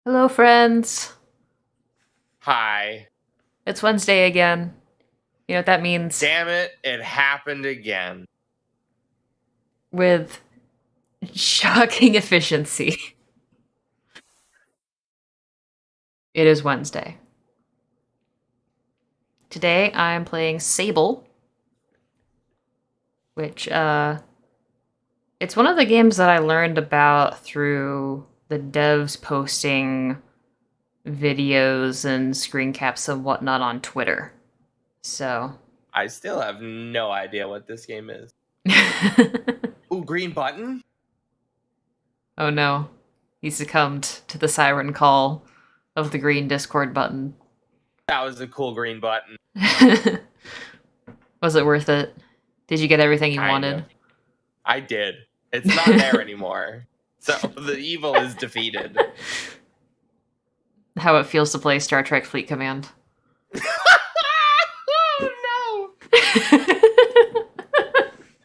Hello, friends. Hi. It's Wednesday again. You know what that means? Damn it, it happened again. With shocking efficiency. It is Wednesday. Today I'm playing Sable, which, it's one of the games that I learned about through the devs posting videos and screen caps and whatnot on Twitter. So. I still have no idea what this game is. Ooh, green button? Oh no. He succumbed to the siren call of the green Discord button. That was a cool green button. Was it worth it? Did you get everything you Kind wanted? of. I did. It's not there anymore. So the evil is defeated. How it feels to play Star Trek Fleet Command. Oh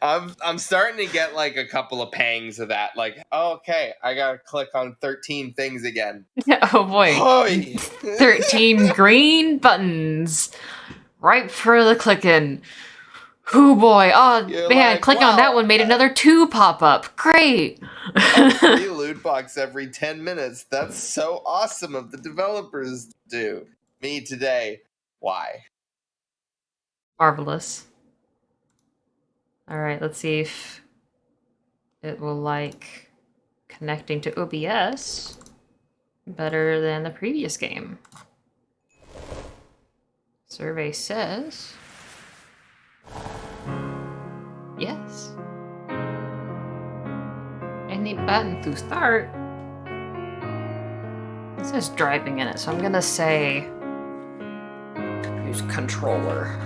no! I'm starting to get like a couple of pangs of that. Like, oh, okay, I gotta click on 13 things again. Oh boy. Hoy! 13 green buttons. Right for the clicking. Oh boy. Oh You're man, like, clicking on that one made another 2 pop up. Great. A free loot box every 10 minutes. That's so awesome of the developers to do. Me today. Why? Marvelous. Alright, let's see if it will like connecting to OBS better than the previous game. Survey says yes. Any button to start. It says driving in it, so I'm gonna say use controller.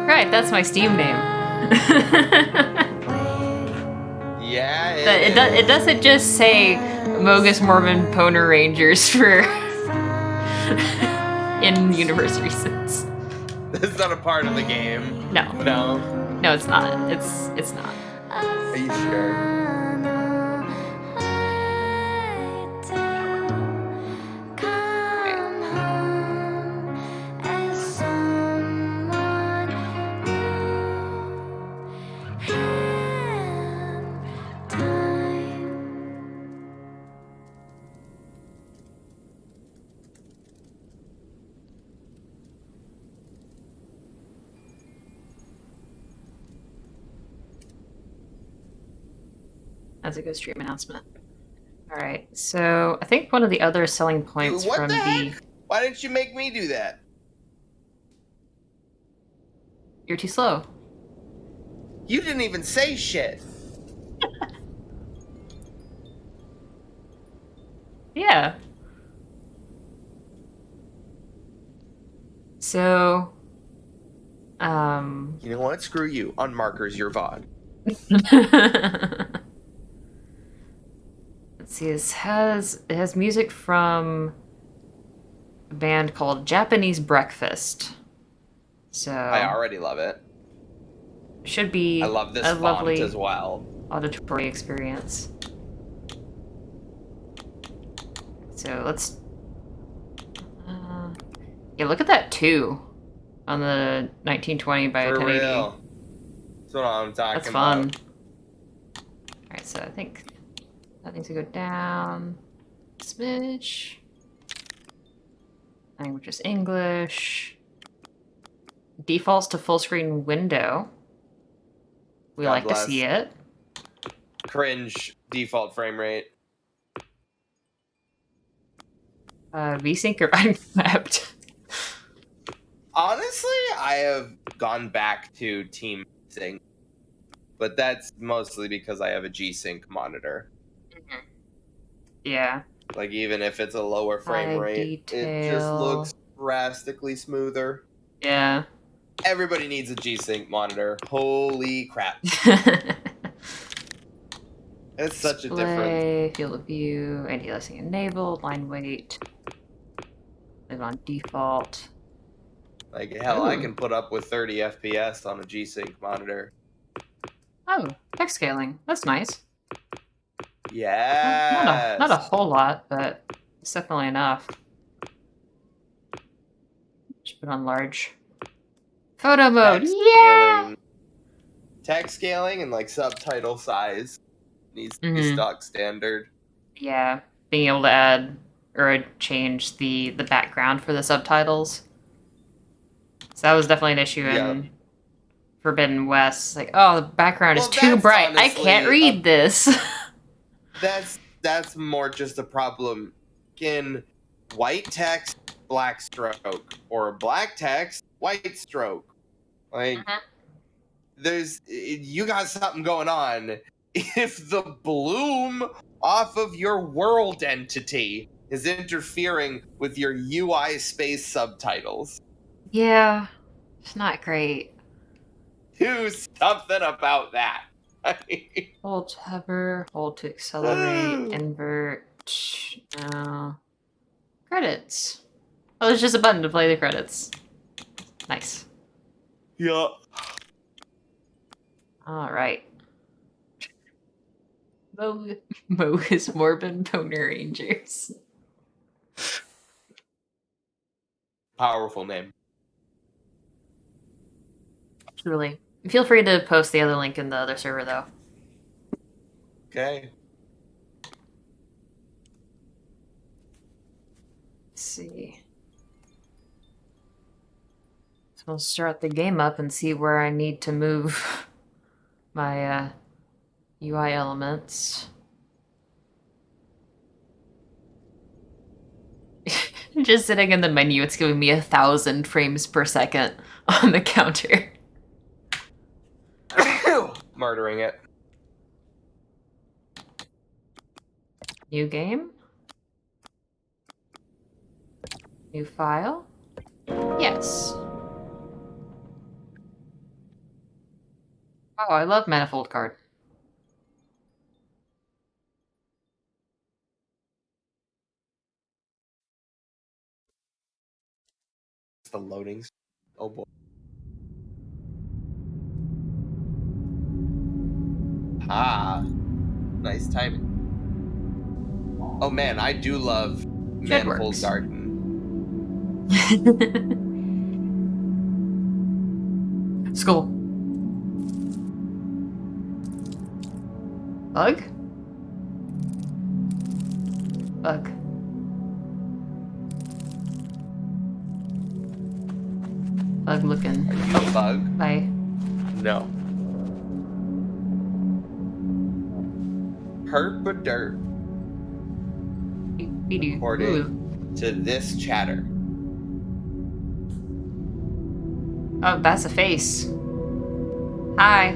Right, that's my Steam name. Yeah, it doesn't just say Moebius Mormon Poner Rangers for in-universe reasons. That's not a part of the game. No. No, it's not. It's not. Are you sure? That's a good stream announcement. Alright, so I think one of the other selling points What from the the... heck? Why didn't you make me do that? You're too slow. You didn't even say shit. Yeah. So... You know what? Screw you. Unmarkers your VOD. Let's see, it has music from a band called Japanese Breakfast. So I already love it. Should be I love this a font lovely as well. auditory experience. So let's yeah, look at that 2 on the 1920 by For 1080. real. That's what I'm talking That's fun. about. Alright, so I think that needs to go down a smidge. Language is English. Defaults to full screen window. We God like bless. to see it. Cringe default frame rate. VSync or unmapped. Honestly, I have gone back to Team Sync, but that's mostly because I have a G-Sync monitor. Yeah. Like, even if it's a lower frame High rate, detail. it just looks drastically smoother. Yeah. Everybody needs a G-Sync monitor. Holy crap. It's such a difference. Field of view, anti-aliasing enabled, line weight. Live on default. Like, hell, Ooh. I can put up with 30 FPS on a G-Sync monitor. Oh, text scaling. That's nice. Not a Yes. whole lot, but it's definitely enough. Just put on large. Photo mode. Text Yeah. scaling. Text scaling and like subtitle size needs to be Mm-hmm. stock standard. Yeah. Being able to add or change the background for the subtitles. So that was definitely an issue Yep. in Forbidden West. Like, oh, the background is Well, too that's bright. I can't honestly read this. that's more just a problem. Can white text black stroke or black text white stroke? Like you got something going on. If the bloom off of your world entity is interfering with your UI space subtitles, Yeah. It's not great. do something about that. Hold to hover, hold to accelerate, invert. No. Credits. Oh, there's just a button to play the credits. Nice. Yeah. Alright. Moebius Morbid Boner Rangers. Powerful name. Truly. Feel free to post the other link in the other server, though. Okay. Let's see. So I'll start the game up and see where I need to move my UI elements. Just sitting in the menu, it's giving me 1,000 frames per second on the counter. Murdering it. New game? New file? Yes. Oh, I love Manifold Card. The loadings. Oh boy. Ah. Nice timing. Oh man, I do love Manifold Shedworks. Garden. Skull. Bug? Bug. Bug looking. Are you a bug? Bye. No. Herp or dirt? According to this chatter. Oh, that's a face. Hi.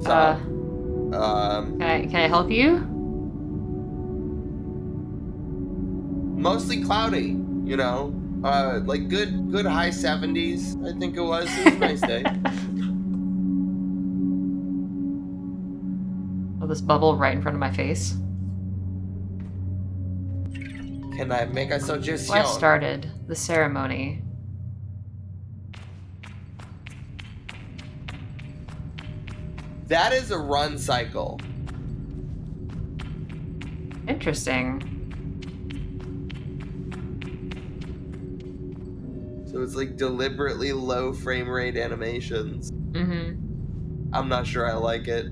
So, Can I help you? mostly cloudy, you know. Like good high 70s, I think it was. It was a nice day. Oh, this bubble right in front of my face. Can I make a suggestion? Well, I started the ceremony. That is a run cycle. Interesting. So it's like deliberately low frame rate animations. Mm-hmm. I'm not sure I like it.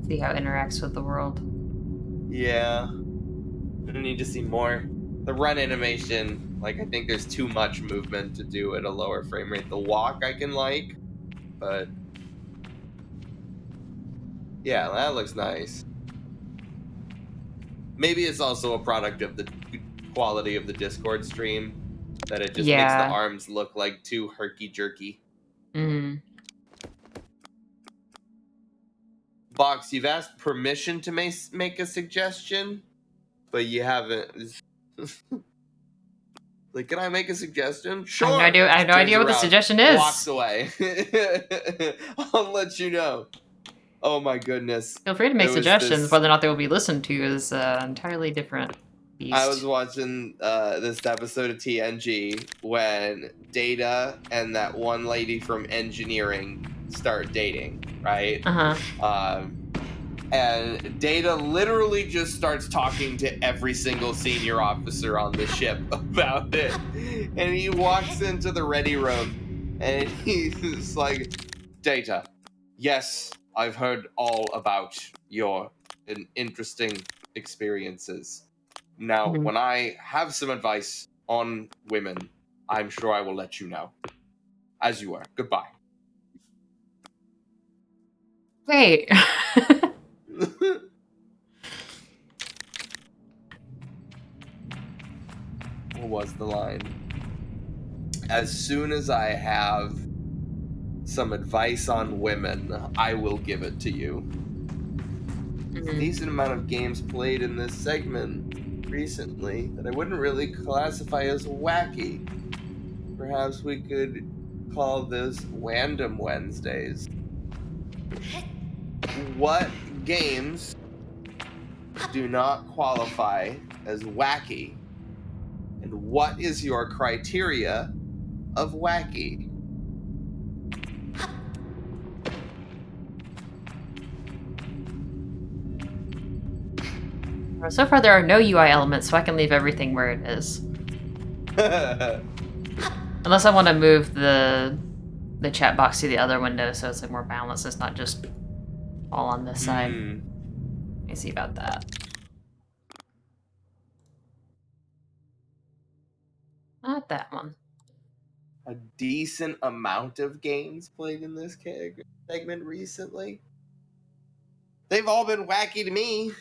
See how it interacts with the world. Yeah. I need to see more. The run animation, like, I think there's too much movement to do at a lower frame rate. The walk I can like, but yeah, that looks nice. Maybe it's also a product of the quality of the Discord stream, that it just makes the arms look like too herky-jerky. Mm. Box, you've asked permission to make a suggestion, but you haven't. Like, can I make a suggestion? Sure. I have no idea what the suggestion is. Walks away. I'll let you know. Oh my goodness. Feel free to make suggestions. Whether or not they will be listened to is entirely different. I was beast. watching this episode of TNG when Data and that one lady from engineering start dating, right? Uh-huh. And Data literally just starts talking to every single senior officer on the ship about it. And he walks into the ready room and he's like, Data, yes, I've heard all about your interesting experiences. Now, Mhm. when I have some advice on women, I'm sure I will let you know. As you are. Goodbye. Wait. What was the line? As soon as I have some advice on women, I will give it to you. There's a Mhm. decent amount of games played in this segment recently that I wouldn't really classify as wacky. Perhaps we could call this Wandom Wednesdays. What games do not qualify as wacky? And what is your criteria of wacky? So far, there are no UI elements, so I can leave everything where it is. Unless I want to move the chat box to the other window so it's like more balanced. It's not just all on this side. Let me see about that. Not that one. A decent amount of games played in this segment recently. They've all been wacky to me.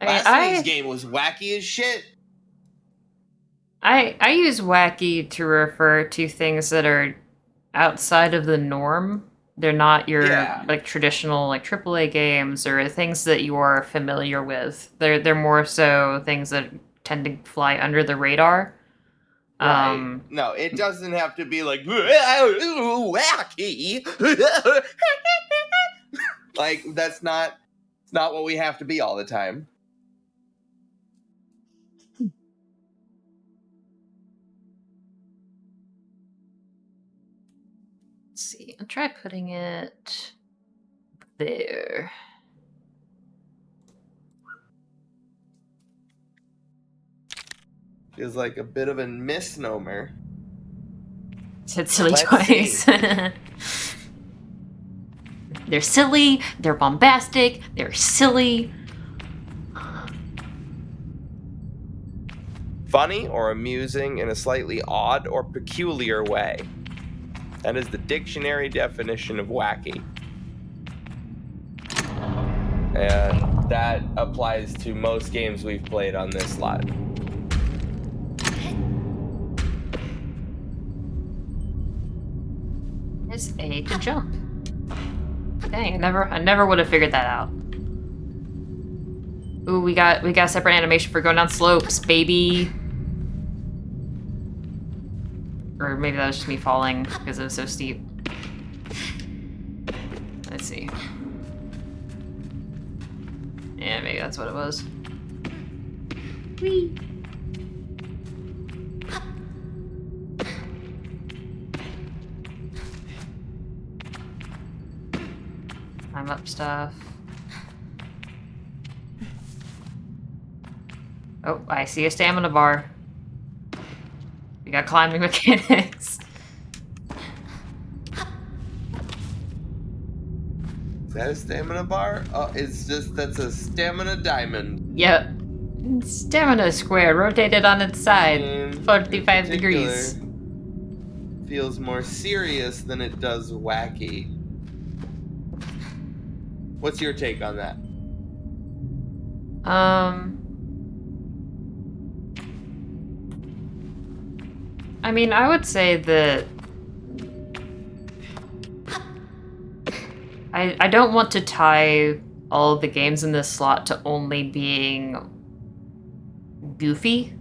I mean, Last week's game was wacky as shit. I use wacky to refer to things that are outside of the norm. They're not your like traditional like AAA games or things that you are familiar with. They're more so things that tend to fly under the radar. Right. No, it doesn't have to be like wacky. Like that's not what we have to be all the time. Let's see. I'll try putting it there. Feels like a bit of a misnomer. Said silly Let's twice. They're silly, they're bombastic, they're silly. Funny or amusing in a slightly odd or peculiar way. That is the dictionary definition of wacky. And that applies to most games we've played on this slot. There's A to jump. Dang, I never would have figured that out. Ooh, we got separate animation for going down slopes, baby. Or maybe that was just me falling because it was so steep. Let's see. Yeah, maybe that's what it was. Whee! Climb up stuff. Oh, I see a stamina bar. We got climbing mechanics. Is that a stamina bar? Oh, that's a stamina diamond. Yep. Stamina square rotated on its side. 45 degrees. Feels more serious than it does wacky. What's your take on that? I mean, I would say that I don't want to tie all the games in this slot to only being goofy.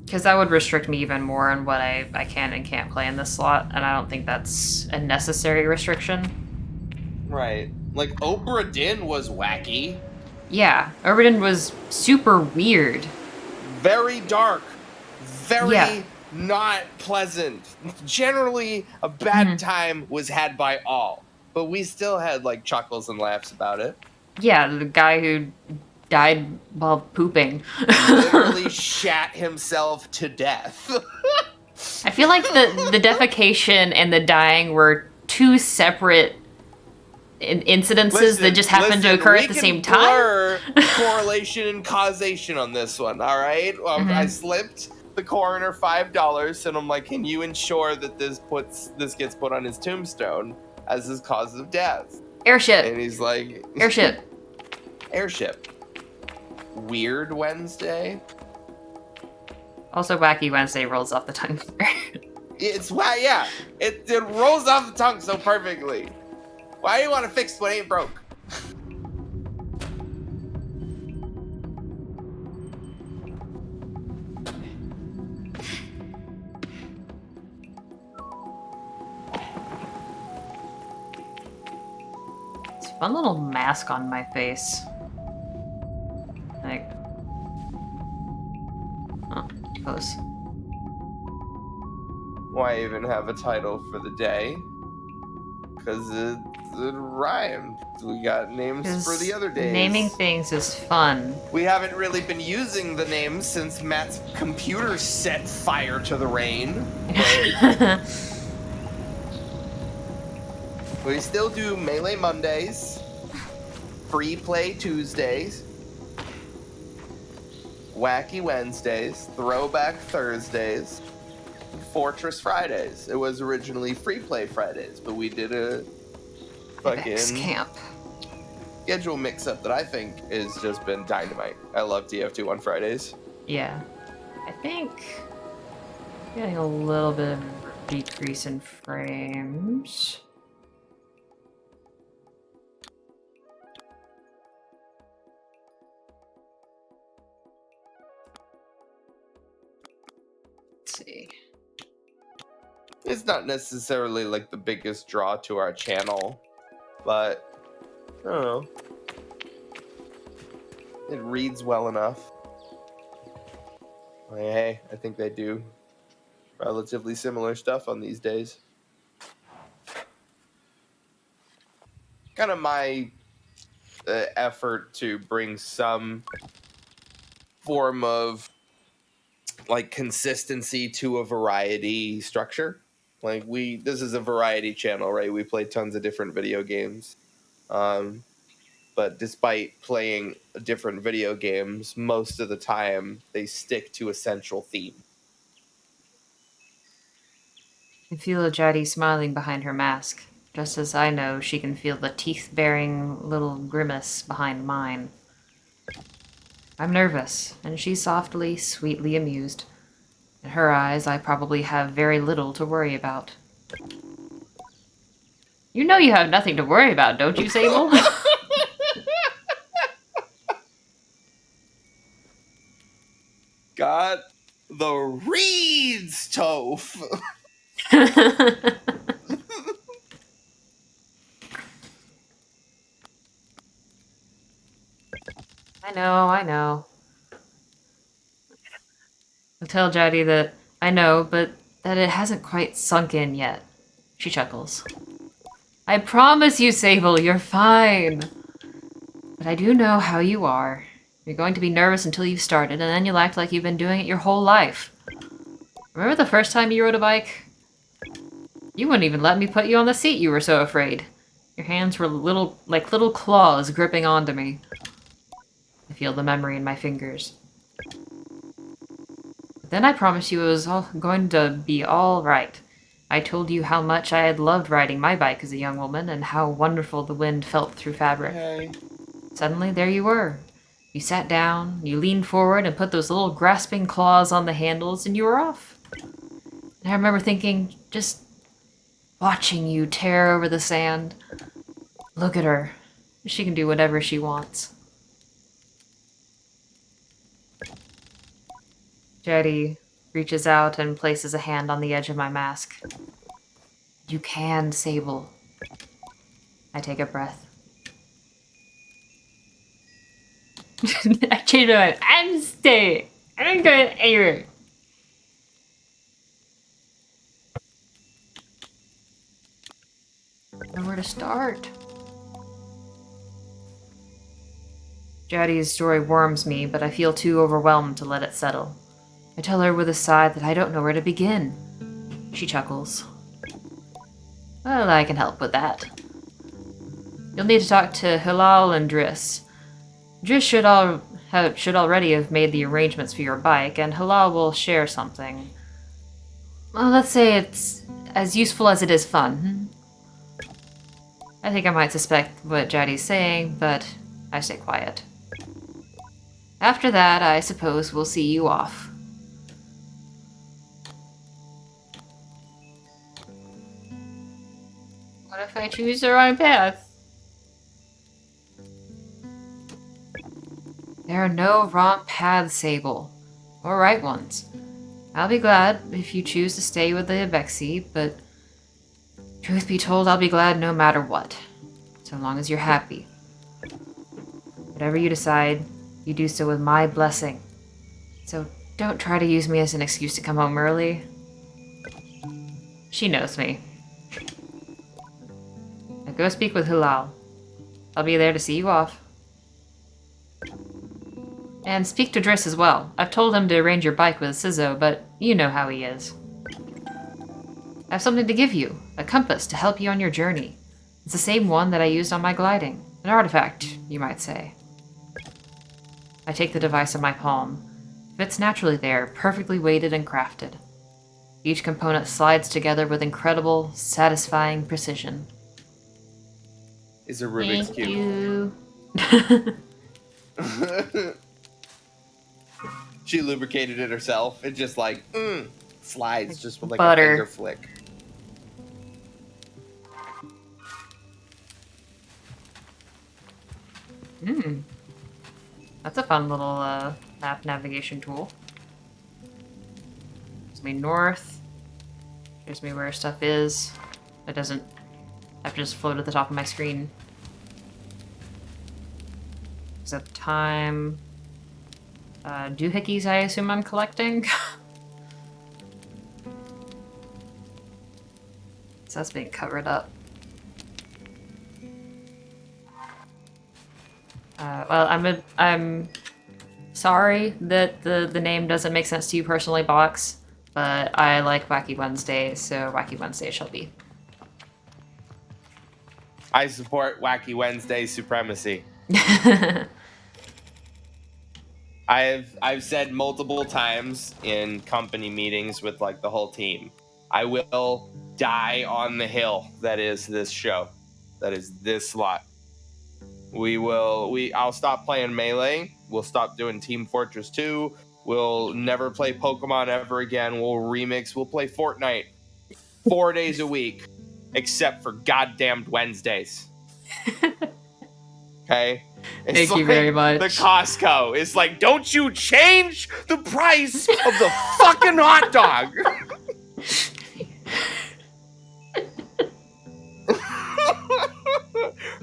Because that would restrict me even more on what I can and can't play in this slot, and I don't think that's a necessary restriction. Right. Like, Obra Dinn was wacky. Yeah, Oberdin was super weird. Very dark. Very Yeah. not pleasant. Generally, a bad time was had by all. But we still had, like, chuckles and laughs about it. Yeah, the guy who died while pooping. Literally shat himself to death. I feel like the defecation and the dying were two separate incidences that just happened to occur at the same time. Blur correlation and causation on this one, all right? I slipped the coroner $5, and I'm like, can you ensure that this gets put on his tombstone as his cause of death? Airship. And he's like, Airship. Airship. Weird Wednesday. Also, Wacky Wednesday rolls off the tongue. It's why, yeah. It rolls off the tongue so perfectly. Why do you want to fix what ain't broke? It's a fun little mask on my face. Like, oh, close. Why even have a title for the day? Because it rhymed. We got names for the other days. Naming things is fun. We haven't really been using the names since Matt's computer set fire to the rain. We still do Melee Mondays, Free Play Tuesdays, Wacky Wednesdays, Throwback Thursdays, Fortress Fridays. It was originally Free Play Fridays, but we did a fucking camp schedule mix-up that I think has just been dynamite. I love TF2 on Fridays. Yeah. I think getting a little bit of a decrease in frames. Let's see. It's not necessarily like the biggest draw to our channel, but I don't know. It reads well enough. Hey, I think they do relatively similar stuff on these days. Kind of my effort to bring some form of like consistency to a variety structure. Like this is a variety channel, right? We play tons of different video games. But despite playing different video games, most of the time they stick to a central theme. I can feel Jaddy smiling behind her mask, just as I know she can feel the teeth-baring little grimace behind mine. I'm nervous, and she's softly, sweetly amused. In her eyes, I probably have very little to worry about. You know you have nothing to worry about, don't you, Sable? Got the reeds, Toph. I know. I'll tell Jaddy that I know, but that it hasn't quite sunk in yet. She chuckles. I promise you, Sable, you're fine. But I do know how you are. You're going to be nervous until you've started, and then you'll act like you've been doing it your whole life. Remember the first time you rode a bike? You wouldn't even let me put you on the seat, you were so afraid. Your hands were like little claws gripping onto me. I feel the memory in my fingers. But then I promised you it was all going to be all right. I told you how much I had loved riding my bike as a young woman, and how wonderful the wind felt through fabric. Okay. Suddenly, there you were. You sat down, you leaned forward and put those little grasping claws on the handles, and you were off. And I remember thinking, just watching you tear over the sand. Look at her. She can do whatever she wants. Jetty reaches out and places a hand on the edge of my mask. You can, Sable. I take a breath. I changed my mind. I'm staying. I'm going anywhere. I don't know where to start. Jaddy's story warms me, but I feel too overwhelmed to let it settle. I tell her with a sigh that I don't know where to begin. She chuckles. Well, I can help with that. You'll need to talk to Hilal and Driss. Driss should already have made the arrangements for your bike, and Hilal will share something. Well, let's say it's as useful as it is fun. I think I might suspect what Jaddy's saying, but I stay quiet. After that, I suppose we'll see you off. What if I choose the wrong path? There are no wrong paths, Sable. Or right ones. I'll be glad if you choose to stay with the Abexi, but truth be told, I'll be glad no matter what. So long as you're happy. Whatever you decide, you do so with my blessing. So don't try to use me as an excuse to come home early. She knows me. Now go speak with Hilal. I'll be there to see you off. And speak to Driss as well. I've told him to arrange your bike with Sizzo, but you know how he is. I have something to give you. A compass to help you on your journey. It's the same one that I used on my gliding. An artifact, you might say. I take the device in my palm. It fits naturally there, perfectly weighted and crafted. Each component slides together with incredible, satisfying precision. Is a Rubik's Cube. Thank you. She lubricated it herself. It just like slides just with like butter. a finger flick. That's a fun little map navigation tool. Gives me north. Shows me where stuff is. It doesn't have to just float at the top of my screen. Except time. Doohickeys, I assume I'm collecting. So that's being covered up. Well, I'm sorry that the name doesn't make sense to you personally, Box, but I like Wacky Wednesday, so Wacky Wednesday shall be. I support Wacky Wednesday supremacy. I've said multiple times in company meetings with like the whole team, I will die on the hill that is this show, that is this slot. I'll stop playing Melee. We'll stop doing Team Fortress 2. We'll never play Pokemon ever again. We'll remix. We'll play Fortnite 4 days a week, except for goddamned Wednesdays. Okay? It's Thank you very much. The Costco. It's like, don't you change the price of the fucking hot dog.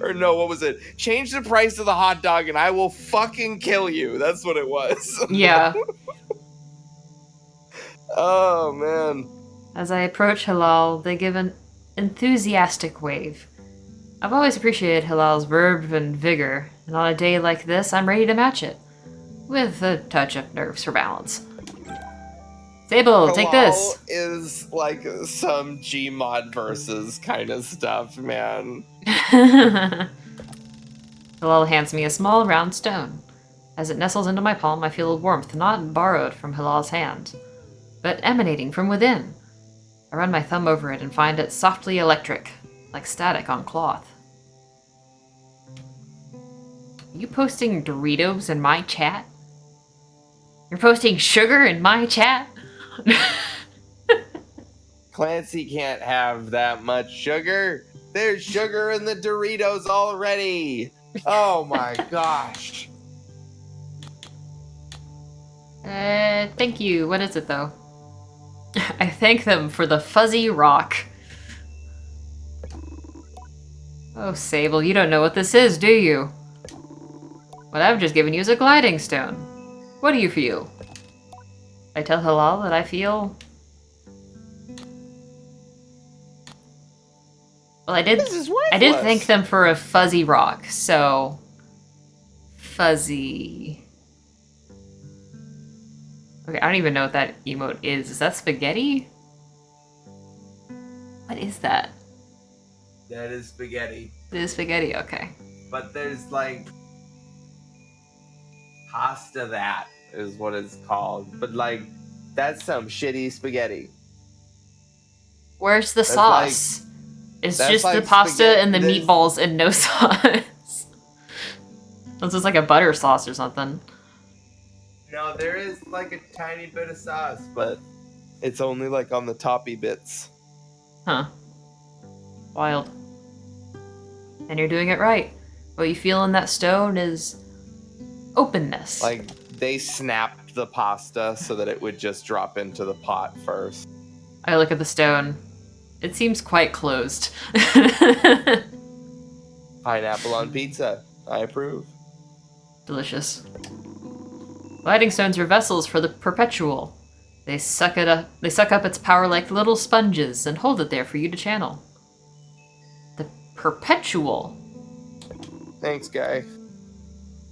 Or no, what was it? Change the price of the hot dog and I will fucking kill you. That's what it was. Yeah. Oh, man. As I approach Hilal, they give an enthusiastic wave. I've always appreciated Hilal's verve and vigor, and on a day like this, I'm ready to match it. With a touch of nerves for balance. Sable, take this! Is like some Gmod versus kind of stuff, man. Hilal hands me a small round stone. As it nestles into my palm, I feel a warmth not borrowed from Hilal's hand, but emanating from within. I run my thumb over it and find it softly electric, like static on cloth. Are you posting Doritos in my chat? You're posting sugar in my chat? Clancy can't have that much sugar. There's sugar in the Doritos already. Oh my gosh. Thank you. What is it, though? I thank them for the fuzzy rock. Oh, Sable, you don't know what this is, do you? What I've just given you is a gliding stone. What do you feel? I tell Halal that I feel... Well, This is I did worthless. thank them for a fuzzy rock, so... Fuzzy... Okay, I don't even know what that emote is. Is that spaghetti? What is that? That is spaghetti. It is spaghetti, okay. But there's like pasta that is what it's called. But like that's some shitty spaghetti. Where's the That's sauce? It's that's just the like pasta spaghetti- and the there's- meatballs and no sauce. This is like a butter sauce or something. No, there is like a tiny bit of sauce, but it's only like on the toppy bits. Huh. Wild. And you're doing it right. What you feel in that stone is openness. Like they snapped the pasta so that it would just drop into the pot first. I look at the stone. It seems quite closed. Pineapple on pizza. I approve. Delicious. Gliding stones are vessels for the perpetual. They suck up its power like little sponges and hold it there for you to channel. The perpetual. Thanks, guy.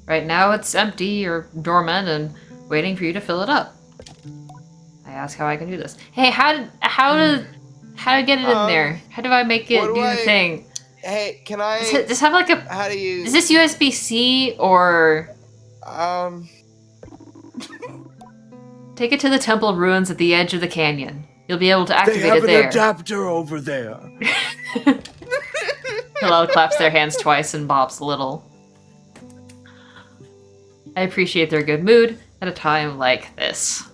Right now it's empty or dormant and waiting for you to fill it up. I ask how I can do this. Hey, how to get it in there? How do I make it do the thing? Hey, can I? Does have like a? How do you? Is this USB-C or? Take it to the temple ruins at the edge of the canyon. You'll be able to activate it there. They have an adapter over there. Hillel claps their hands twice and bobs a little. I appreciate their good mood at a time like this.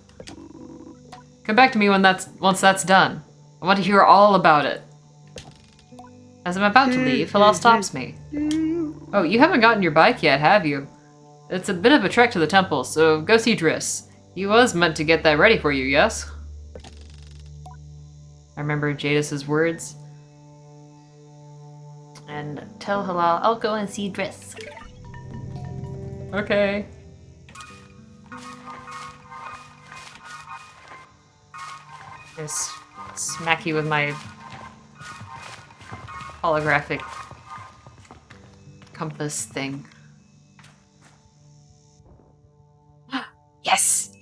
Come back to me once that's done. I want to hear all about it. As I'm about to leave, Hillel stops me. Oh, you haven't gotten your bike yet, have you? It's a bit of a trek to the temple, so go see Driss. He was meant to get that ready for you, yes? I remember Jadis's words. And tell Halal I'll go and see Driss. Okay. Just smack you with my holographic compass thing. Yes!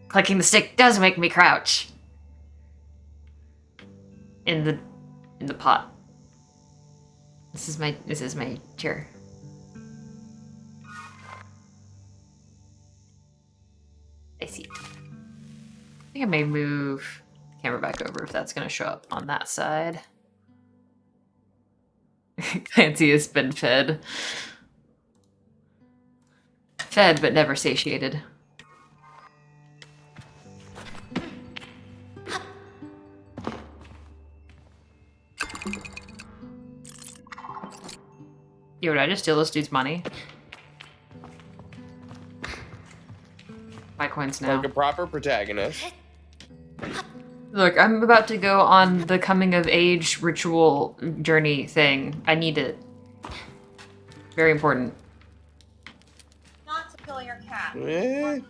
Clicking the stick does make me crouch. In the pot. This is my chair. I see. I think I may move the camera back over if that's gonna show up on that side. Clancy has been fed. Fed but never satiated. Yo, did I just steal this dude's money? My coins now. Like a proper protagonist. Look, I'm about to go on the coming of age ritual journey thing. I need it. Very important. Not to kill your cat. Eh?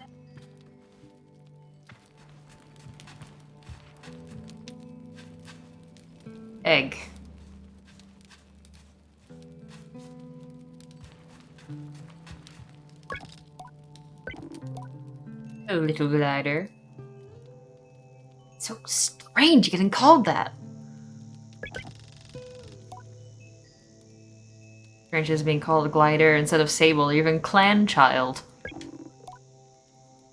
Egg. Oh, little glider. It's so strange getting called that. Strange is being called a glider instead of Sable or even clan child.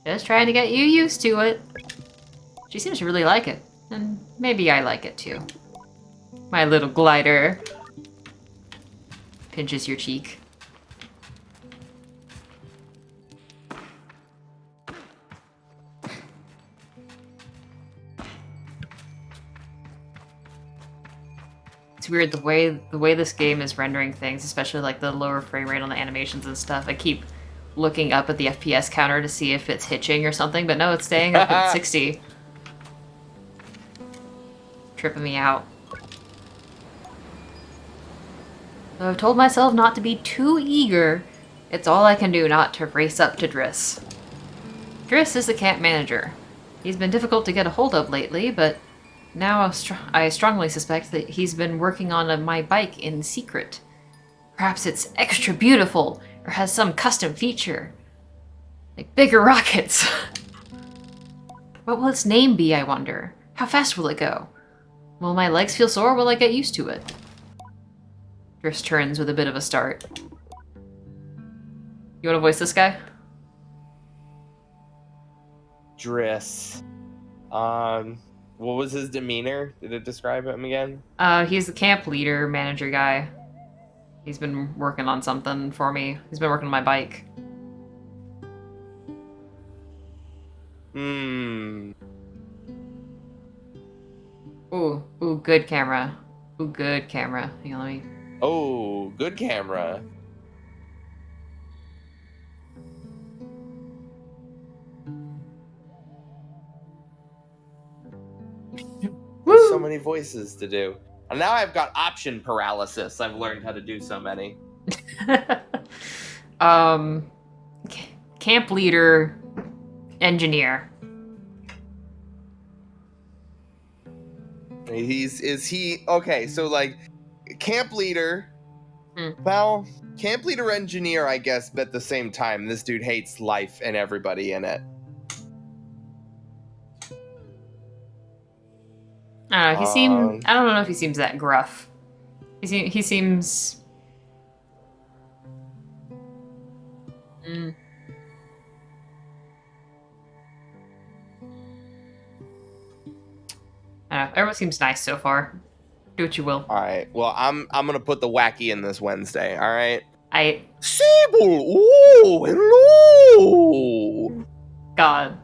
Just trying to get you used to it. She seems to really like it. And maybe I like it too. My little glider. Pinches your cheek. It's weird the way this game is rendering things, especially like the lower frame rate on the animations and stuff. I keep looking up at the FPS counter to see if it's hitching or something, but no, it's staying up at 60. Tripping me out. So I've told myself not to be too eager It's all I can do not to race up to Driss. Driss is the camp manager. He's been difficult to get a hold of lately, but now I strongly suspect that he's been working on my bike in secret. Perhaps it's extra beautiful, or has some custom feature. Like bigger rockets. What will its name be, I wonder? How fast will it go? Will my legs feel sore or will I get used to it? Driss turns with a bit of a start. You want to voice this guy? Driss. What was his demeanor? Did it describe him again? He's the camp leader, manager guy. He's been working on something for me. He's been working on my bike. Ooh, good camera. Ooh, good camera. Hang on, let me... Oh, good camera. There's so many voices to do. And now I've got option paralysis. I've learned how to do so many. Camp leader, engineer. Okay, so like camp leader. Well, camp leader engineer, I guess, but at the same time, this dude hates life and everybody in it. I don't know. I don't know if he seems that gruff. He seems. I don't know. Everyone seems nice so far. Do what you will. All right. Well, I'm gonna put the wacky in this Wednesday. All right. Sable! Oh, hello! God.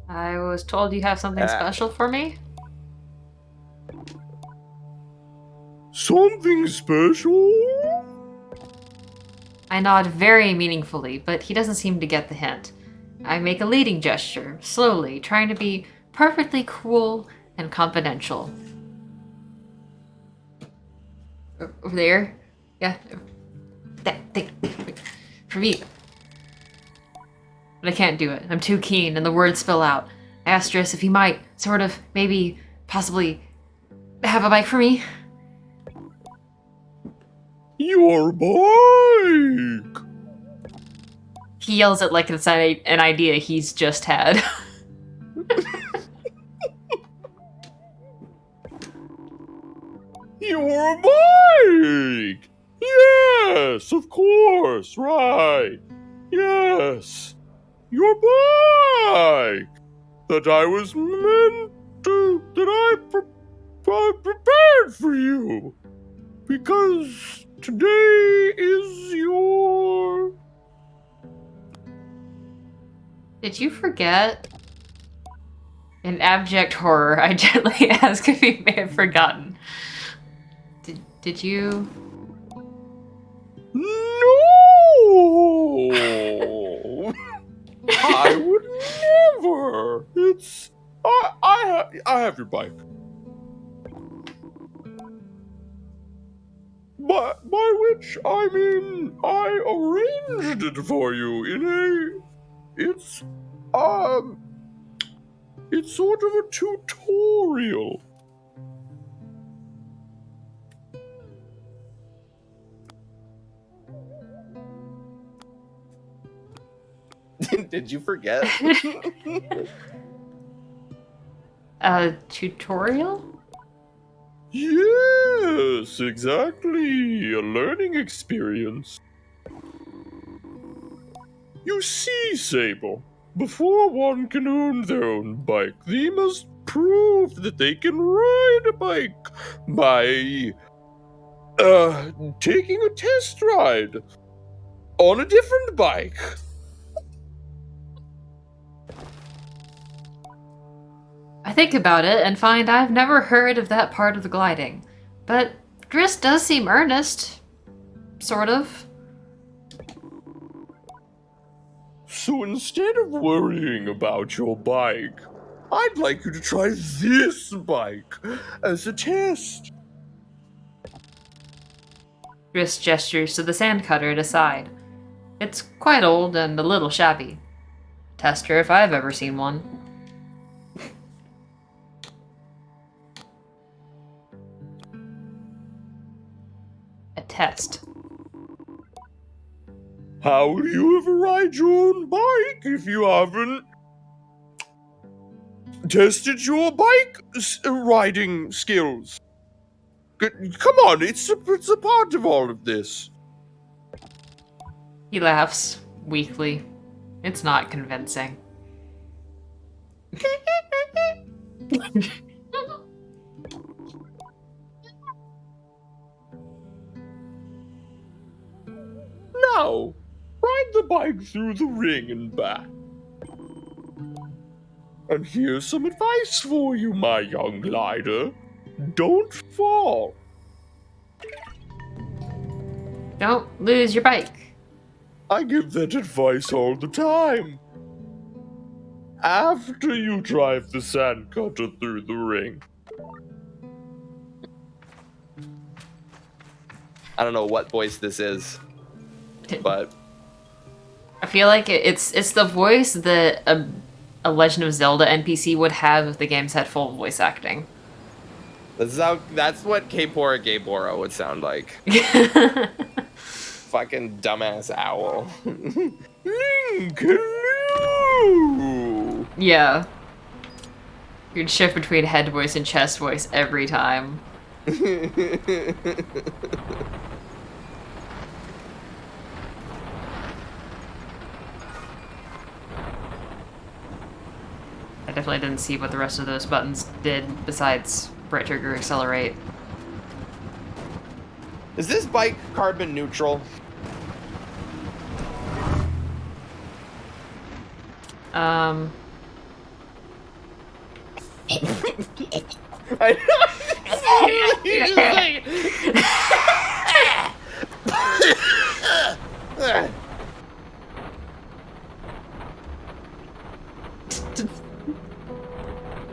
I was told you have something special for me? Something special? I nod very meaningfully, but he doesn't seem to get the hint. I make a leading gesture, slowly, trying to be perfectly cool and confidential. Over there? Yeah. That thing. For me. But I can't do it. I'm too keen, and the words spill out. I asked Driss if he might, sort of, maybe, possibly, have a bike for me. Your bike! He yells it like it's an idea he's just had. Your bike! Yes, of course, right. Yes. Your bike! That I was meant to, that I prepared for you. Because today is your... Did you forget? In abject horror, I gently ask if he may have forgotten. Did you? No! I would never! It's... I have your bike. By which, I mean, I arranged it for you in a... It's sort of a tutorial. Did you forget? A tutorial? Yes, exactly. A learning experience. You see, Sable, before one can own their own bike, they must prove that they can ride a bike by taking a test ride on a different bike. I think about it and find I've never heard of that part of the gliding. But Driss does seem earnest. Sort of. So instead of worrying about your bike, I'd like you to try this bike as a test. Driss gestures to the sand cutter at his side. It's quite old and a little shabby. Tester if I've ever seen one. A test. How will you ever ride your own bike if you haven't tested your bike riding skills? Come on, it's a part of all of this. He laughs, weakly. It's not convincing. Now, ride the bike through the ring and back. And here's some advice for you, my young glider. Don't fall. Don't lose your bike. I give that advice all the time. After you drive the sandcutter through the ring. I don't know what voice this is, but I feel like it's the voice that a Legend of Zelda NPC would have if the games had full voice acting. that's what Kapora Gabora would sound like. Fucking dumbass owl. Link, hello! Yeah. You'd shift between head voice and chest voice every time. I definitely didn't see what the rest of those buttons did besides right trigger accelerate. Is this bike carbon neutral?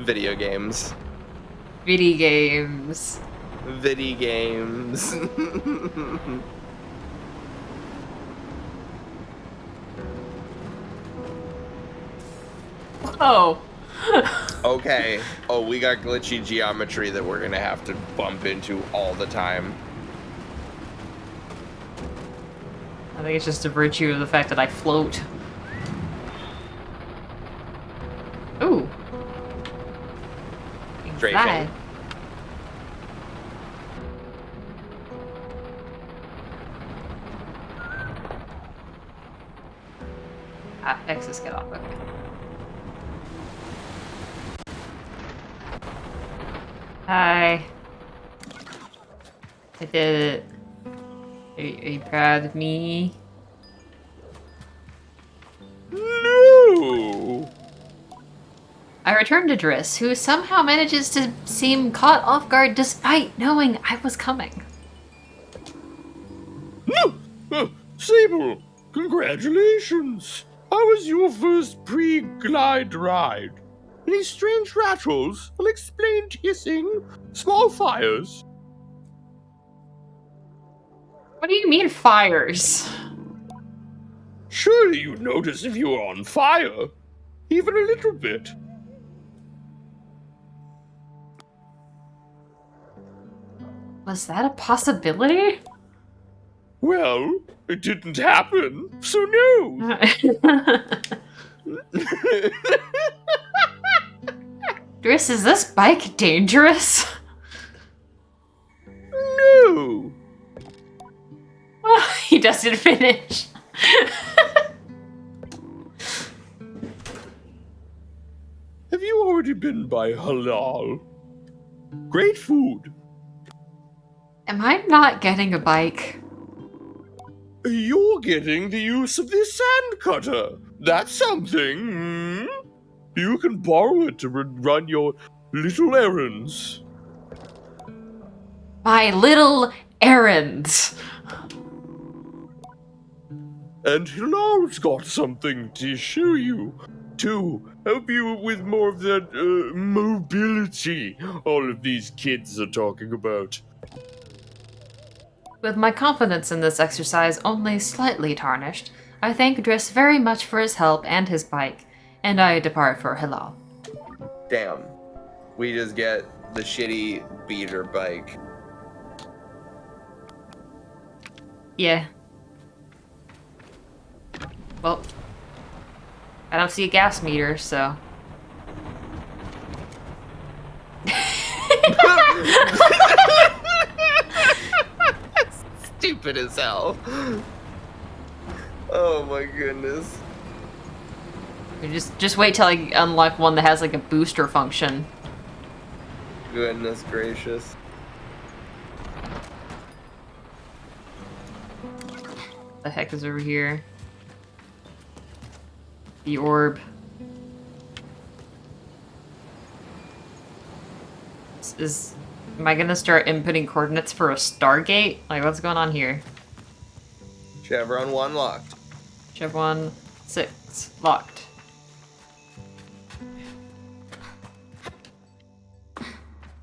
Video games. Viddy Games. Viddy Games. Oh. Okay. Oh, we got glitchy geometry that we're gonna have to bump into all the time. I think it's just a virtue of the fact that I float. Ooh. Draping. Fly. Ah, X's get off, okay. Hi. I did it. Are you proud of me? No! I return to Driss, who somehow manages to seem caught off guard despite knowing I was coming. No! Sable, congratulations! How was your first pre-glide ride? Any strange rattles, unexplained hissing, small fires? What do you mean, fires? Surely you'd notice if you were on fire. Even a little bit. Was that a possibility? Well, it didn't happen, so no. Driss, is this bike dangerous? No. He doesn't finish. Have you already been by Halal? Great food. Am I not getting a bike? You're getting the use of this sand cutter. That's something, hmm? You can borrow it to run your little errands. My little errands. And Hilal's got something to show you, to help you with more of that mobility all of these kids are talking about. With my confidence in this exercise only slightly tarnished, I thank Driss very much for his help and his bike, and I depart for Hilal. Damn. We just get the shitty beater bike. Yeah. Well, I don't see a gas meter, so... Stupid as hell. Oh my goodness. Just wait till I unlock one that has like a booster function. Goodness gracious. The heck is over here? The orb. Am I gonna start inputting coordinates for a Stargate? Like, what's going on here? Chevron 1 locked. Chevron 6 locked.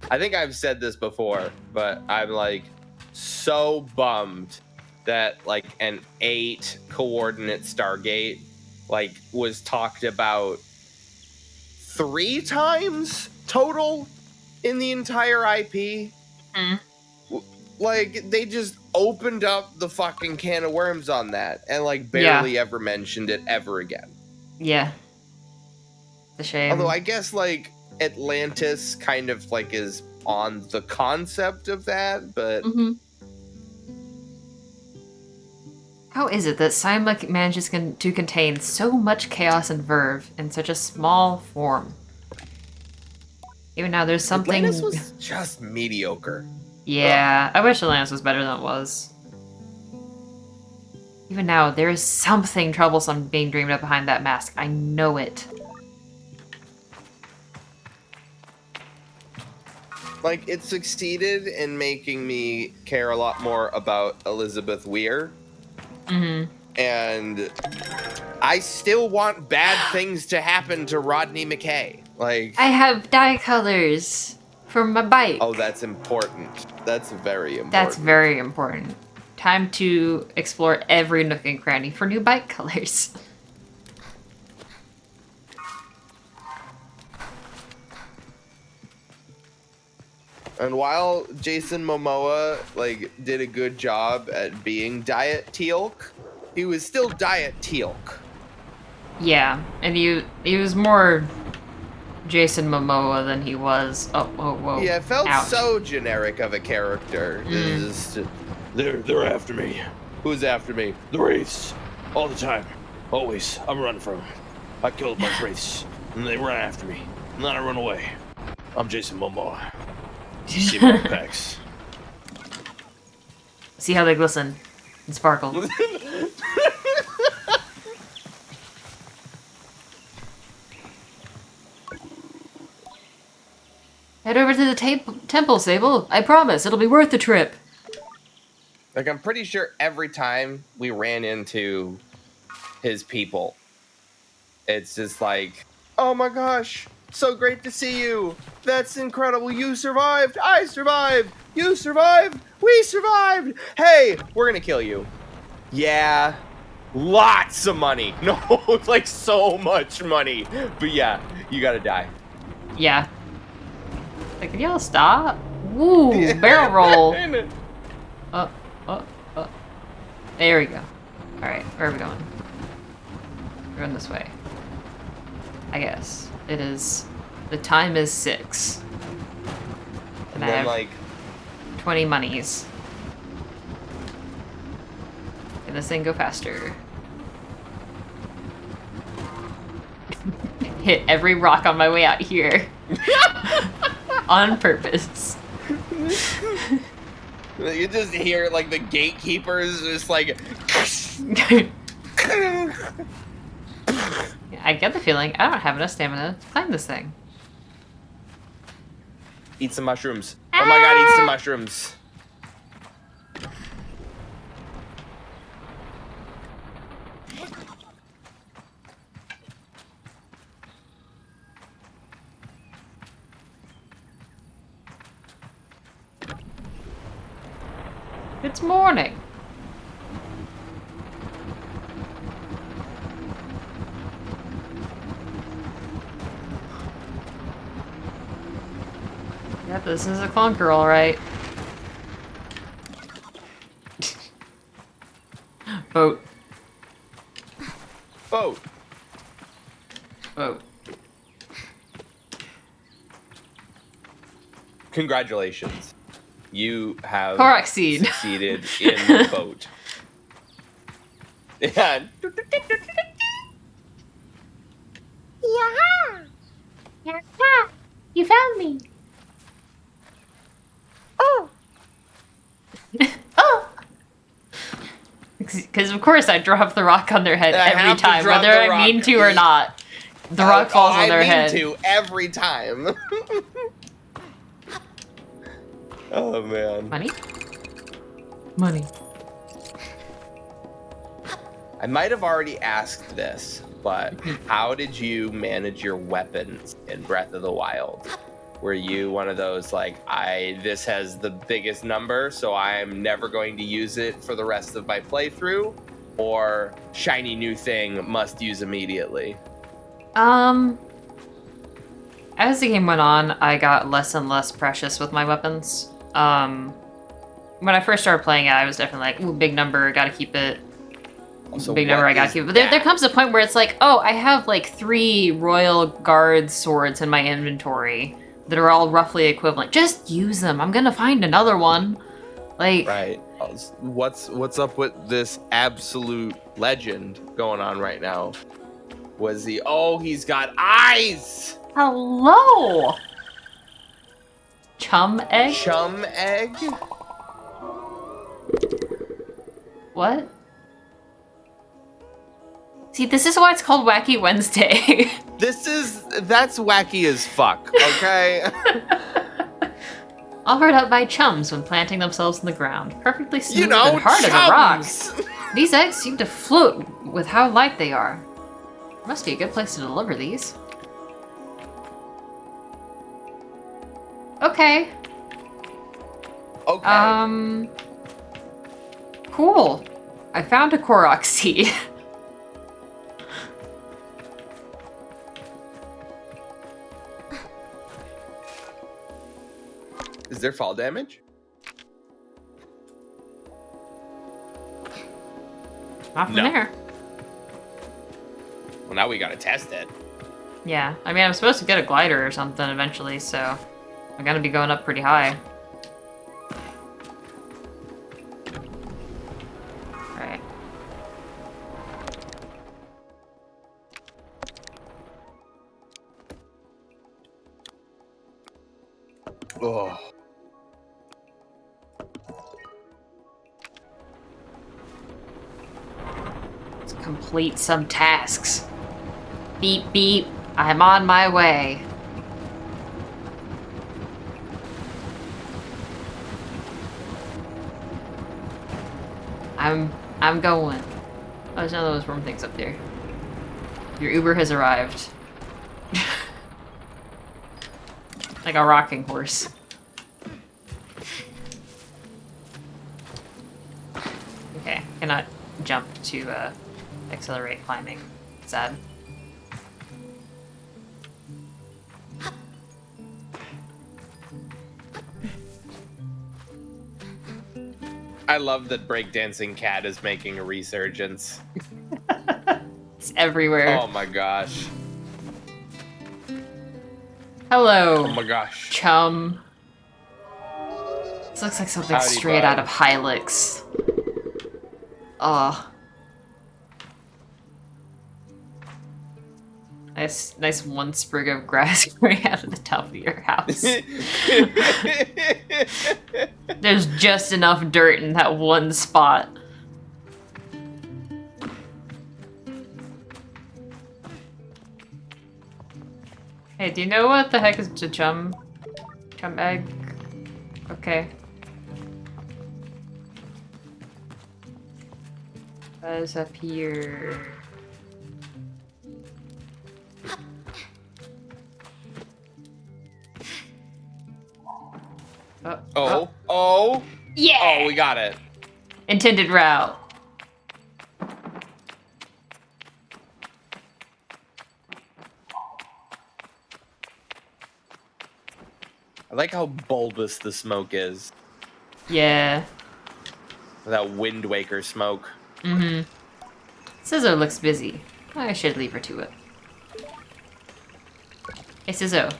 I think I've said this before, but I'm like so bummed that like an 8 coordinate Stargate like was talked about 3 times total in the entire IP. Like they just opened up the fucking can of worms on that and like barely ever mentioned it ever again. Yeah. It's a shame. Although I guess like Atlantis kind of like is on the concept of that, but How is it that Simon manages to contain so much chaos and verve in such a small form? Even now, there's something... Atlantis was just mediocre. Yeah, I wish Atlantis was better than it was. Even now, there is something troublesome being dreamed up behind that mask. I know it. Like, it succeeded in making me care a lot more about Elizabeth Weir. And I still want bad things to happen to Rodney McKay. Like, I have dye colors for my bike. oh, that's important. That's very important. That's very important. Time to explore every nook and cranny for new bike colors. And while Jason Momoa like did a good job at being Diet Teal'c, he was still Diet Teal'c. Yeah, and he was more Jason Momoa than he was. Oh, whoa. Yeah, it felt Ouch. so generic of a character. Just, They're after me. who's after me? The wraiths. All the time. Always. I'm running from them. I killed a bunch of wraiths. And they run after me. And then I run away. I'm Jason Momoa. You see my pecs. See how they glisten and sparkle. Head over to the temple, Sable. I promise, it'll be worth the trip. Like, I'm pretty sure every time we ran into his people, it's just like, oh my gosh, so great to see you. That's incredible. You survived. I survived. You survived. We survived. Hey, we're going to kill you. Yeah. Lots of money. No, it's like so much money. But yeah, you got to die. Yeah. Like, can y'all stop? Woo, barrel roll. There we go. Alright, where are we going? We're going this way. I guess. It is... The time is 6. And I then, have like, 20 monies. Can this thing go faster? Hit every rock on my way out here. On purpose. you just hear, like, the gatekeepers just, like... I get the feeling I don't have enough stamina to climb this thing. Eat some mushrooms. Oh my god, eat some mushrooms. It's morning. Yep, this is a clunker, alright. Boat. Boat. Boat. Congratulations. You have Korok seed. succeeded in the boat. Yeah. Yeah. You found me. Oh. Oh. Because of course I drop the rock on their head I every have to time, drop whether the I rock. mean to or not. The rock falls on their head. I mean to every time. Oh man. Money? Money. I might have already asked this, but how did you manage your weapons in Breath of the Wild? Were you one of those like, this has the biggest number, so I'm never going to use it for the rest of my playthrough? Or shiny new thing, must use immediately? As the game went on, I got less and less precious with my weapons. When I first started playing it, I was definitely like, ooh, big number, gotta keep it. Also, Big number, what I gotta is keep it. But there that? comes a point where it's like, oh, I have like 3 Royal Guard swords in my inventory that are all roughly equivalent. Just use them. I'm gonna find another one. Like, Right. What's up with this absolute legend going on right now? Was he? Oh, he's got eyes. hello! Chum egg? Chum egg. What? See, this is why it's called Wacky Wednesday. That's wacky as fuck. Okay. Offered up by chums when planting themselves in the ground. Perfectly smooth You know, and hard as a rock. chums. These eggs seem to float with how light they are. Must be a good place to deliver these. Okay. Okay. Cool. I found a Korok seed. Is there fall damage? Not from No. there. Well, now we gotta test it. Yeah, I mean, I'm supposed to get a glider or something eventually, so I'm gonna be going up pretty high. Alright. Oh. Let's complete some tasks. Beep beep, I'm on my way. I'm going. Oh, there's none of those room things up there. Your Uber has arrived. Like a rocking horse. Okay, cannot jump to accelerate climbing. Sad. I love that breakdancing cat is making a resurgence. It's everywhere. Oh my gosh. Hello, Oh my gosh. chum. This looks like something Howdy, straight bud. out of Hylix. Oh. Nice one sprig of grass growing out of the top of your house. There's just enough dirt in that one spot. Hey, do you know what the heck is a chum egg? Okay. What is up here? Oh. Yeah! Oh, we got it. Intended route. I like how bulbous the smoke is. Yeah. That Wind Waker smoke. Mm-hmm. Sizzo looks busy. I should leave her to it. Hey, Sizzo.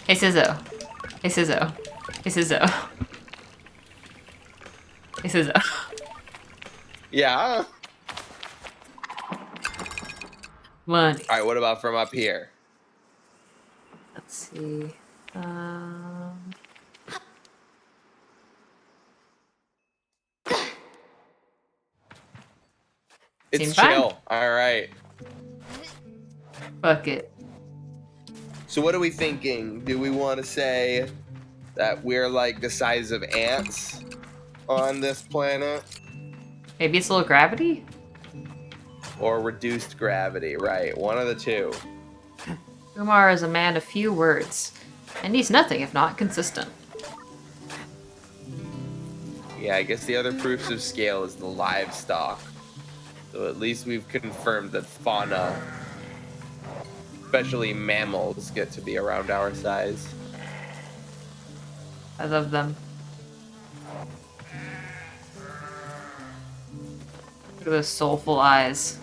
Hey, Sizzo. Hey, Sizzo. Hey, Sizzo. Hey, Sizzo. Yeah. Money. All right, what about from up here? Let's see. It's Seems fine. chill. All right. Fuck it. So what are we thinking? Do we want to say that we're like the size of ants on this planet? Maybe it's low gravity? Or reduced gravity, right? One of the two. Umar is a man of few words, and he's nothing if not consistent. Yeah, I guess the other proofs of scale is the livestock. So at least we've confirmed that fauna, especially mammals, get to be around our size. I love them. Look at those soulful eyes.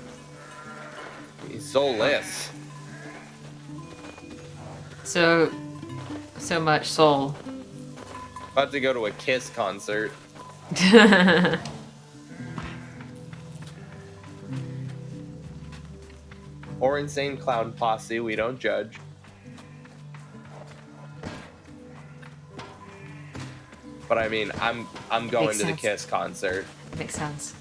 He's soulless. So much soul. About to go to a Kiss concert. Or Insane Clown Posse, we don't judge. But I mean, I'm going Makes to the sense. Kiss concert. Makes sense.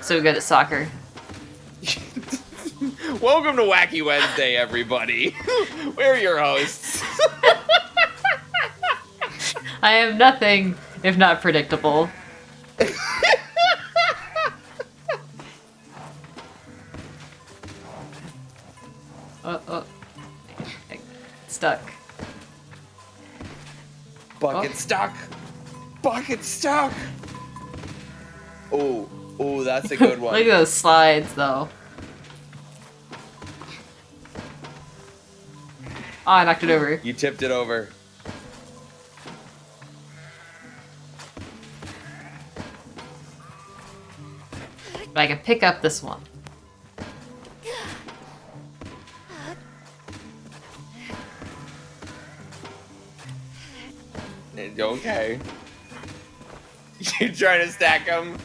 So good at soccer. Welcome to Wacky Wednesday, everybody. We're your hosts. I am nothing if not predictable. Oh. Stuck. Bucket stuck. Bucket stuck. Oh, that's a good one. Look at those slides, though. Oh, I knocked it over. You tipped it over. But I can pick up this one. Okay. You trying to stack them?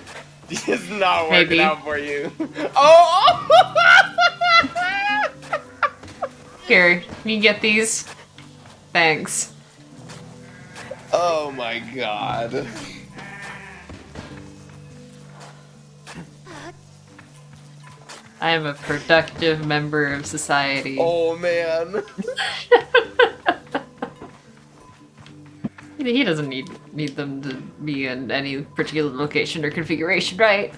It's not working Maybe. out for you. Oh! Here, you get these? Thanks. Oh my god. I am a productive member of society. Oh man. He doesn't need them to be in any particular location or configuration, right?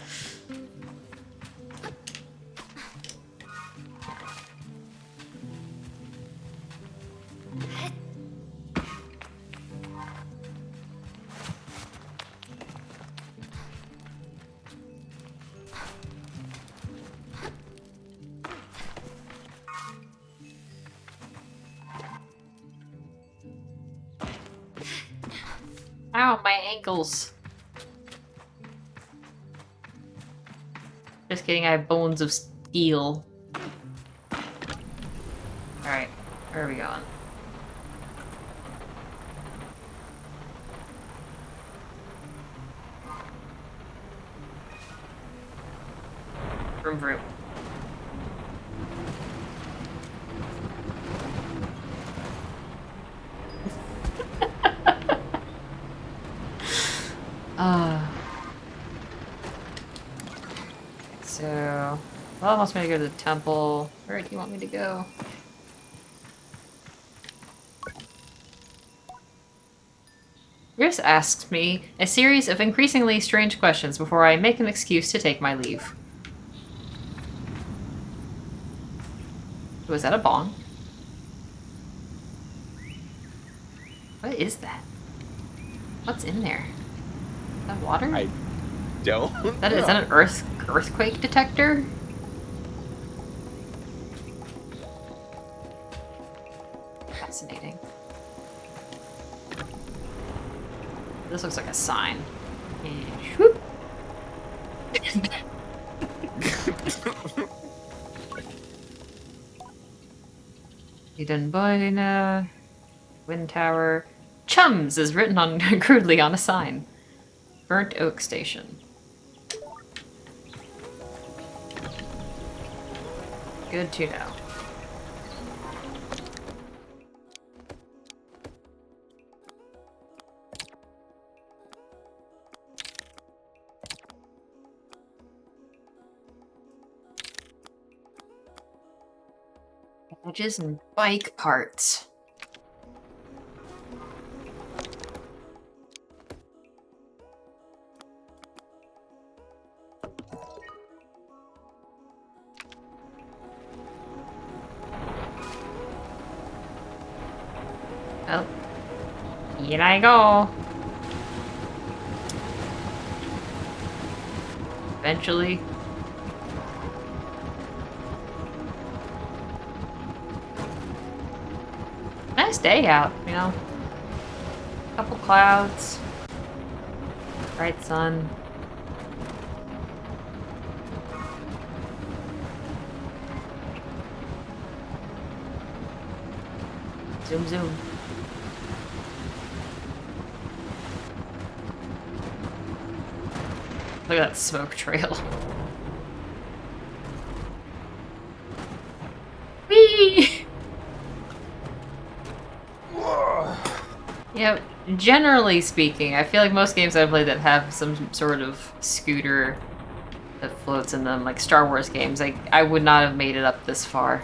Ow, my ankles. Just kidding, I have bones of steel. Alright, where are we going? Vroom vroom. So, well, wants me to go to the temple. Where do you want me to go? Riss asks me a series of increasingly strange questions before I make an excuse to take my leave. Was that a bong? What is that? What's in there? Is that water? I don't Is that an earthquake detector? Fascinating. This looks like a sign. And whoop. Eden Boina, Wind Tower. Chums is written on crudely on a sign. Burnt Oak Station. Good to know. Badges and bike parts. Oh. Here I go. Eventually. Nice day out, you know. Couple clouds. Bright sun. Zoom zoom. Look at that smoke trail. Whee! Yeah, generally speaking, I feel like most games I've played that have some sort of scooter that floats in them, like Star Wars games, I would not have made it up this far.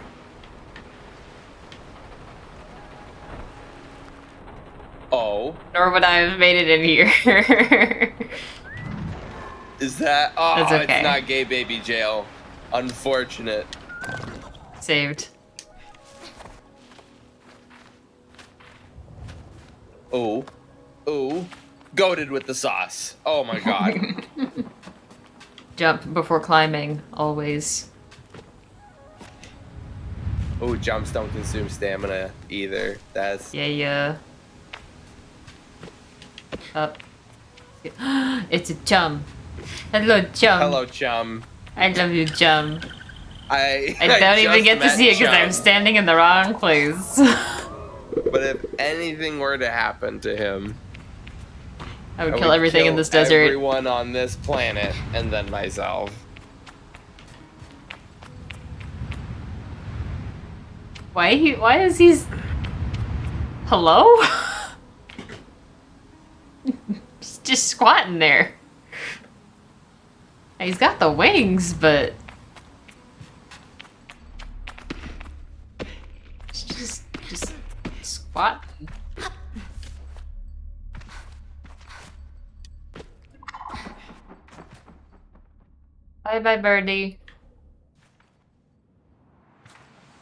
Oh. Nor would I have made it in here. Is that... Oh, That's okay. It's not gay baby jail. Unfortunate. Saved. Oh. Oh. Goated with the sauce. Oh my god. Jump before climbing, always. Oh, jumps don't consume stamina either. That's... Yeah. Up. It's a chum. Hello, chum. Hello, chum. I love you, chum. I don't even just get to met see it because I'm Chum. standing in the wrong place. But if anything were to happen to him, I would I kill would everything in kill this desert. everyone on this planet, and then myself. Why is he... Hello? He's just squatting there. He's got the wings, but... Just squat. Bye-bye, birdie.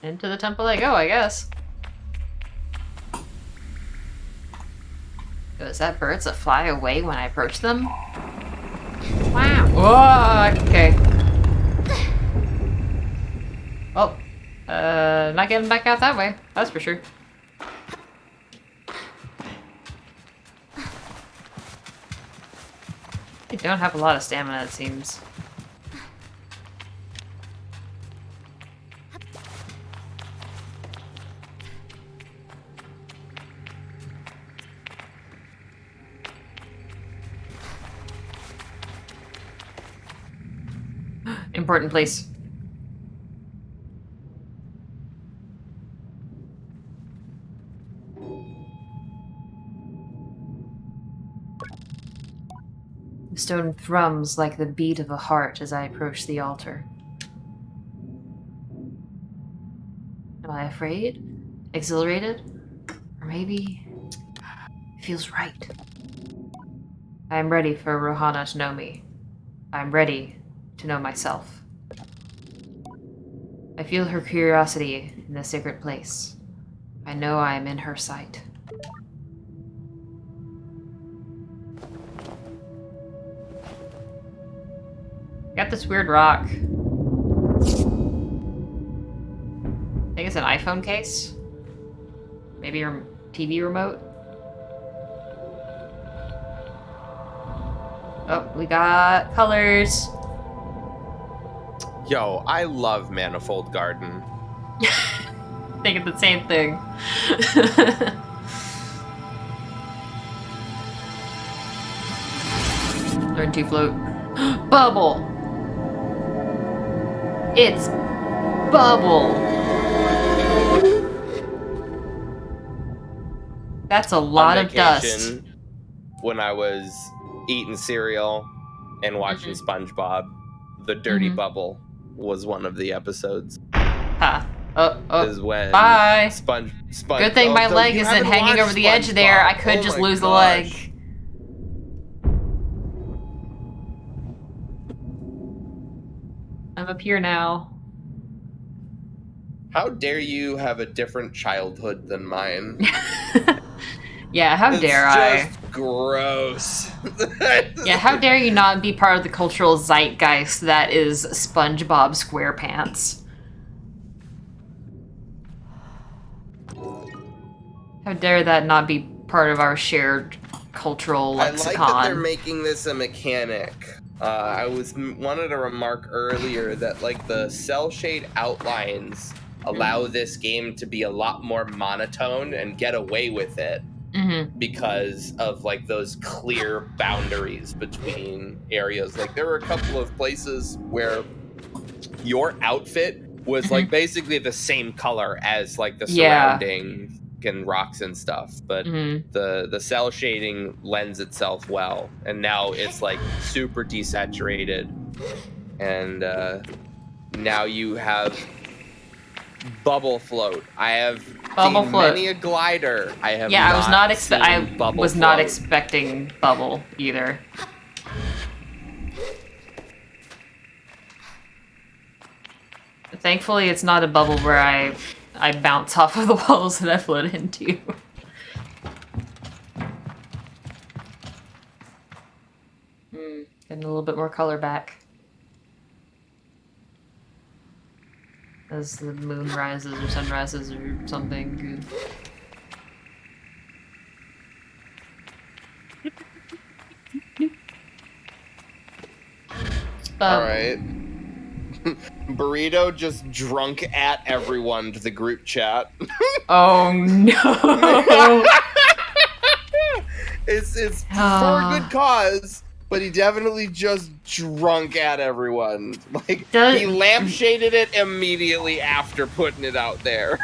Into the temple I go, I guess. Oh, is that birds that fly away when I approach them? Wow. Whoa, okay. Well, not getting back out that way, that's for sure. I don't have a lot of stamina, it seems. Important place. The stone thrums like the beat of a heart as I approach the altar. Am I afraid? Exhilarated? Or maybe it feels right. I am ready for Rohana to know me. I am ready to know myself. I feel her curiosity in this sacred place. I know I am in her sight. got this weird rock. I think it's an iPhone case. Maybe your TV remote. Oh, we got colors. Yo, I love Manifold Garden. Thinking the same thing. Learn to float. Bubble! It's Bubble! That's a lot of dust. When I was eating cereal and watching SpongeBob, the Dirty Bubble was one of the episodes. Huh. Is when bye. Sponge. Good thing my leg isn't hanging over the edge there. I could just lose the leg. I'm up here now. How dare you have a different childhood than mine? Yeah, how dare I? It's just gross. Yeah, how dare you not be part of the cultural zeitgeist that is SpongeBob SquarePants? How dare that not be part of our shared cultural lexicon? I like that they're making this a mechanic. I wanted to remark earlier that like the cell shade outlines allow this game to be a lot more monotone and get away with it because of like those clear boundaries between areas. Like there were a couple of places where your outfit was like basically the same color as like the surrounding and rocks and stuff, but the cell shading lends itself well, and now it's like super desaturated, and now you have bubble float. I have seen many a glider. I have I was not float. expecting bubble either. Thankfully, it's not a bubble where I bounce off of the walls that I float into. Getting a little bit more color back. As the moon rises or sun rises or something. Alright. Burrito just drunk at everyone to the group chat. Oh no! It's for a good cause, but he definitely just drunk at everyone. Like he lampshaded it immediately after putting it out there.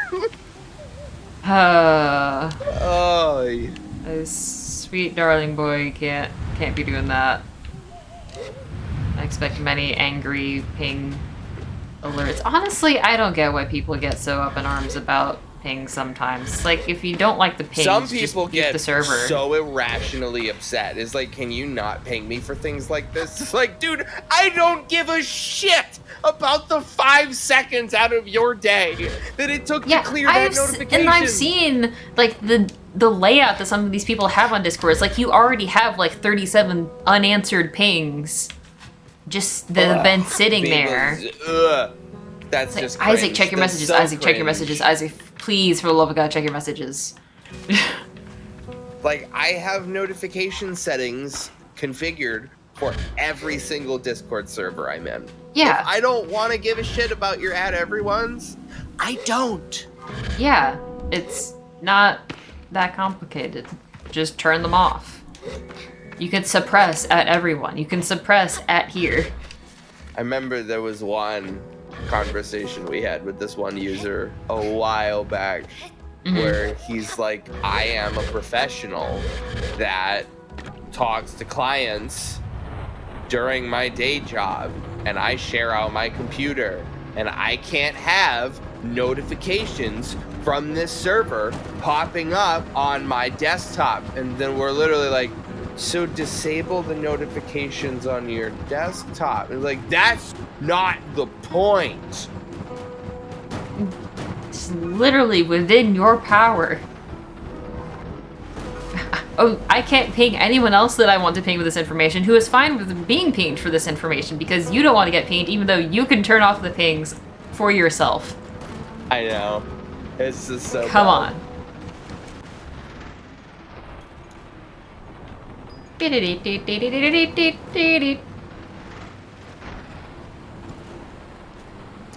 Oh, sweet darling boy can't be doing that. I expect many angry ping alerts. Honestly, I don't get why people get so up in arms about ping sometimes. Like, if you don't like the ping, some people just get the server. So irrationally upset. It's like, can you not ping me for things like this? It's like, dude, I don't give a shit about the 5 seconds out of your day that it took to clear that notification. And I've seen, like, the layout that some of these people have on Discord. It's like, you already have, like, 37 unanswered pings. Just that have been sitting there. That's like, just Isaac, cringe. check your That's messages. so Isaac, check your cringe. messages. Isaac, please, for the love of God, check your messages. Like, I have notification settings configured for every single Discord server I'm in. Yeah. If I don't want to give a shit about your at everyone's, I don't. Yeah, it's not that complicated. Just turn them off. You can suppress at everyone. You can suppress at here. I remember there was one conversation we had with this one user a while back where he's like, I am a professional that talks to clients during my day job, and I share out my computer, and I can't have notifications from this server popping up on my desktop. And then we're literally like, so disable the notifications on your desktop. And like, that's not the point. It's literally within your power. Oh, I can't ping anyone else that I want to ping with this information who is fine with being pinged for this information because you don't want to get pinged even though you can turn off the pings for yourself. I know. It's just so Come dumb. on.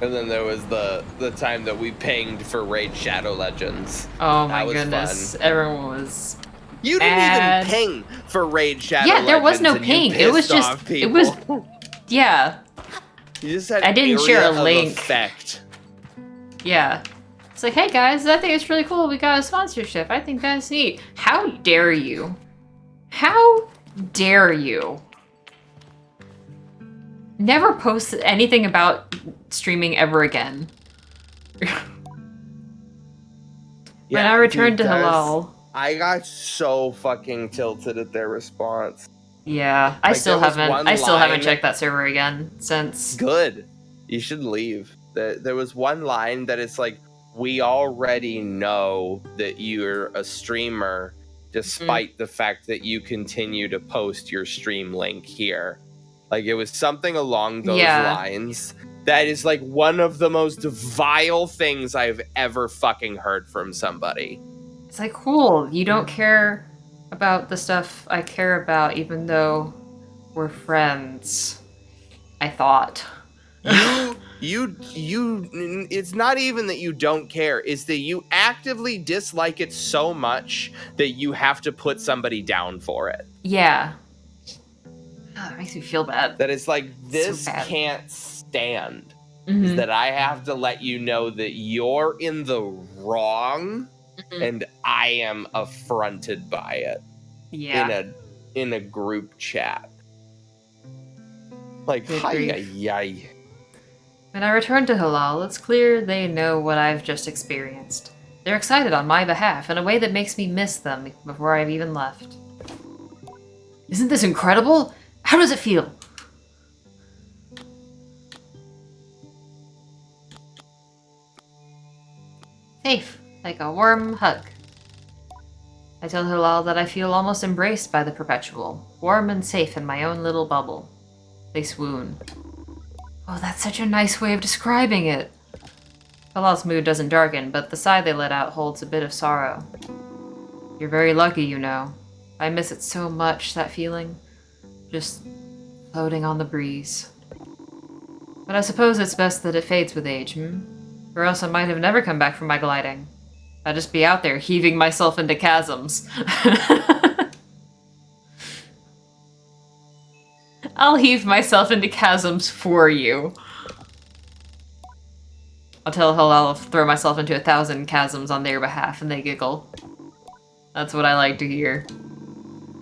And then there was the time that we pinged for Raid Shadow Legends. Oh my That was goodness. fun. Everyone was... You didn't And- even ping for Raid Shadow Yeah, there was Legends, no and you ping. It was pissed just... off It was... people. Yeah. You just had I didn't share area a of link. effect. Yeah. It's like, hey guys, I think it's really cool. We got a sponsorship. I think that's neat. How dare you? How dare you? Never post anything about streaming ever again. When I returned to dude, Halal. I got so fucking tilted at their response. Yeah, I Like, still there was haven't. one I still haven't line- checked that server again since. Good. You should leave. There was one line that it's like, we already know that you're a streamer despite the fact that you continue to post your stream link here. Like, it was something along those lines. That is like one of the most vile things I've ever fucking heard from somebody. It's like, cool. You don't care about the stuff I care about, even though we're friends. I thought. You it's not even that you don't care, it's that you actively dislike it so much that you have to put somebody down for it. Yeah. Oh, it makes me feel bad. That it's like, this So bad. can't stand. Mhm. Is that I have to let you know that you're in the wrong Mhm. and I am affronted by it Yeah. in a group chat. Like, Good hi grief. yi. When I return to Halal, it's clear they know what I've just experienced. They're excited on my behalf in a way that makes me miss them before I've even left. Isn't this incredible? How does it feel? Safe, like a warm hug. I tell Halal that I feel almost embraced by the Perpetual, warm and safe in my own little bubble. They swoon. Oh, that's such a nice way of describing it. Halal's mood doesn't darken, but the sigh they let out holds a bit of sorrow. You're very lucky, you know. I miss it so much, that feeling. Just floating on the breeze. But I suppose it's best that it fades with age, Or else I might have never come back from my gliding. I'd just be out there heaving myself into chasms. I'll heave myself into chasms for you. I'll tell Halal I'll throw myself into 1,000 chasms on their behalf, and they giggle. That's what I like to hear.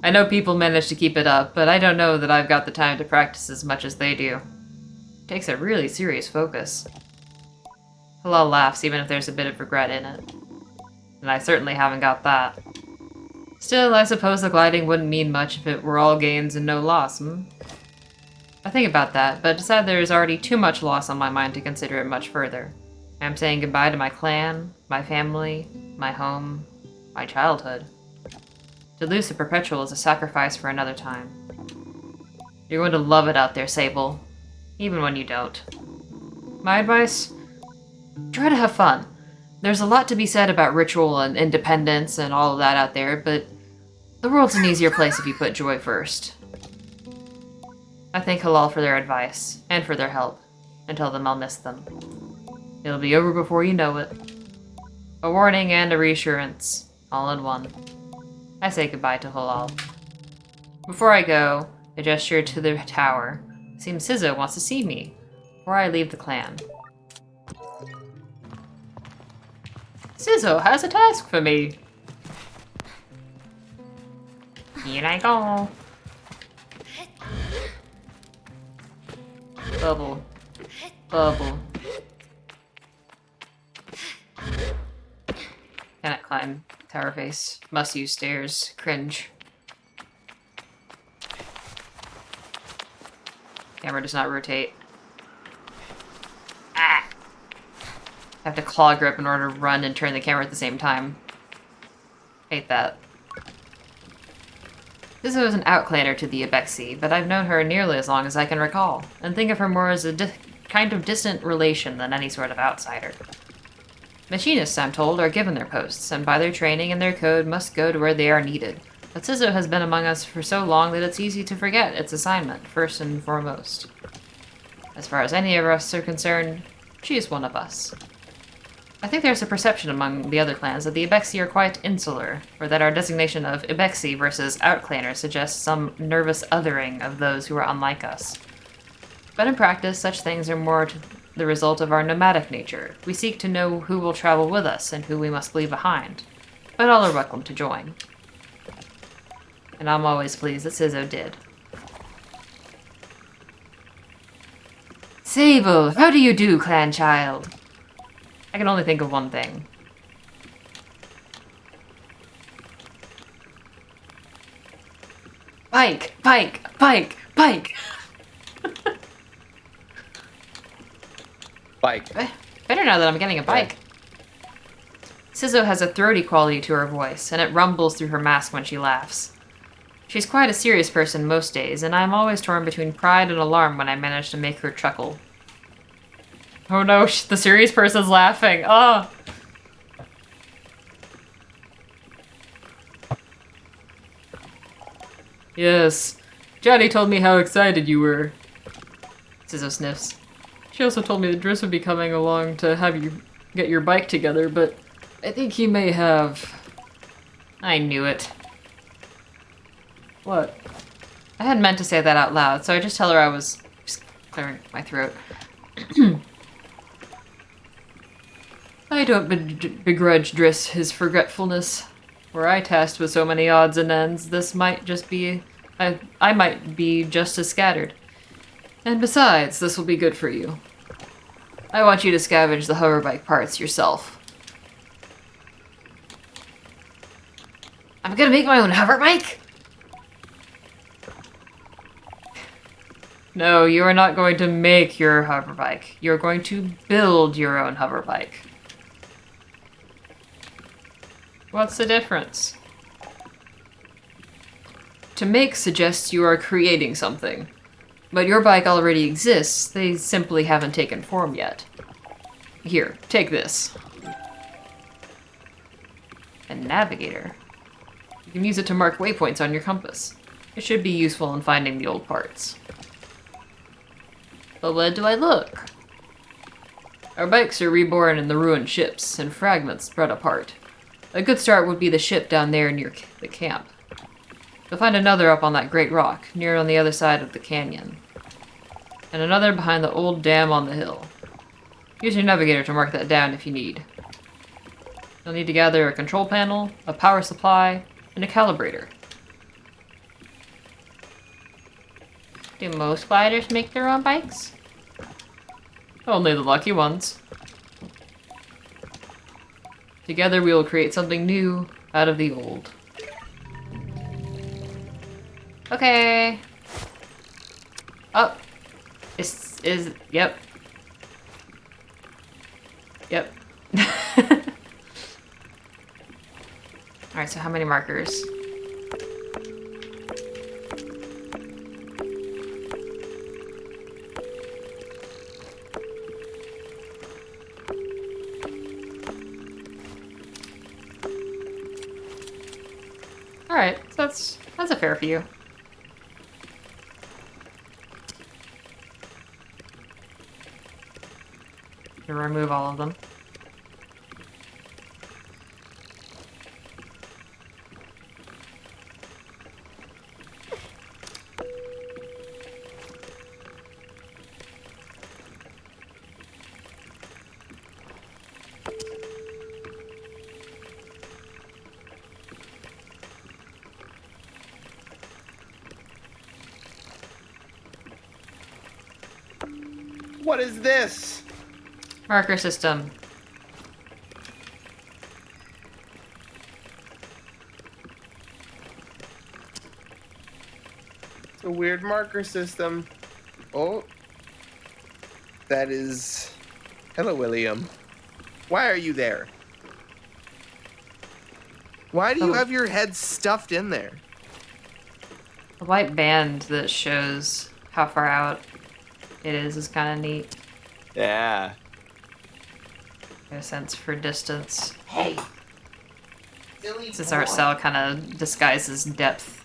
I know people manage to keep it up, but I don't know that I've got the time to practice as much as they do. It takes a really serious focus. Halal laughs, even if there's a bit of regret in it. And I certainly haven't got that. Still, I suppose the gliding wouldn't mean much if it were all gains and no loss, I think about that, but decide there is already too much loss on my mind to consider it much further. I am saying goodbye to my clan, my family, my home, my childhood. To lose the Perpetual is a sacrifice for another time. You're going to love it out there, Sable. Even when you don't. My advice? Try to have fun. There's a lot to be said about ritual and independence and all of that out there, but the world's an easier place if you put joy first. I thank Halal for their advice, and for their help, and tell them I'll miss them. It'll be over before you know it. A warning and a reassurance, all in one. I say goodbye to Halal. Before I go, I gesture to the tower. Seems Sizzo wants to see me, before I leave the clan. Sizzo has a task for me. Here I go. Bubble. Bubble. Cannot climb tower face. Must use stairs. Cringe. Camera does not rotate. Ah! Have to claw grip in order to run and turn the camera at the same time. Hate that. Sizzo is an outclanner to the Ibexi, but I've known her nearly as long as I can recall, and think of her more as a kind of distant relation than any sort of outsider. Machinists, I'm told, are given their posts, and by their training and their code must go to where they are needed. But Sizzo has been among us for so long that it's easy to forget its assignment, first and foremost. As far as any of us are concerned, she is one of us. I think there's a perception among the other clans that the Ibexi are quite insular, or that our designation of Ibexi versus outclanner suggests some nervous othering of those who are unlike us. But in practice, such things are more the result of our nomadic nature. We seek to know who will travel with us and who we must leave behind. But all are welcome to join. And I'm always pleased that Sizzo did. Sable, how do you do, clan child? I can only think of one thing. Bike! Bike! Bike! Bike! Bike. Better now that I'm getting a bike. Sizzo has a throaty quality to her voice, and it rumbles through her mask when she laughs. She's quite a serious person most days, and I'm always torn between pride and alarm when I manage to make her chuckle. Oh no, the serious person's laughing. Oh! Yes. Johnny told me how excited you were. Sizzo sniffs. She also told me that Driss would be coming along to have you get your bike together, but I think he may have... I knew it. What? I hadn't meant to say that out loud, so I just tell her I was just clearing my throat. I don't begrudge Driss his forgetfulness. Were I tasked with so many odds and ends, this might just be... I might be just as scattered. And besides, this will be good for you. I want you to scavenge the hoverbike parts yourself. I'm gonna make my own hoverbike? No, you are not going to make your hoverbike. You're going to build your own hoverbike. What's the difference? To make suggests you are creating something. But your bike already exists, they simply haven't taken form yet. Here, take this. A navigator. You can use it to mark waypoints on your compass. It should be useful in finding the old parts. But where do I look? Our bikes are reborn in the ruined ships, and fragments spread apart. A good start would be the ship down there near the camp. You'll find another up on that great rock, near on the other side of the canyon. And another behind the old dam on the hill. Use your navigator to mark that down if you need. You'll need to gather a control panel, a power supply, and a calibrator. Do most gliders make their own bikes? Only the lucky ones. Together we will create something new out of the old. Okay. Oh. Yep. Yep. Alright, so how many markers? Alright, so that's a fair few. To remove all of them. What is this? Marker system. It's a weird marker system. Oh. That is... Hello, William. Why are you there? Why do you have your head stuffed in there? The white band that shows how far out it is kind of neat. Yeah. Get a sense for distance. Hey. Silly This boy. art style kind of disguises depth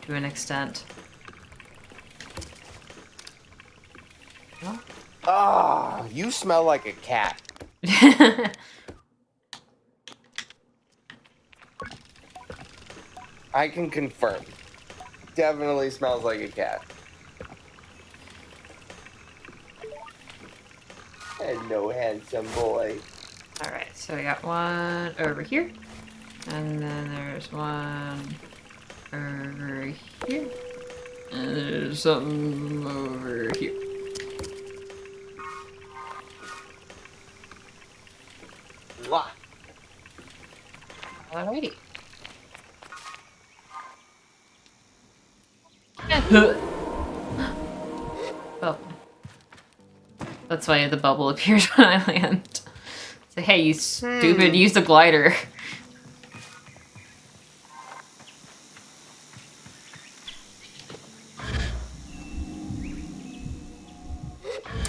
to an extent. Ah, you smell like a cat. I can confirm. Definitely smells like a cat. Hello, handsome boy. Alright, so we got one over here. And then there's one over here. And there's something over here. Mwah. Alrighty. Oh. That's why the bubble appears when I land. Say, hey, you stupid, use the glider.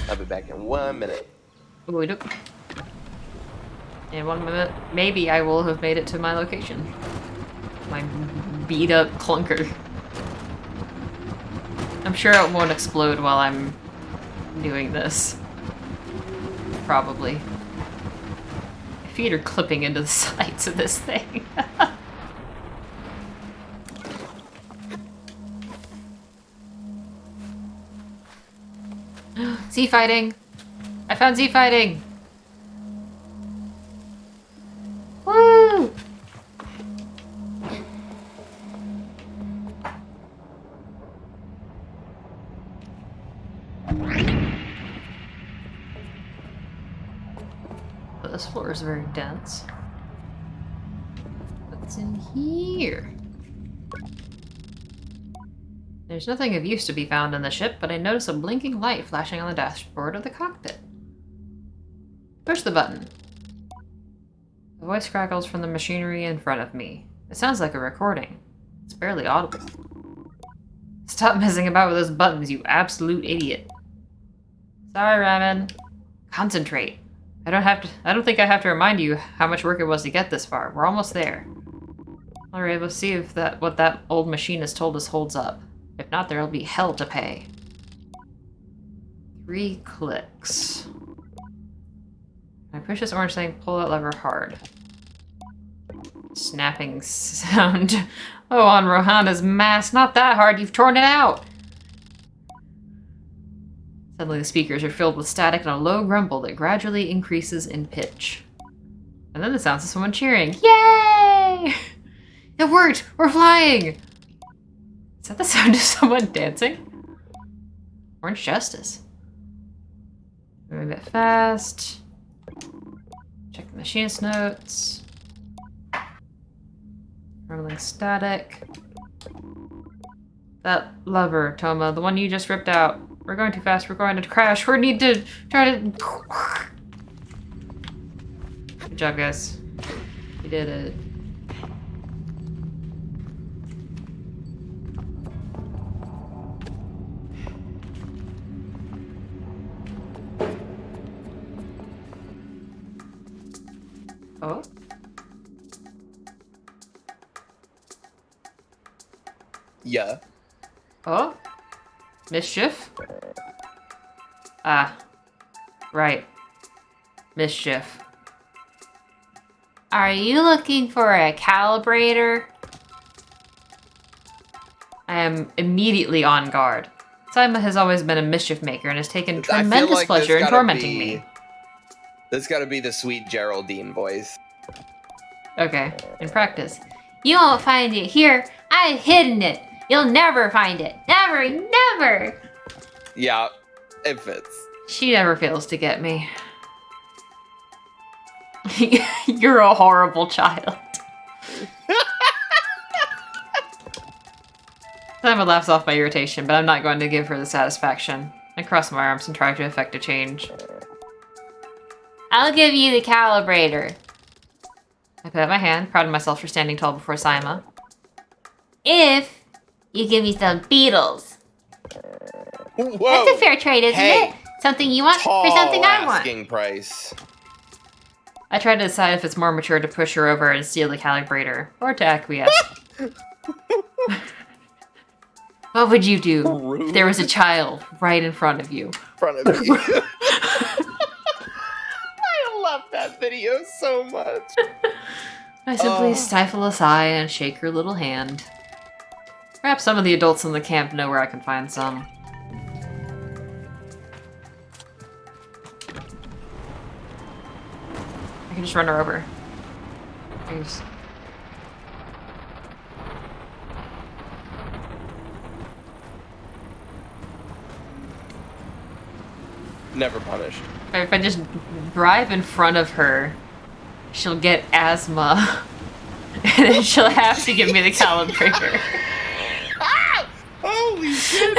I'll be back in 1 minute. Ooh, nope. In 1 minute, maybe I will have made it to my location. My beat up clunker. I'm sure it won't explode while I'm doing this. Probably. My feet are clipping into the sides of this thing. Z fighting! I found Z fighting! Woo! This floor is very dense. What's in here? There's nothing of use to be found in the ship, but I notice a blinking light flashing on the dashboard of the cockpit. Push the button. The voice crackles from the machinery in front of me. It sounds like a recording. It's barely audible. Stop messing about with those buttons, you absolute idiot. Sorry, Ramen. Concentrate. I don't think I have to remind you how much work it was to get this far. We're almost there. Alright, let's see if what that old machine has told us holds up. If not, there'll be hell to pay. 3 clicks. I push this orange thing, pull that lever hard. Snapping sound. Oh, on Rohanda's mask. Not that hard, you've torn it out! Suddenly the speakers are filled with static and a low grumble that gradually increases in pitch. And then the sounds of someone cheering. Yay! It worked! We're flying! Is that the sound of someone dancing? Orange Justice. Move a bit fast. Check the machinist notes. Rolling static. That lever, Toma, the one you just ripped out. We're going too fast, we're going to crash. We need to try to... Good job, guys. You did it. Oh? Yeah. Oh? Mischief? Ah. Right. Mischief. Are you looking for a calibrator? I am immediately on guard. Simon has always been a mischief maker and has taken tremendous pleasure in tormenting me. This gotta be the sweet Geraldine voice. Okay, in practice. You won't find it here. I've hidden it. You'll never find it. Never, never! Yeah, it fits. She never fails to get me. You're a horrible child. Simon laughs off my irritation, but I'm not going to give her the satisfaction. I cross my arms and try to effect a change. I'll give you the calibrator. I put out my hand, proud of myself for standing tall before Sima. If You give me some beetles. Whoa! That's a fair trade, isn't it? Something you want for something I want. Asking price. I try to decide if it's more mature to push her over and steal the calibrator, or to acquiesce. What would you do Rude. if there was a child right in front of you? In front of you. I love that video so much. I simply stifle a sigh and shake her little hand. Perhaps some of the adults in the camp know where I can find some. I can just run her over. There's... Never punished. If I just drive in front of her, she'll get asthma. And then she'll have to give me the calibrator. Ah! Holy shit!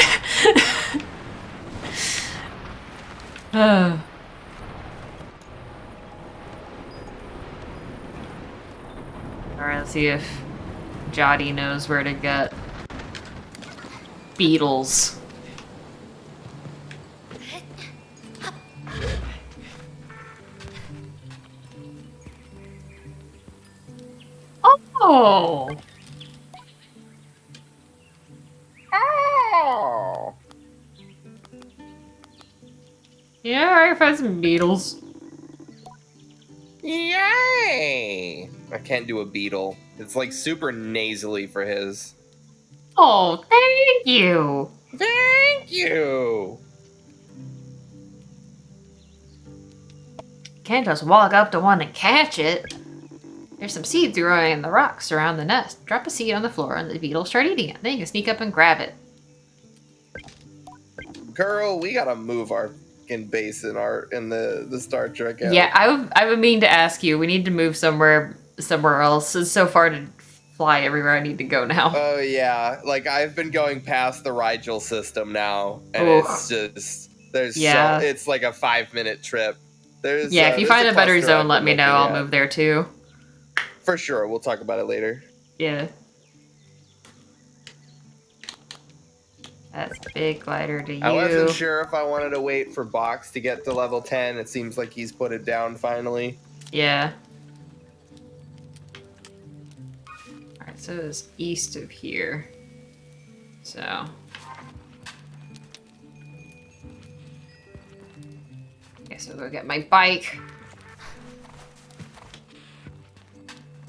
Alright, let's see if Jotty knows where to get beetles. Oh! Oh! Yeah, I can find some beetles. Yay! I can't do a beetle. It's like super nasally for his. Oh, thank you! Thank you! Can't just walk up to one and catch it. There's some seeds growing in the rocks around the nest. Drop a seed on the floor and the beetles start eating it. Then you can sneak up and grab it. Girl, we gotta move our fucking base in the Star Trek out. Yeah, I would mean to ask you. We need to move somewhere else. It's so far to fly everywhere I need to go now. Oh yeah, like I've been going past the Rigel system now, and Oof. it's just Yeah. it's like a 5-minute trip. There's Yeah, if you there's find a better cluster zone, I've let been me know. looking I'll at. move there too. For sure, we'll talk about it later. Yeah. That's a big glider to you. I wasn't sure if I wanted to wait for Box to get to level 10. It seems like he's put it down finally. Yeah. Alright, so it's east of here. So. Okay, so go get my bike.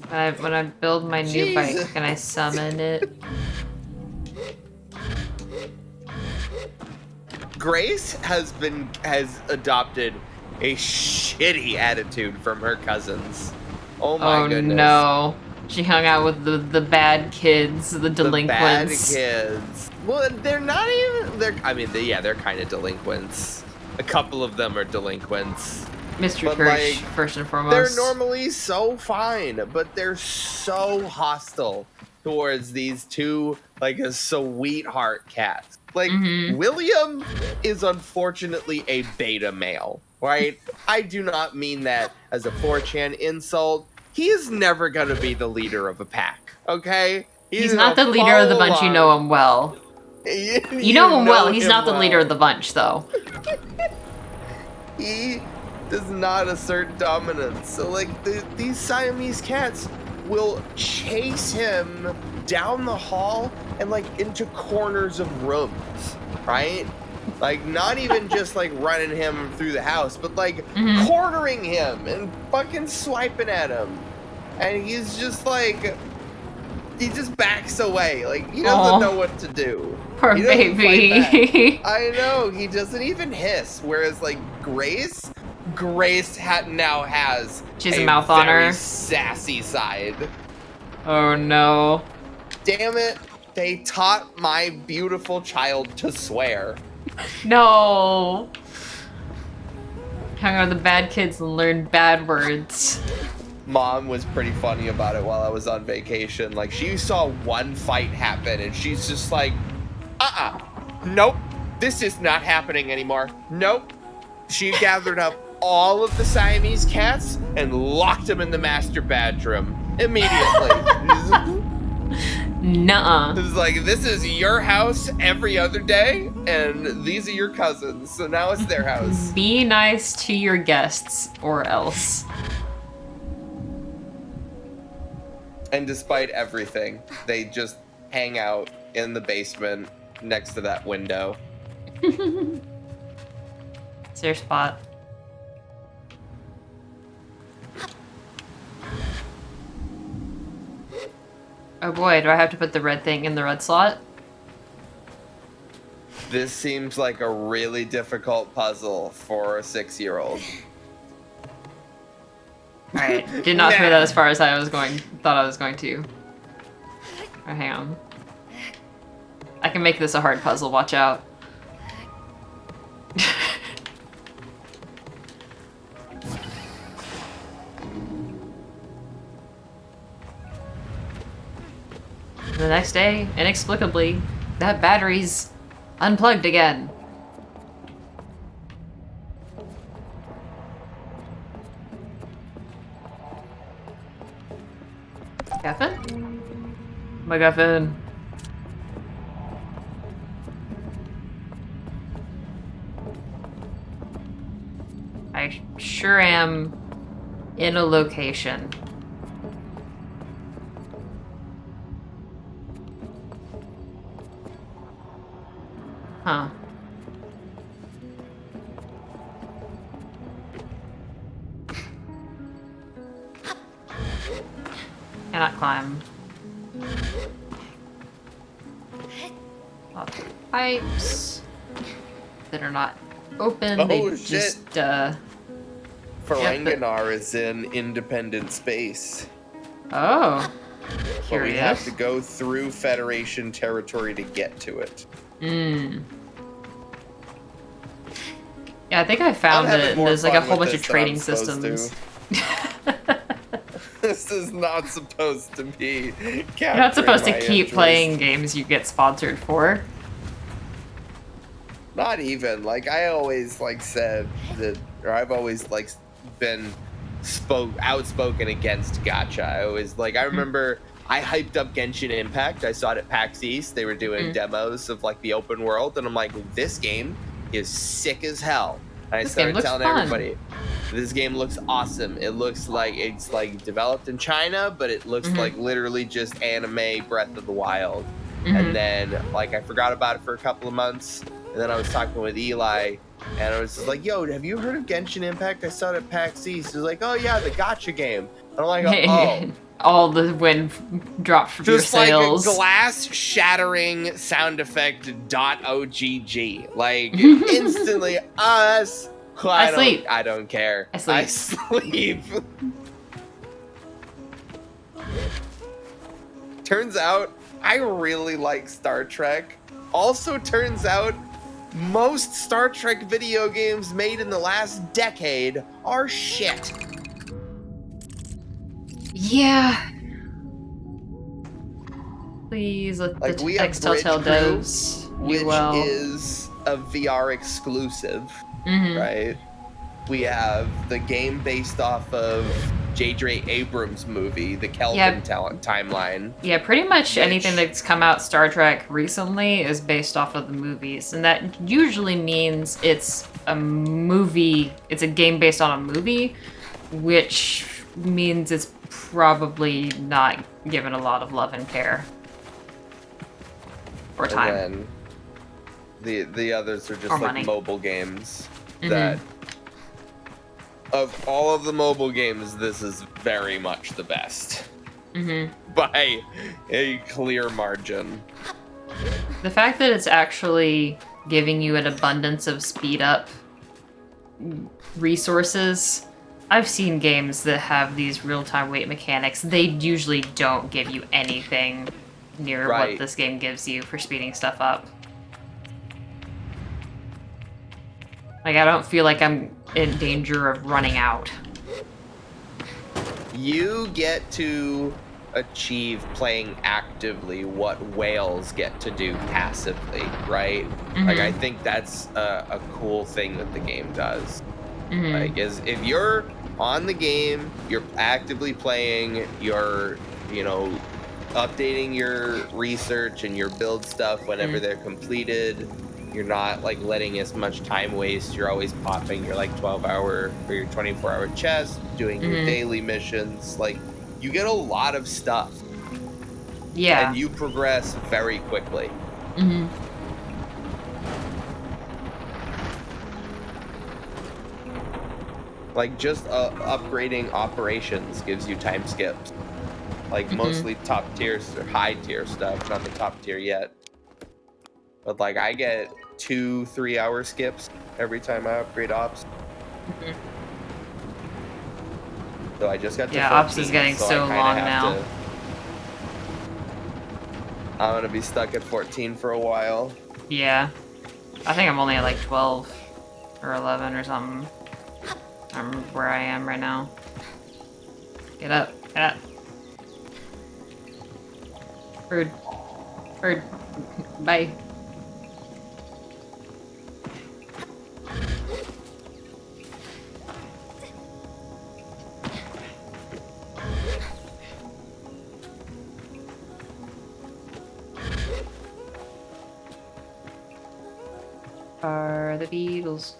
When I build my new Jesus. bike, can I summon it? Grace has adopted a shitty attitude from her cousins. Oh my goodness. No. She hung out with the bad kids, the delinquents. The bad kids. Well, they're not even. They're kind of delinquents. A couple of them are delinquents. Mystery But, Church, like, first and foremost. They're normally so fine, but they're so hostile towards these two, like, a sweetheart cats. Like, William is unfortunately a beta male, right? I do not mean that as a 4chan insult. He is never going to be the leader of a pack, okay? He's not the leader of the bunch. You know him well. You know him well. He's not the leader of the bunch, though. He does not assert dominance. So, like, these Siamese cats will chase him down the hall and, like, into corners of rooms, right? Like, not even just, like, running him through the house, but, like, cornering him and fucking swiping at him. And he's just, like, he just backs away. Like, he doesn't know what to do. Poor He doesn't baby. fight back. I know, he doesn't even hiss. Whereas, like, Grace now has She's a mouth on very her. sassy side. Oh no. Damn it, they taught my beautiful child to swear. No. Hang on the bad kids and learn bad words. Mom was pretty funny about it while I was on vacation. Like, she saw one fight happen and she's just like, nope, this is not happening anymore. Nope. She gathered up all of the Siamese cats and locked them in the master bedroom immediately. Nuh-uh. It's like, this is your house every other day, and these are your cousins, so now it's their house. Be nice to your guests, or else. And despite everything, they just hang out in the basement next to that window. It's their spot. Oh boy, do I have to put the red thing in the red slot? This seems like a really difficult puzzle for a 6-year-old. Alright, did not throw that as far as I was going, thought I was going to. Oh, hang on. I can make this a hard puzzle, watch out. The next day, inexplicably, that battery's unplugged again. MacGuffin? MacGuffin. I sure am in a location. Huh. Cannot climb. Lots of pipes that are not open. Oh, they shit. just Ferenginar is in independent space. Oh. But we have Curious. to go through Federation territory to get to it. Hmm. Yeah, I think I found I'm having it. And more there's like a fun whole with bunch of this than I'm trading supposed systems. This is not supposed to be. You're not supposed to capturing my keep interest. playing games you get sponsored for. Not even. Like, I always said that, or I've always been outspoken against gacha. I remember I hyped up Genshin Impact. I saw it at PAX East. They were doing demos of the open world, and I'm like, this game is sick as hell. And I This game started looks telling fun. everybody, this game looks awesome. It looks like it's developed in China, but it looks like literally just anime Breath of the Wild. And then I forgot about it for a couple of months, and then I was talking with Eli, and I was just like, yo, have you heard of Genshin Impact? I saw it at PAX East. He was like, oh yeah, the gacha game. And I'm like, oh. All the wind dropped from your Just like a sails. glass shattering sound effect .ogg. Instantly, us. I sleep. I don't care. I sleep. Turns out, I really like Star Trek. Also turns out, most Star Trek video games made in the last decade are shit. Yeah. Please let the We have Telltale Bridge Crew, devs which do well. is a VR exclusive, right? We have the game based off of J.J. Abrams' movie, the Kelvin timeline. Yeah, pretty much anything that's come out Star Trek recently is based off of the movies, and that usually means it's a movie. It's a game based on a movie, which means it's probably not given a lot of love and care or time. And then the others are just Or money. mobile games that, of all of the mobile games, this is very much the best. By a clear margin. The fact that it's actually giving you an abundance of speed up resources. I've seen games that have these real-time wait mechanics. They usually don't give you anything near what this game gives you for speeding stuff up. I don't feel like I'm in danger of running out. You get to achieve playing actively what whales get to do passively, right? I think that's a cool thing that the game does. Is if you're on the game, you're actively playing, you're, updating your research and your build stuff whenever they're completed. You're not like letting as much time waste. You're always popping your like 12-hour or your 24-hour chest, doing your daily missions. Like you get a lot of stuff Yeah. and you progress very quickly. Like just upgrading operations gives you time skips. Like mostly top tiers or high tier stuff, not the top tier yet. But like I get 2-3 hour skips every time I upgrade ops. So I just got to 14, ops is getting so so I long have now. I'm gonna be stuck at 14 for a while. Yeah. I think I'm only at like 12 or 11 or something. I'm where I am right now. Get up. Get up. Bird. Bird. Bye. Are the beetles.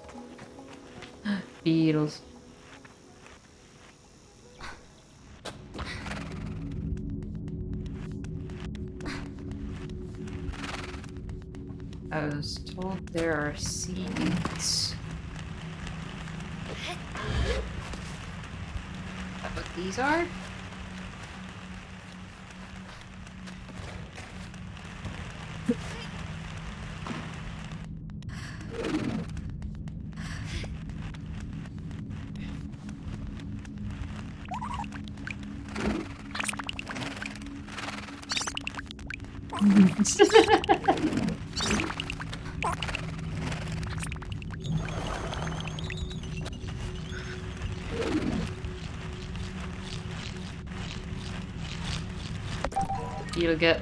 Beetles. I was told there are seeds. Is that what these are? You'll get.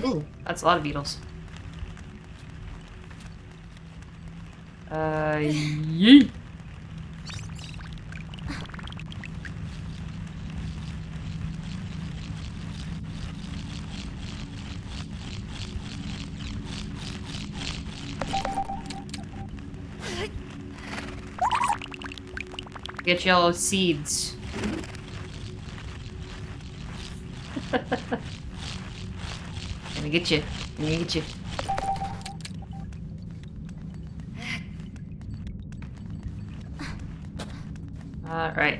Ooh, that's a lot of beetles. Yeet. Get yellow seeds. Gonna get you. Gonna get you. Alright.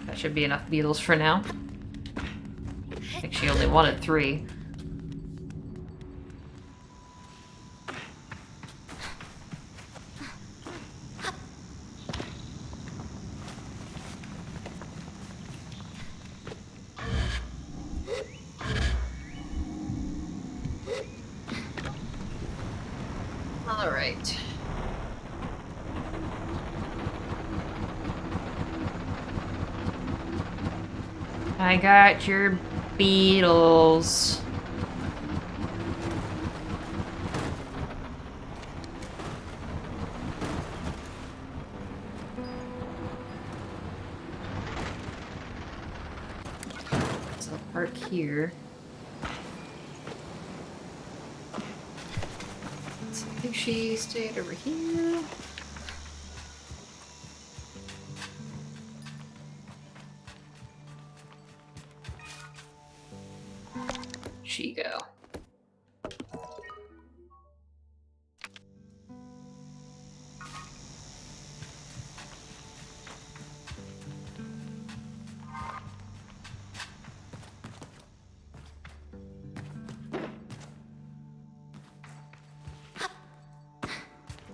That should be enough beetles for now. I think she only wanted 3. Alright. I got your beetles. So I'll park here. So I think she stayed over here. She go.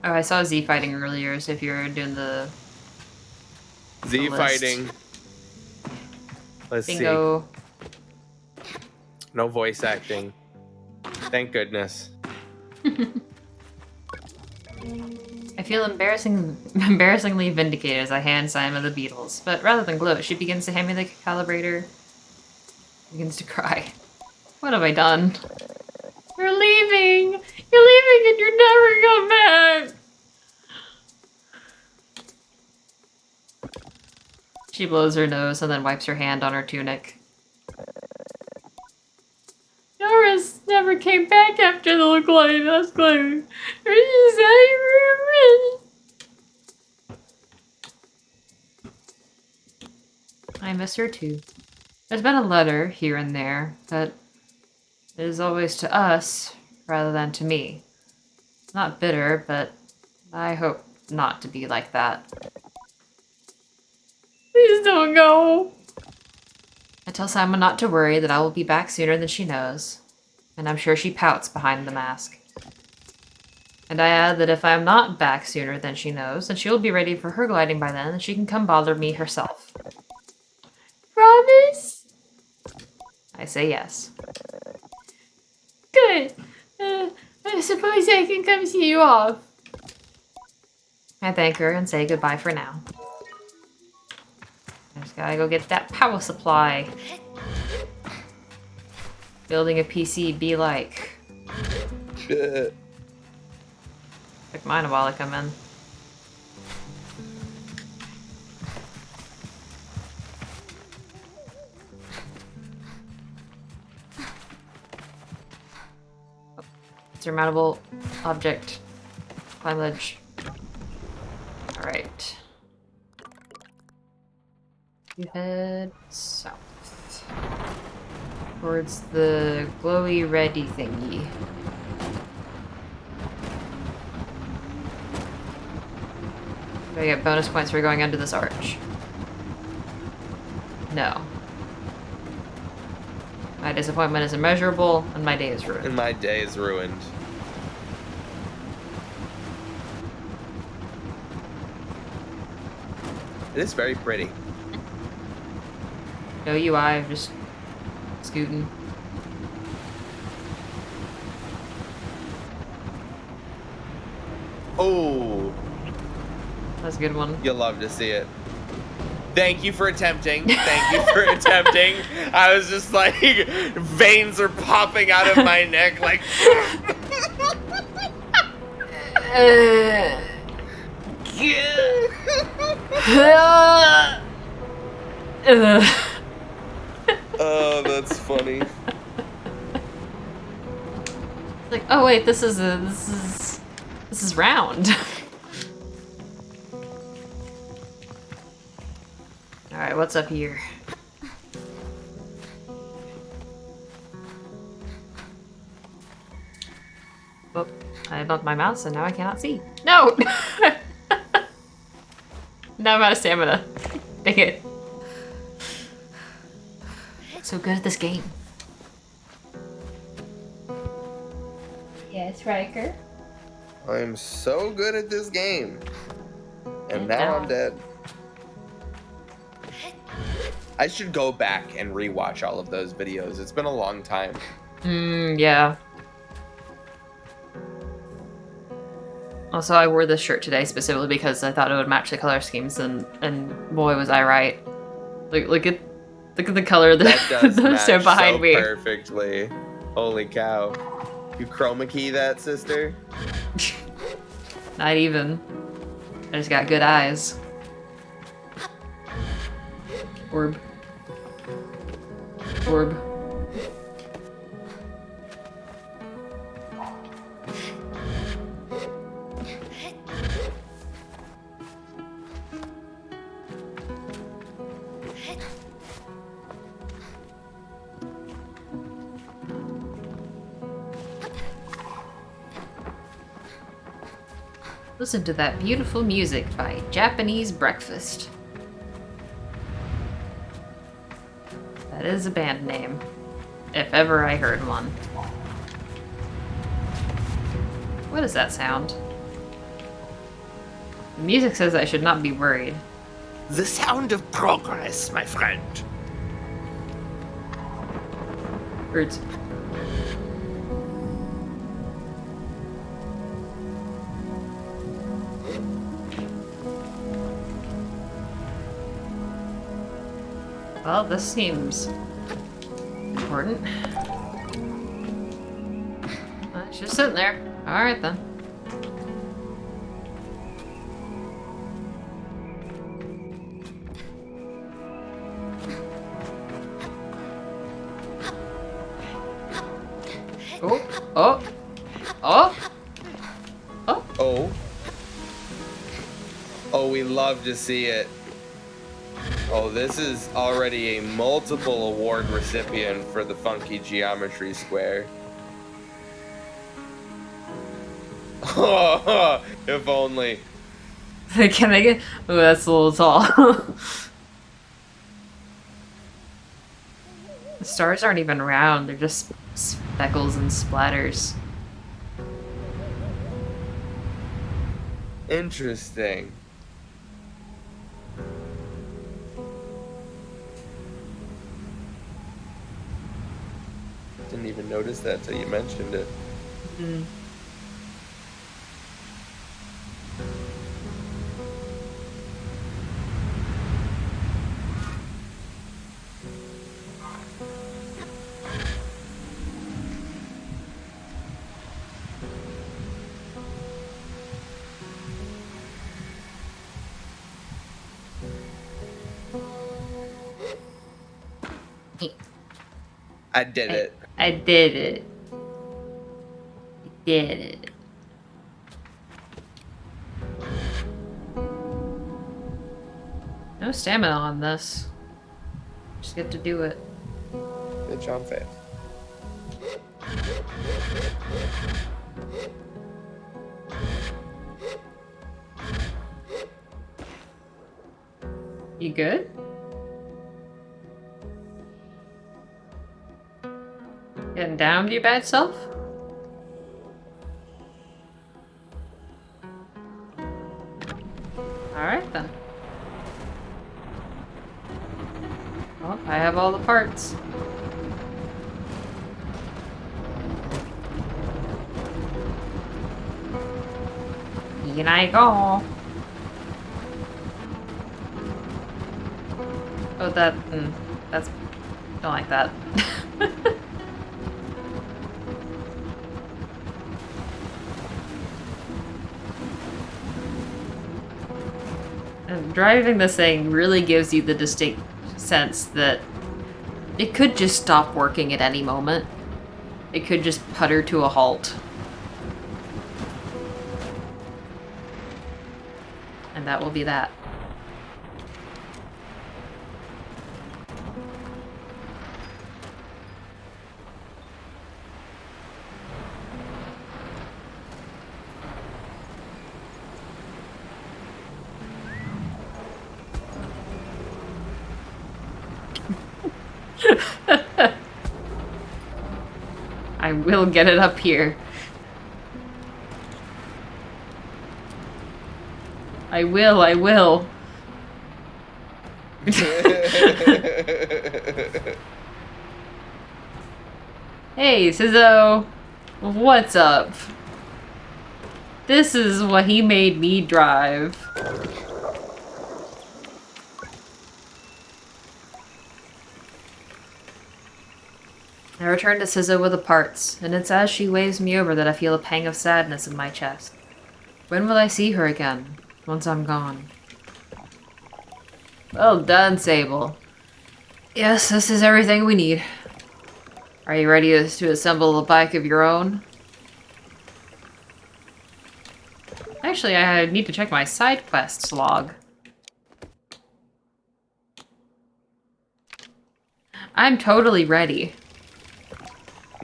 Oh, I saw Z fighting earlier, so if you're doing the Z list. fighting. Let's Bingo. see. No voice acting. Thank goodness. I feel embarrassingly vindicated as I hand Simon the beetles, but rather than gloat, she begins to hand me the calibrator. Begins to cry. What have I done? You're leaving! You're leaving and you're never come back! She blows her nose and then wipes her hand on her tunic. Doris never came back after the glass closed. I miss her too. There's been a letter here and there, but it is always to us rather than to me. Not bitter, but I hope not to be like that. Please don't go. I tell Simon not to worry, that I will be back sooner than she knows. And I'm sure she pouts behind the mask. And I add that if I am not back sooner than she knows, then she will be ready for her gliding by then, and she can come bother me herself. Promise? I say yes. Good. I suppose I can come see you off. I thank her and say goodbye for now. I just gotta go get that power supply. Building a PC be like. Shit. Took mine a while to come in. Surmountable object. Climb ledge. Alright. You head south. Towards the glowy reddy thingy. Do I get bonus points for going under this arch? No. My disappointment is immeasurable, and my day is ruined. And my day is ruined. It is very pretty. No UI, just scooting. Oh, That's a good one. you'll love to see it. Thank you for attempting. Thank you for attempting. I was just like, veins are popping out of my neck, like. Oh, that's funny. Like, oh wait, this is round. All right, what's up here? Oh, I bumped my mouse and now I cannot see. No! Now I'm out of stamina. Dang it. So good at this game. Yes, Riker. I'm so good at this game. And now I'm dead. I should go back and rewatch all of those videos. It's been a long time. Yeah. Also, I wore this shirt today specifically because I thought it would match the color schemes, and boy, was I right. Look at the color of the That does match so behind so me. perfectly. Holy cow. You chroma key that, sister? Not even. I just got good eyes. Orb. Orb. Listen to that beautiful music by Japanese Breakfast. That is a band name, if ever I heard one. What is that sound? The music says I should not be worried. The sound of progress, my friend. Birds. Well, this seems important. She's just sitting there. Alright then. Oh, oh, oh, oh. Oh. Oh, we love to see it. Oh, this is already a multiple award recipient for the funky geometry square. If only. Can I get? Oh, that's a little tall. The stars aren't even round, they're just speckles and splatters. Interesting. Didn't even notice that till you mentioned it. Mm. I did it. I did it. I did it. No stamina on this. Just get to do it. Good job, Faith. You good? Getting down, you bad self? Alright then. Well, I have all the parts. In I go. Oh, that's... don't like that. And driving this thing really gives you the distinct sense that it could just stop working at any moment. It could just putter to a halt. And that will be that. I will get it up here. I will. Hey, Sizzo. What's up? This is what he made me drive. I return to Sizzo with the parts, and it's as she waves me over that I feel a pang of sadness in my chest. When will I see her again, once I'm gone? Well done, Sable. Yes, this is everything we need. Are you ready to assemble a bike of your own? Actually, I need to check my side quests log. I'm totally ready.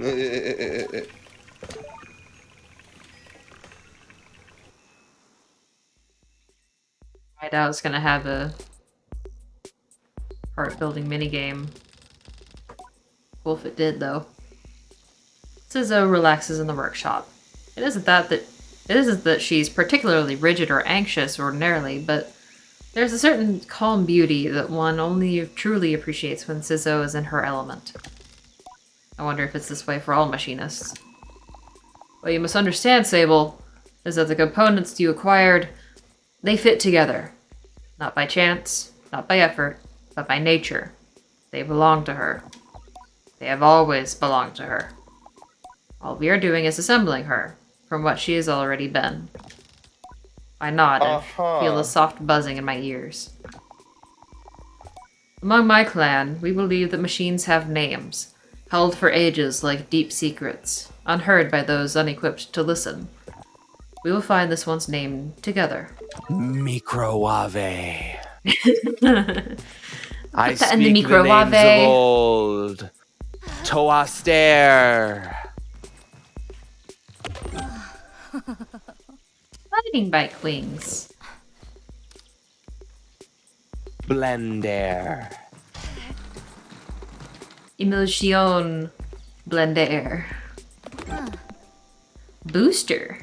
I doubt it's gonna have a part building minigame. Cool if it did, though. Sizzo relaxes in the workshop. It isn't that she's particularly rigid or anxious ordinarily, but there's a certain calm beauty that one only truly appreciates when Sizzo is in her element. I wonder if it's this way for all machinists. What you must understand, Sable, is that the components you acquired, they fit together. Not by chance, not by effort, but by nature. They belong to her. They have always belonged to her. All we are doing is assembling her from what she has already been. I nod and feel a soft buzzing in my ears. Among my clan, we believe that machines have names, held for ages like deep secrets, unheard by those unequipped to listen. We will find this one's name together. Microwave. I that in the speak the microwave. names of old. Toaster. Fighting bike wings. Blender. Emulsion blender. Booster.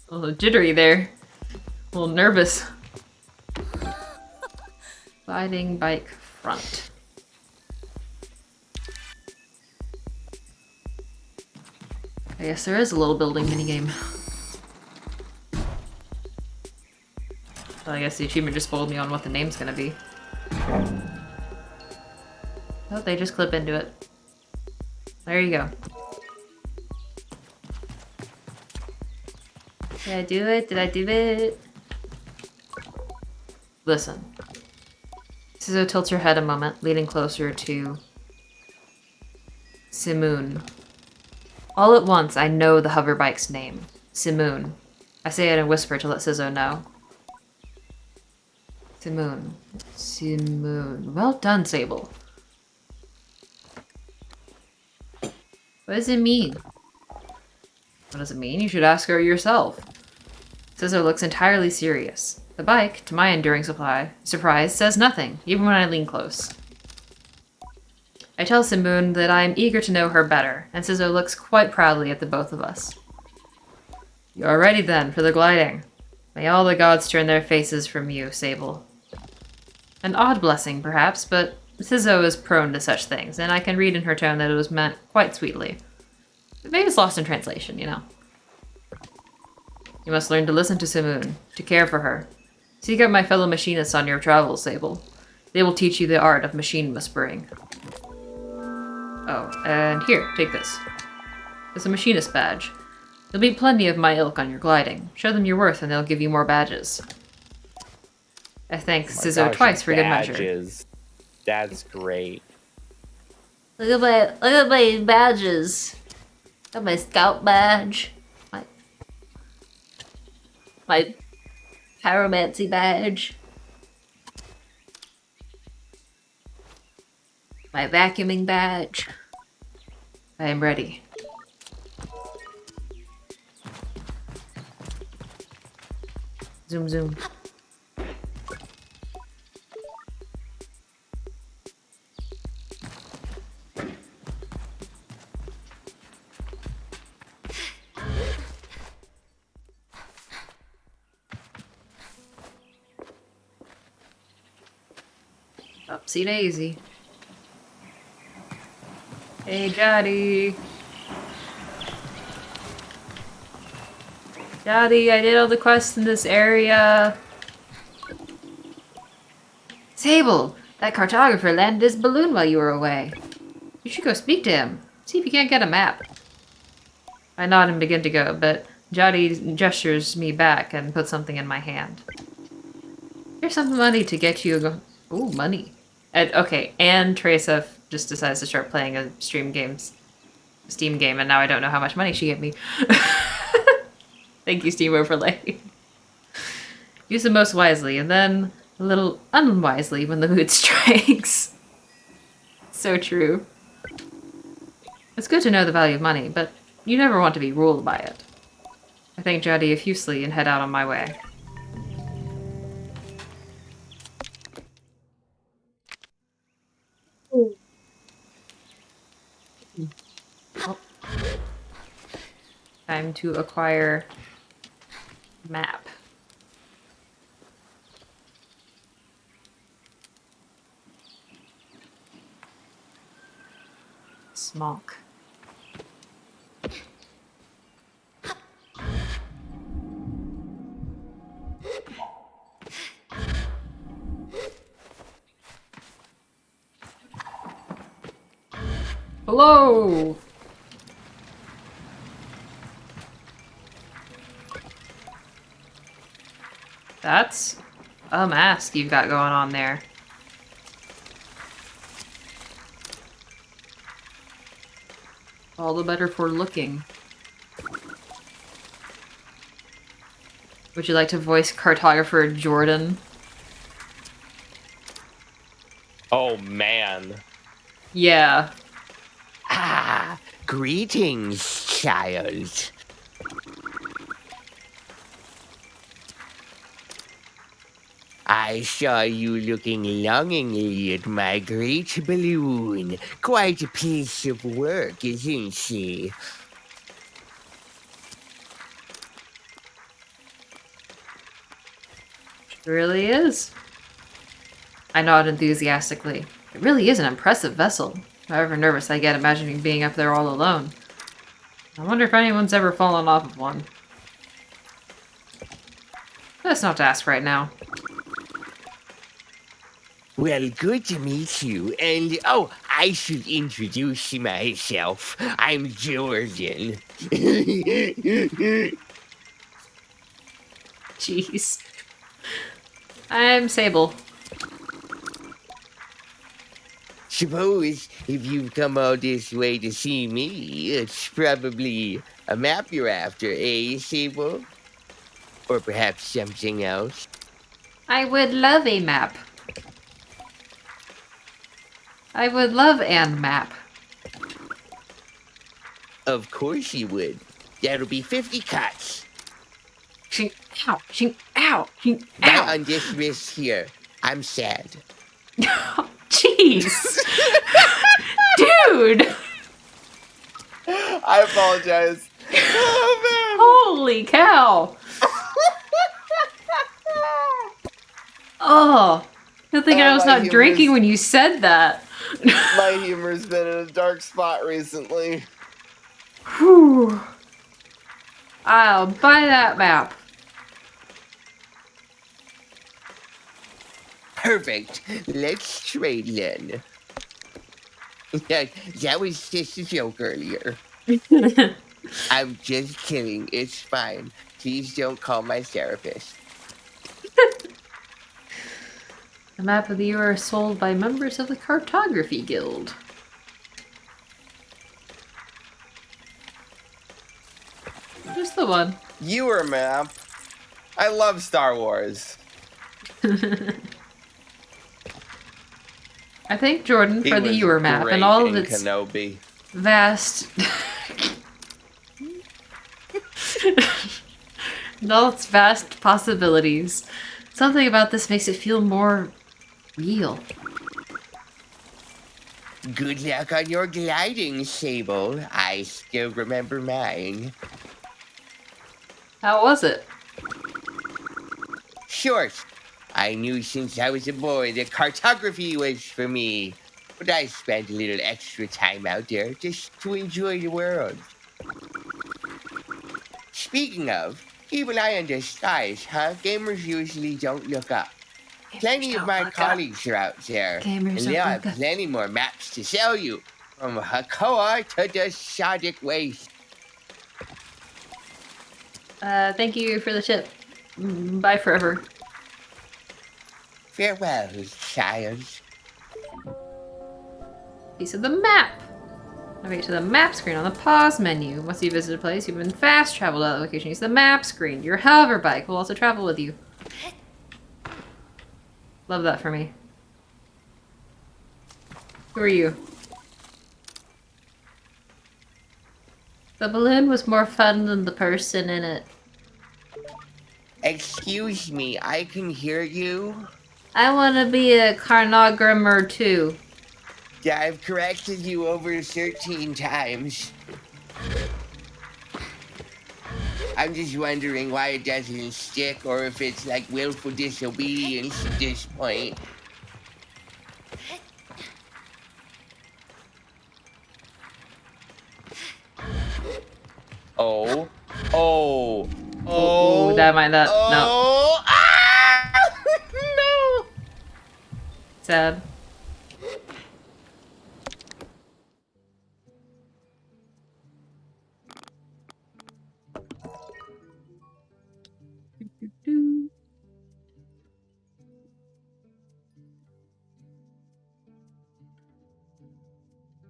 A little jittery there. A little nervous. Sliding bike front. I guess there is a little building minigame. Well, I guess the achievement just spoiled me on what the name's gonna be. Oh, they just clip into it. There you go. Did I do it? Did I do it? Listen. Sizzo tilts her head a moment, leaning closer to Simoon. All at once, I know the hoverbike's name. Simoon. I say it in a whisper to let Sizzo know. Simoon. Simoon. Well done, Sable. What does it mean? What does it mean? You should ask her yourself. Sizzo looks entirely serious. The bike, to my enduring surprise, says nothing, even when I lean close. I tell Simoon that I am eager to know her better, and Sizzo looks quite proudly at the both of us. You are ready then for the gliding. May all the gods turn their faces from you, Sable. An odd blessing, perhaps, but Sizzo is prone to such things, and I can read in her tone that it was meant quite sweetly. Maybe it's lost in translation, you know. You must learn to listen to Simoon, to care for her. Seek out my fellow machinists on your travels, Sable. They will teach you the art of machine whispering. Oh, and here, take this. It's a machinist badge. There'll be plenty of my ilk on your gliding. Show them your worth and they'll give you more badges. I thank Sizzo twice for good measure. That's great. Look at my badges. Got my scout badge. My pyromancy badge. My vacuuming badge. I am ready. Zoom zoom. Upsy daisy. Hey, Jotty. Jotty, I did all the quests in this area. Sable, that cartographer landed his balloon while you were away. You should go speak to him. See if you can't get a map. I nod and begin to go, but Jotty gestures me back and puts something in my hand. Here's some money to get you a... Ooh, money. Okay, and Teresa just decides to start playing a Steam game, and now I don't know how much money she gave me. Thank you, Steam Overlay. Use them most wisely, and then a little unwisely when the mood strikes. So true. It's good to know the value of money, but you never want to be ruled by it. I thank Jotty effusively and head out on my way. Oh. Time to acquire map. Smock. Hello! That's a mask you've got going on there. All the better for looking. Would you like to voice cartographer Jordan? Oh man. Yeah. Ah, greetings, child. I saw you looking longingly at my great balloon. Quite a piece of work, isn't she? It really is. I nod enthusiastically. It really is an impressive vessel. However nervous I get imagining being up there all alone. I wonder if anyone's ever fallen off of one. That's not to ask right now. Well, good to meet you. And, oh, I should introduce myself. I'm Jordan. Jeez. I'm Sable. Suppose if you've come all this way to see me, it's probably a map you're after, eh, Sable? Or perhaps something else? I would love a map. I would love an map. Of course you would. That'll be 50 cuts. Shing, ow, shing, ow, shing, Not ow. on this wrist here. I'm sad. Jeez. Dude. I apologize. Oh, Holy cow. Oh. You're thinking I was my not drinking humor's- when you said that. man. My humor's been in a dark spot recently. Whew. I'll buy that map. Perfect. Let's trade then. That was just a joke earlier. I'm just kidding. It's fine. Please don't call my therapist. The map of the year are sold by members of the Cartography Guild. Just the one. Ewer map. I love Star Wars. I thank Jordan He for the was Ewer map great and all of in its Kenobi. vast and all its vast possibilities. Something about this makes it feel more real. Good luck on your gliding, Sable. I still remember mine. How was it? Short. I knew since I was a boy that cartography was for me. But I spent a little extra time out there just to enjoy the world. Speaking of, keep an eye on the skies, huh? Gamers usually don't look up. Plenty of my colleagues are out there, Gamers and don't they'll have look up. plenty more maps to sell you. From Hakoa to the Sodic Waste. Thank you for the tip. Bye forever. Farewell, child. Piece of the map. Navigate to the map screen on the pause menu. Once you visit a place, you've been fast traveled to that location. Use the map screen. Your hover bike will also travel with you. Love that for me. Who are you? The balloon was more fun than the person in it. Excuse me, I can hear you. I want to be a carnogrammer too. I've corrected you over 13 times. I'm just wondering why it doesn't stick, or if it's like willful disobedience at this point. Oh. Oh. Oh. Ooh, that might not. No. Oh. Ah! No. Sad.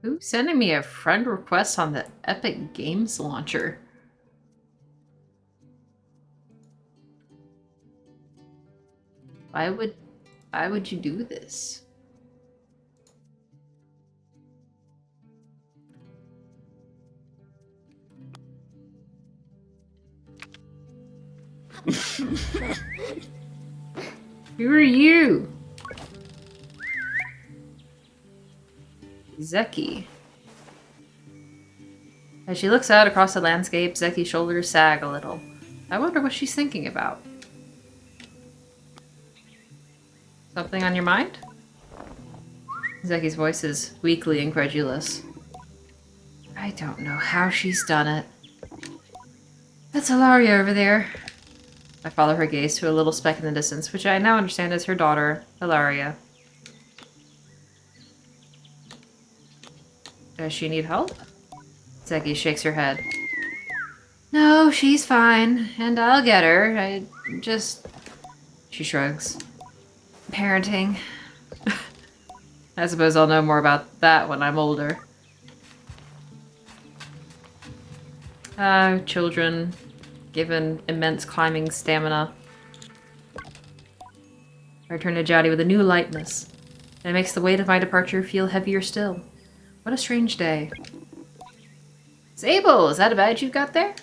Who's sending me a friend request on the Epic Games launcher? Why would you do this? Who are you? Zeki. As she looks out across the landscape, Zeki's shoulders sag a little. I wonder what she's thinking about. Something on your mind? Zeki's voice is weakly incredulous. I don't know how she's done it. That's Ilaria over there. I follow her gaze to a little speck in the distance, which I now understand is her daughter, Ilaria. Does she need help? Zeki shakes her head. No, she's fine, and I'll get her. She shrugs. Parenting. I suppose I'll know more about that when I'm older. Children, given immense climbing stamina. I return to Jowdy with a new lightness, and it makes the weight of my departure feel heavier still. What a strange day. Sable, is that a badge you've got there?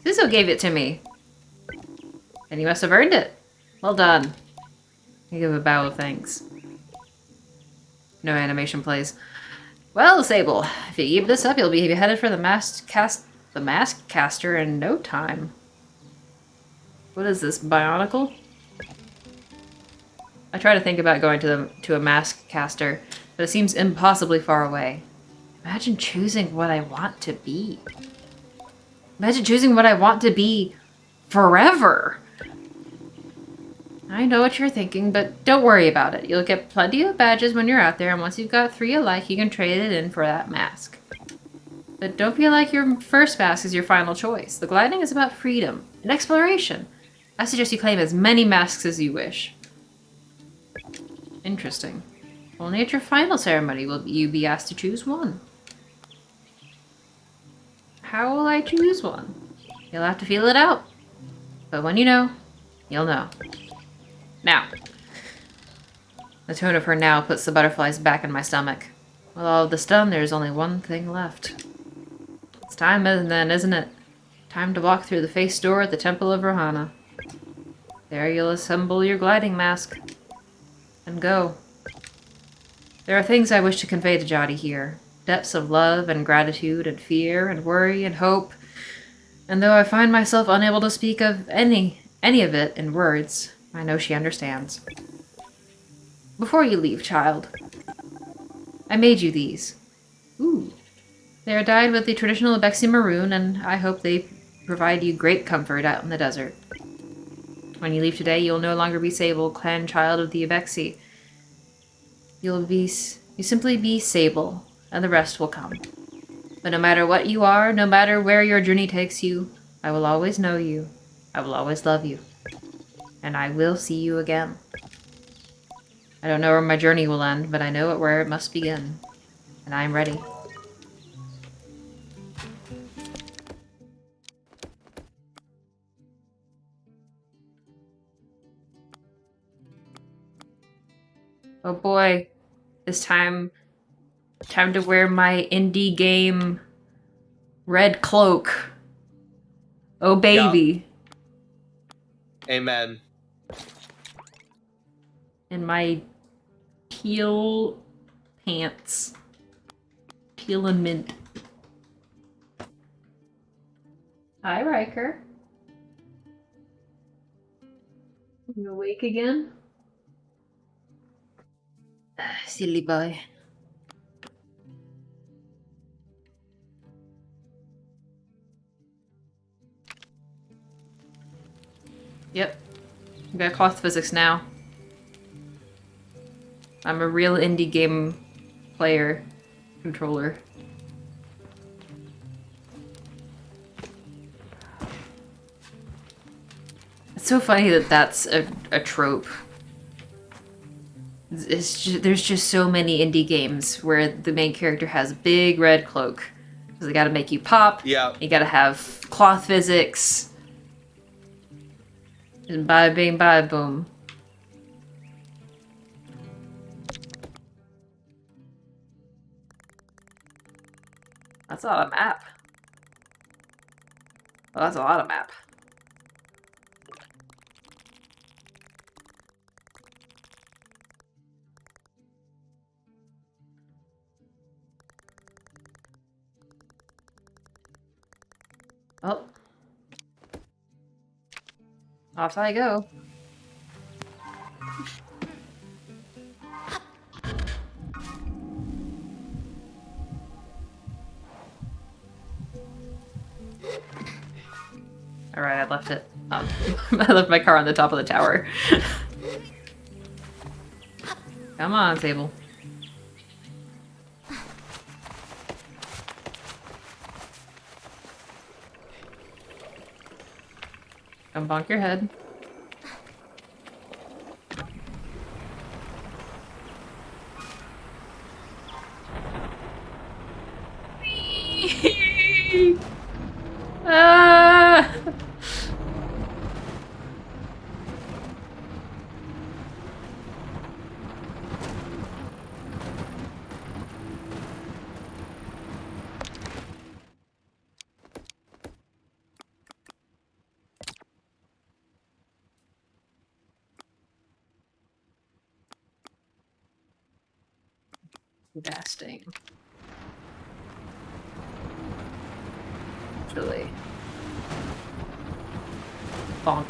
Suzo gave it to me. And you must have earned it. Well done. I give a bow of thanks. No animation plays. Well, Sable, if you keep this up, you'll be headed for the mask caster in no time. What is this, Bionicle? I try to think about going to a mask caster, but it seems impossibly far away. Imagine choosing what I want to be. Imagine choosing what I want to be forever. I know what you're thinking, but don't worry about it. You'll get plenty of badges when you're out there, and once you've got 3 alike, you can trade it in for that mask. But don't feel like your first mask is your final choice. The gliding is about freedom and exploration. I suggest you claim as many masks as you wish. Interesting. Only at your final ceremony will you be asked to choose one. How will I choose one? You'll have to feel it out. But when you know, you'll know. Now. The tone of her now puts the butterflies back in my stomach. With all of this done, there's only one thing left. It's time then, isn't it? Time to walk through the face door at the Temple of Rohana. There you'll assemble your gliding mask. And go. There are things I wish to convey to Jowdy here. Depths of love and gratitude and fear and worry and hope. And though I find myself unable to speak of any of it in words, I know she understands. Before you leave, child, I made you these. Ooh. They are dyed with the traditional Ibexi maroon, and I hope they provide you great comfort out in the desert. When you leave today, you'll no longer be Sable, clan child of the Ibexi. You simply be Sable, and the rest will come. But no matter what you are, no matter where your journey takes you, I will always know you. I will always love you. And I will see you again. I don't know where my journey will end, but I know where it must begin. And I am ready. Oh boy. It's time to wear my indie game red cloak. Oh baby. Yeah. Amen. And my teal pants. Teal and mint. Hi, Riker. You awake again? Silly boy. Yep. I got cloth physics now. I'm a real indie game player. Controller. It's so funny that that's a trope. There's just so many indie games where the main character has a big red cloak. So they gotta make you pop. Yeah. You gotta have cloth physics. And bye bing bye boom. That's a lot of map. Well, that's a lot of map. Oh. Off I go. Alright, I left it. I left my car on the top of the tower. Come on, Sable. Come bonk your head. Ah! Fasting. Actually. Bonk.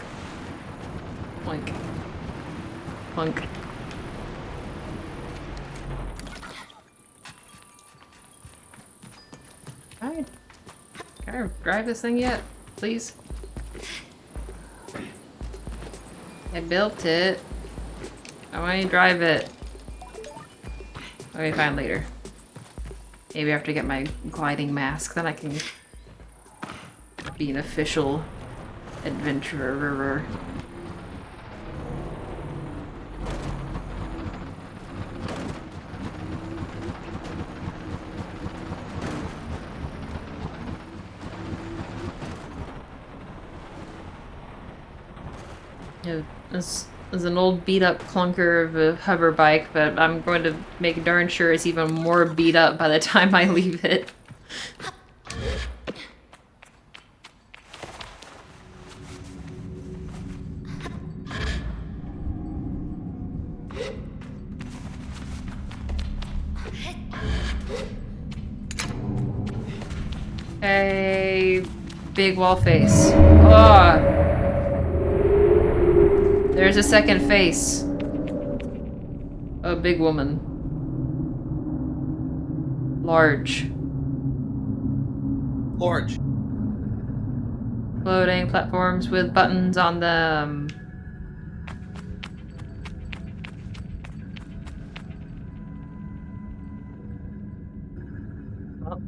Boink. Bonk. Alright. Can I drive this thing yet? Please? I built it. I want to drive it. Let me find later. Maybe after I get my gliding mask, then I can be an official adventurer. This is an old beat-up clunker of a hover bike, but I'm going to make darn sure it's even more beat up by the time I leave it. Hey, big wall face. Oh. There's a second face. A big woman. Large. Large. Floating platforms with buttons on them. Oh.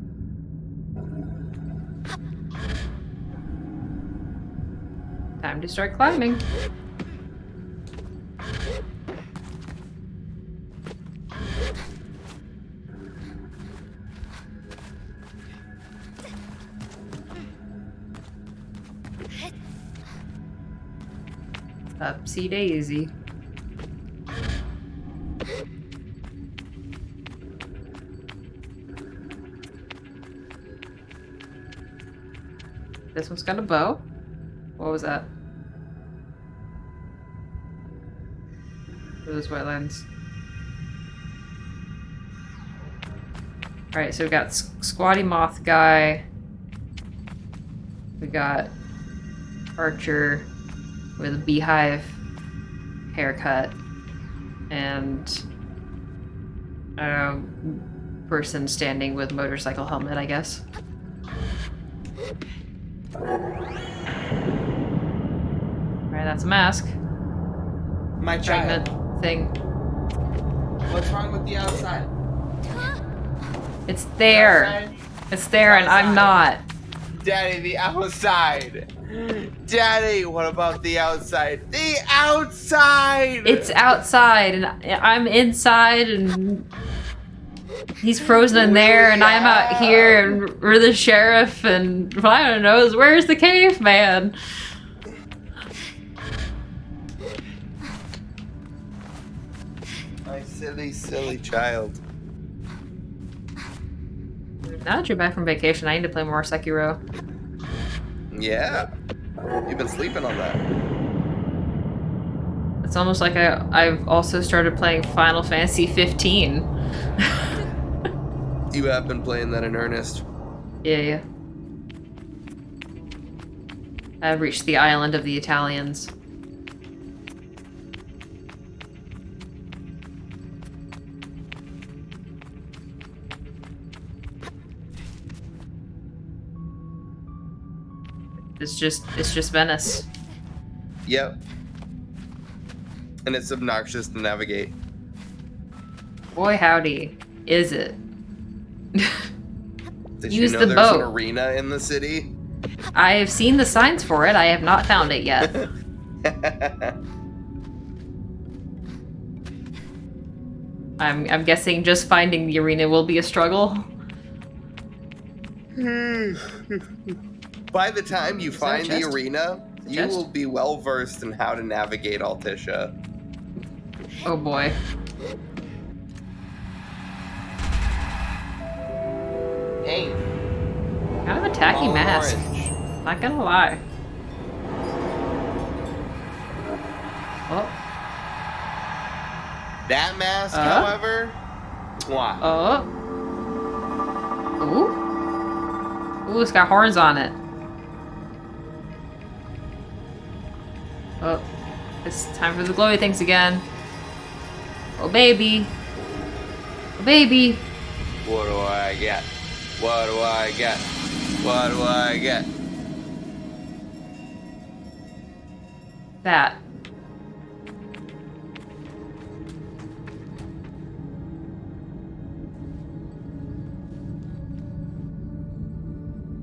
Time to start climbing. Upsy daisy. This one's got a bow. What was that? Those wetlands. Alright, so we got Squatty Moth guy. We got Archer with a beehive haircut. And I don't know, person standing with motorcycle helmet, I guess. Alright, that's a mask. My child. Treatment thing. What's wrong with the outside? It's there. Outside? It's there and I'm not. Daddy, the outside. Daddy, what about the outside? The outside! It's outside, and I'm inside, and he's frozen in there, and I'm out here, and we're the sheriff, and well, I don't know, where's the caveman? My silly, silly child. Now that you're back from vacation, I need to play more Sekiro. Yeah. You've been sleeping on that. It's almost like I've also started playing Final Fantasy 15. You have been playing that in earnest. Yeah. I've reached the island of the Italians. It's just Venice. Yep. And it's obnoxious to navigate. Boy howdy, is it. Did Use you know the there's boat. an arena in the city? I have seen the signs for it, I have not found it yet. I'm guessing just finding the arena will be a struggle. By the time you find the chest? arena, you Chest? will be well versed in how to navigate Altissia. Oh boy. Hey, Kind of a tacky all mask. orange. Not gonna lie. Oh. That mask, however, mwah. Oh. Ooh. Ooh, it's got horns on it. Oh. It's time for the glowy things again. Oh, baby. Oh, baby. What do I get? What do I get? What do I get? That.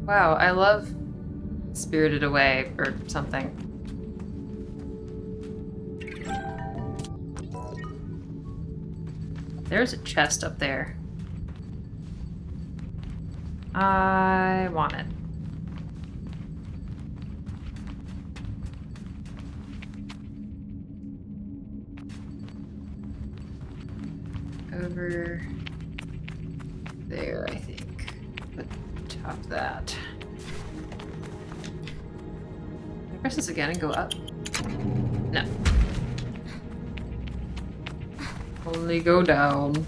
Wow, I love Spirited Away or something. There's a chest up there. I want it. Over there, I think. But top that. Can I press this again and go up? No. Only go down.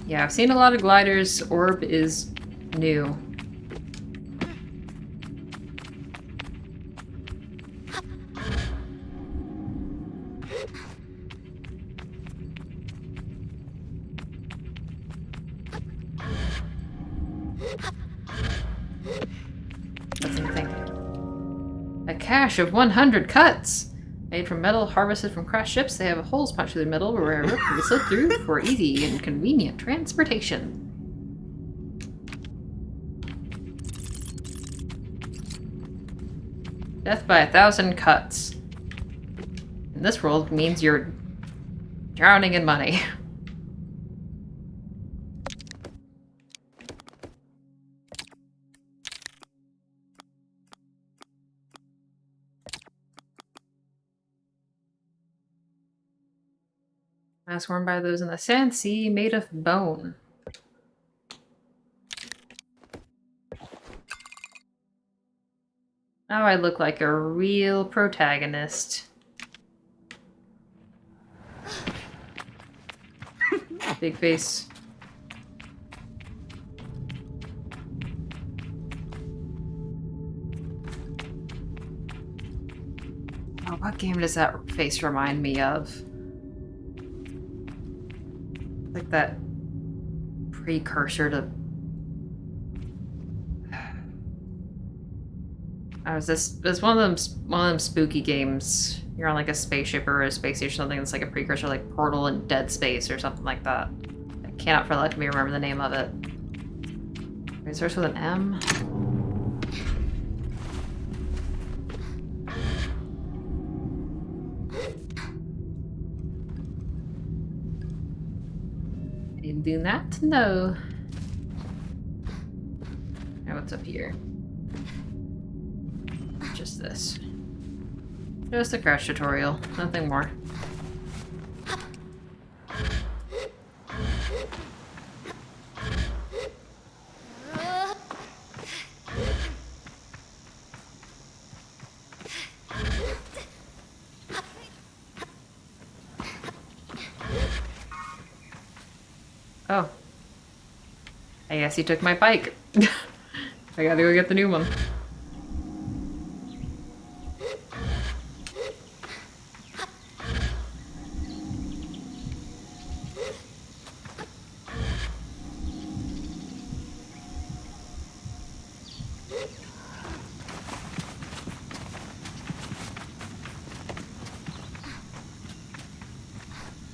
Yeah, I've seen a lot of gliders. Orb is new. What's anything? A cache of 100 cuts! Made from metal harvested from crashed ships, they have holes punched through the middle where a rope can be slid through for easy and convenient transportation. Death by 1,000 cuts. In this world means you're drowning in money. Mask worn by those in the sand sea, made of bone. Now I look like a real protagonist. Big face. What game does that face remind me of? Like that precursor to... Oh, it's one of them spooky games. You're on like a spaceship or a space station or something that's like a precursor, like Portal and Dead Space or something like that. I cannot for the life of me remember the name of it. It starts with an M. I do not know. Now what's up here? Just this. Just a crash tutorial, nothing more. Oh. I guess he took my bike. I gotta go get the new one.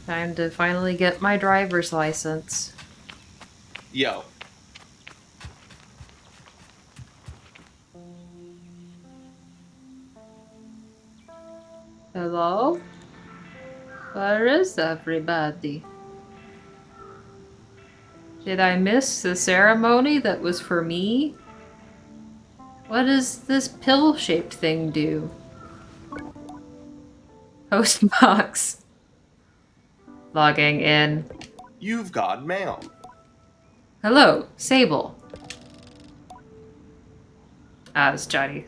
Time to finally get my driver's license. Yo. Hello? Where is everybody? Did I miss the ceremony that was for me? What does this pill-shaped thing do? Host box. Logging in. You've got mail. Hello, Sable. Ah, it's Johnny.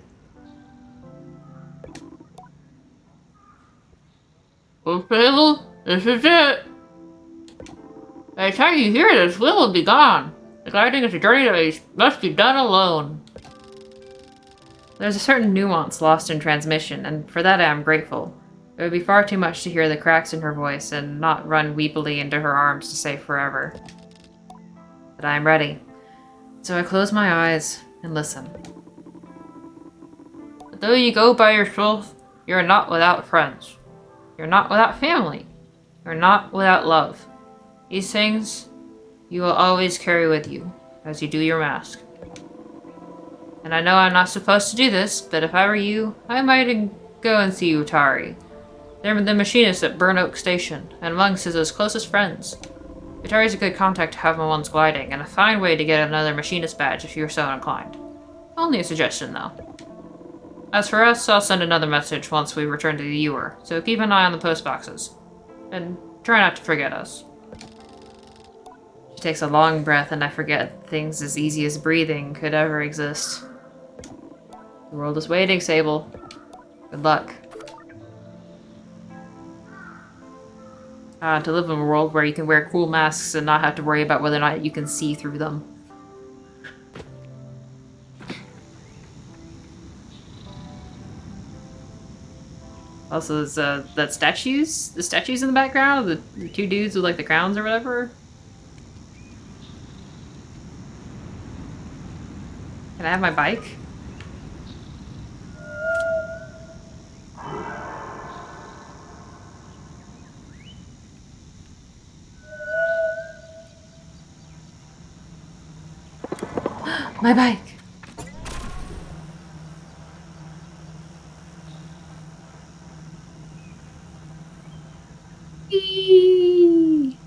Well, Sable, this is it. By the time you hear this, Will will be gone. The gliding is a journey that must be done alone. There's a certain nuance lost in transmission, and for that I am grateful. It would be far too much to hear the cracks in her voice and not run weepily into her arms to say forever. But I am ready. So I close my eyes and listen. But though you go by yourself, you are not without friends. You're not without family. You're not without love. These things you will always carry with you as you do your mask. And I know I'm not supposed to do this, but if I were you, I might go and see Utari. They're the machinists at Burn Oak Station, and amongst his closest friends. Utari's a good contact to have on one's gliding, and a fine way to get another machinist badge if you're so inclined. Only a suggestion, though. As for us, I'll send another message once we return to the Ewer, so keep an eye on the post boxes. And try not to forget us. She takes a long breath, and I forget things as easy as breathing could ever exist. The world is waiting, Sable. Good luck. To live in a world where you can wear cool masks and not have to worry about whether or not you can see through them. Also, there's that statues? The statues in the background? The two dudes with like the crowns or whatever? Can I have my bike? My bike! Eee!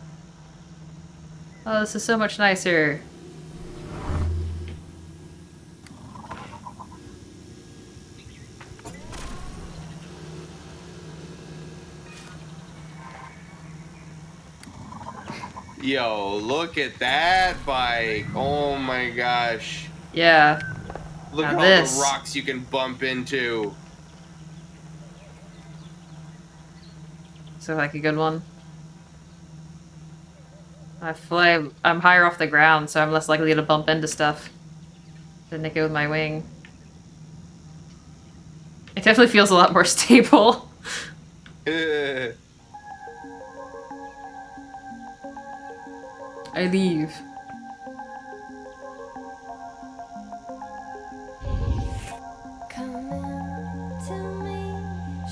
Oh, this is so much nicer. Yo, look at that bike. Oh my gosh. Yeah. Look Now at all this. the rocks you can bump into. So like a good one. I'm higher off the ground, so I'm less likely to bump into stuff than nick it with my wing. It definitely feels a lot more stable. I leave. Come in to me,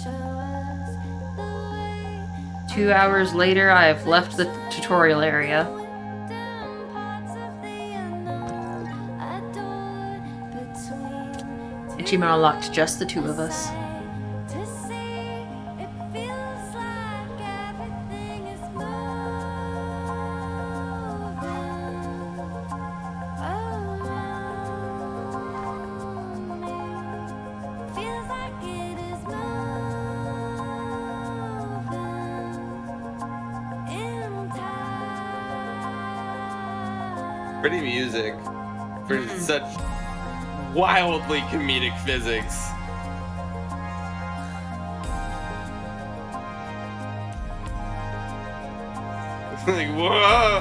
show us the way. 2 hours later, I have left the tutorial area. Dim parts of the unknown, adored between Achievement unlocked, just the two of us. to see. It feels like everything is moving around me. Feels like it is moving in time. Pretty music for such wildly comedic physics. Like, whoa!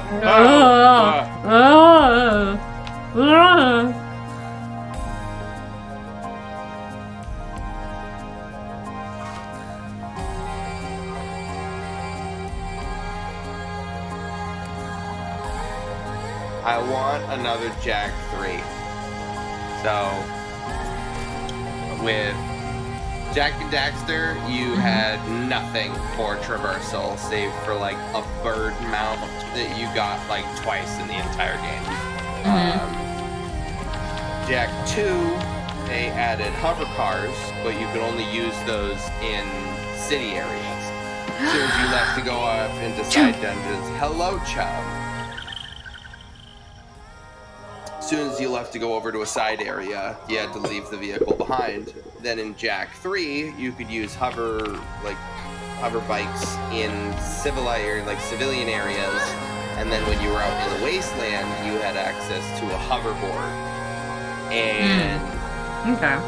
I want another Jack 3. So, with Jack and Daxter, you had nothing for traversal, save for like a bird mount that you got like twice in the entire game. Jack 2, they added hover cars, but you could only use those in city areas. As soon as you left to go up into side dungeons, hello, chum. As soon as you left to go over to a side area, you had to leave the vehicle behind. Then in Jack 3, you could use hover bikes in civilian areas, and then when you were out in the wasteland, you had access to a hoverboard. And Okay.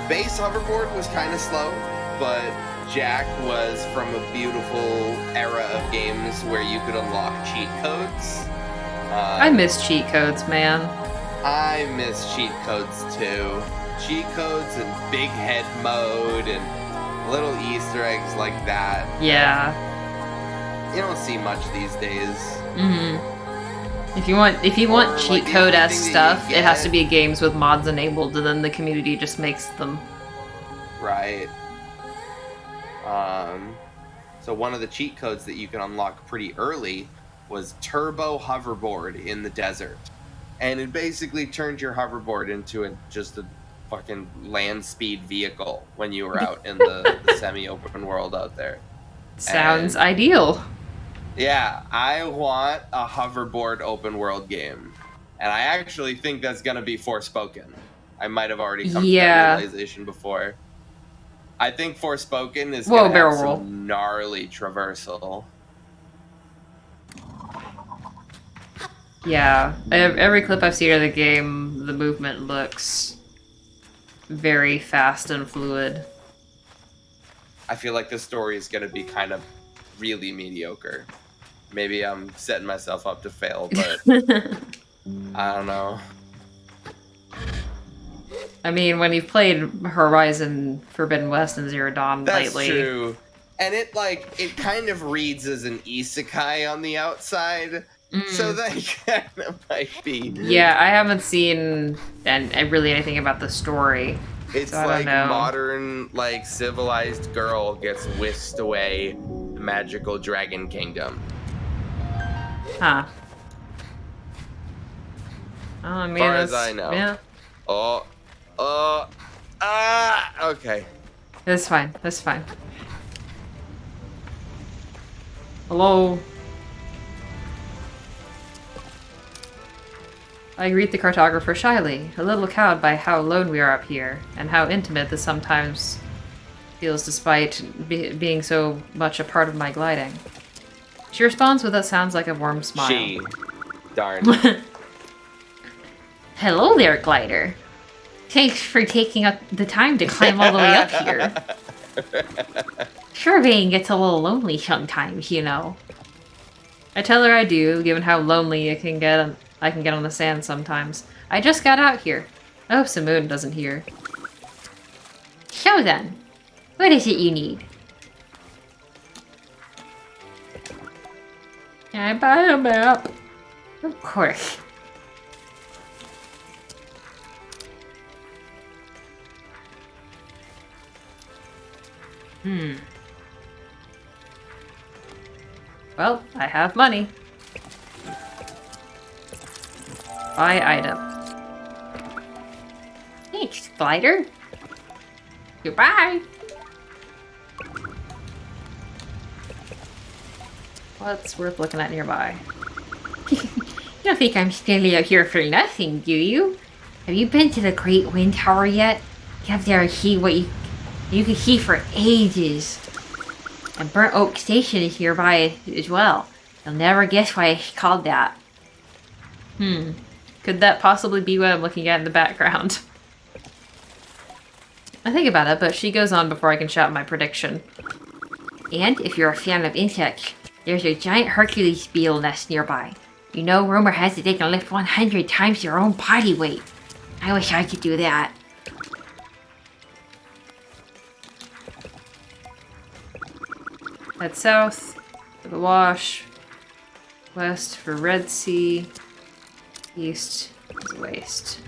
base hoverboard was kind of slow, but Jack was from a beautiful era of games where you could unlock cheat codes. I miss cheat codes, man. I miss cheat codes too. Cheat codes and big head mode and little Easter eggs like that. Yeah. You don't see much these days. If you want Or, cheat like, the code only esque thing that stuff, you it has to get- be games with mods enabled, and then the community just makes them. Right. So one of the cheat codes that you can unlock pretty early was turbo hoverboard in the desert. And it basically turned your hoverboard into just a fucking land speed vehicle when you were out in the semi-open world out there. Sounds And- ideal. Yeah, I want a hoverboard open world game. And I actually think that's going to be Forspoken. I might have already come to Yeah. that realization before. I think Forspoken is Whoa, going to have barrel roll. some gnarly traversal. Yeah. Every clip I've seen of the game, the movement looks very fast and fluid. I feel like the story is going to be kind of really mediocre. Maybe I'm setting myself up to fail, but I don't know. I mean, when you've played Horizon Forbidden West and Zero Dawn That's lately, true. And it kind of reads as an isekai on the outside. So that kind of might be. yeah, I haven't seen and really anything about the story. It's So I don't like know. modern, civilized girl gets whisked away to magical dragon kingdom. Huh. Oh, I mean, Far as that's- I know. Yeah, Okay. that's fine. That's fine. Hello. I greet the cartographer shyly, a little cowed by how alone we are up here, and how intimate this sometimes feels despite being so much a part of my gliding. She responds with what sounds like a warm smile. She. Darn. Hello there, glider. Thanks for taking up the time to climb all the way up here. Surveying gets a little lonely sometimes, you know. I tell her I do, given how lonely I can get on the sand sometimes. I just got out here. I hope Simoon doesn't hear. So then, What is it you need? Can I buy a map? Of course. Well, I have money. Buy item. Thanks, glider. Goodbye. What's worth looking at nearby? You don't think I'm standing out here for nothing, do you? Have you been to the Great Wind Tower yet? Get up there and see what you can see for ages. And Burnt Oak Station is nearby as well. You'll never guess why it's called that. Could that possibly be what I'm looking at in the background? I think about it, but she goes on before I can shout my prediction. And if you're a fan of insects, there's a giant Hercules beetle nest nearby. You know, rumor has it they can lift 100 times their own body weight. I wish I could do that. Head south for the wash, west for Red Sea, east is waste.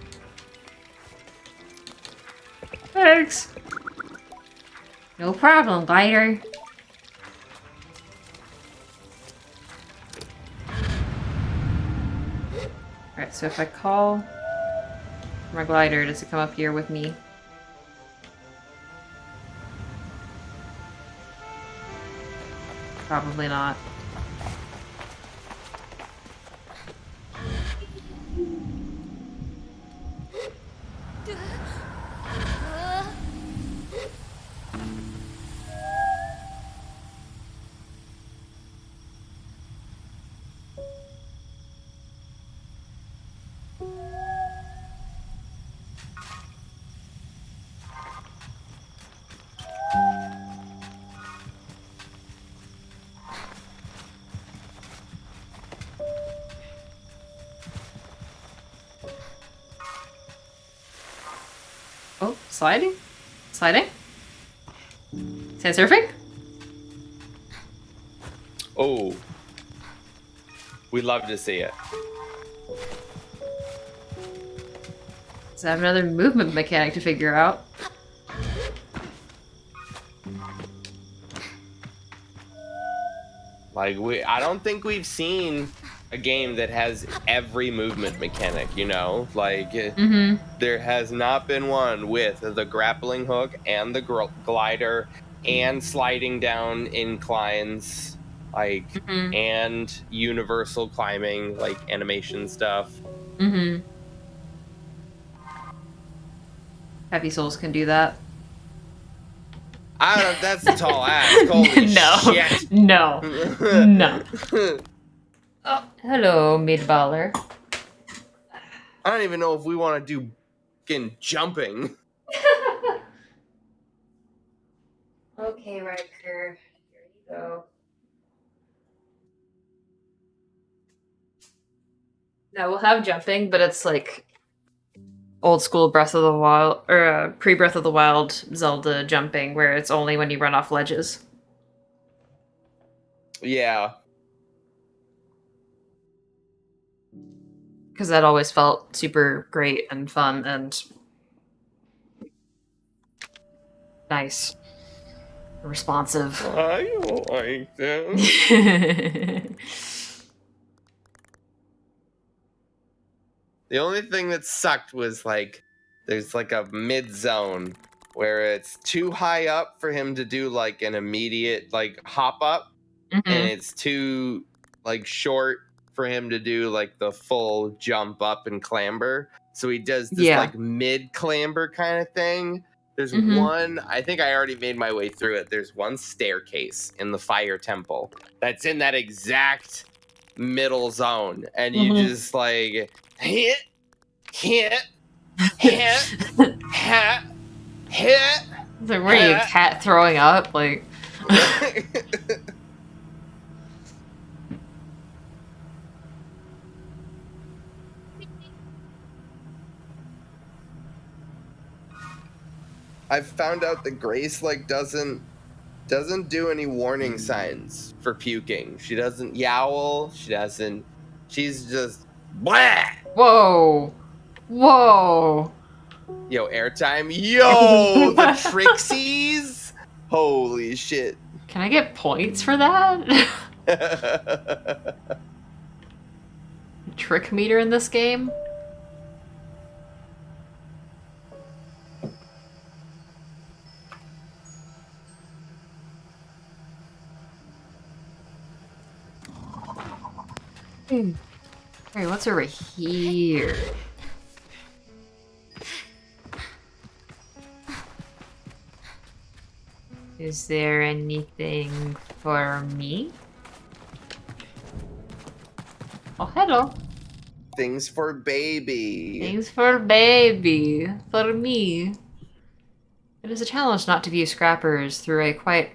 Thanks! No problem, glider. Alright, so if I call my glider, does it come up here with me? Probably not. Oh, sliding? Sliding? Sand surfing? Oh. We'd love to see it. Does I have another movement mechanic to figure out? Like, I don't think we've seen a game that has every movement mechanic, you know? Like, there has not been one with the grappling hook and the glider and sliding down inclines, like, and universal climbing, like, animation stuff. Heavy Souls can do that. I don't. That's a tall ask. Holy No. shit! No. No. Oh, hello, mid-baller. I don't even know if we want to do fucking jumping. Okay, Riker. Here you go. No, we'll have jumping, but it's like old school Breath of the Wild, or pre-Breath of the Wild Zelda jumping, where it's only when you run off ledges. Yeah. Because that always felt super great and fun and nice. Responsive. I don't like them. The only thing that sucked was like there's like a mid zone where it's too high up for him to do like an immediate like hop up, and it's too like short for him to do like the full jump up and clamber. So he does this like mid clamber kind of thing. There's one, I think I already made my way through it. There's one staircase in the fire temple that's in that exact middle zone, and you just like hit. It's like, where are you, cat throwing up? Like. I've found out that Grace like doesn't do any warning signs for puking. She doesn't yowl. She's just blah. Whoa. Whoa. Yo, airtime. Yo, the tricksies. Holy shit. Can I get points for that? Trick meter in this game? Wait, what's over here? Is there anything for me? Oh, hello. Things for baby. Things for baby. For me. It is a challenge not to view scrappers through a quite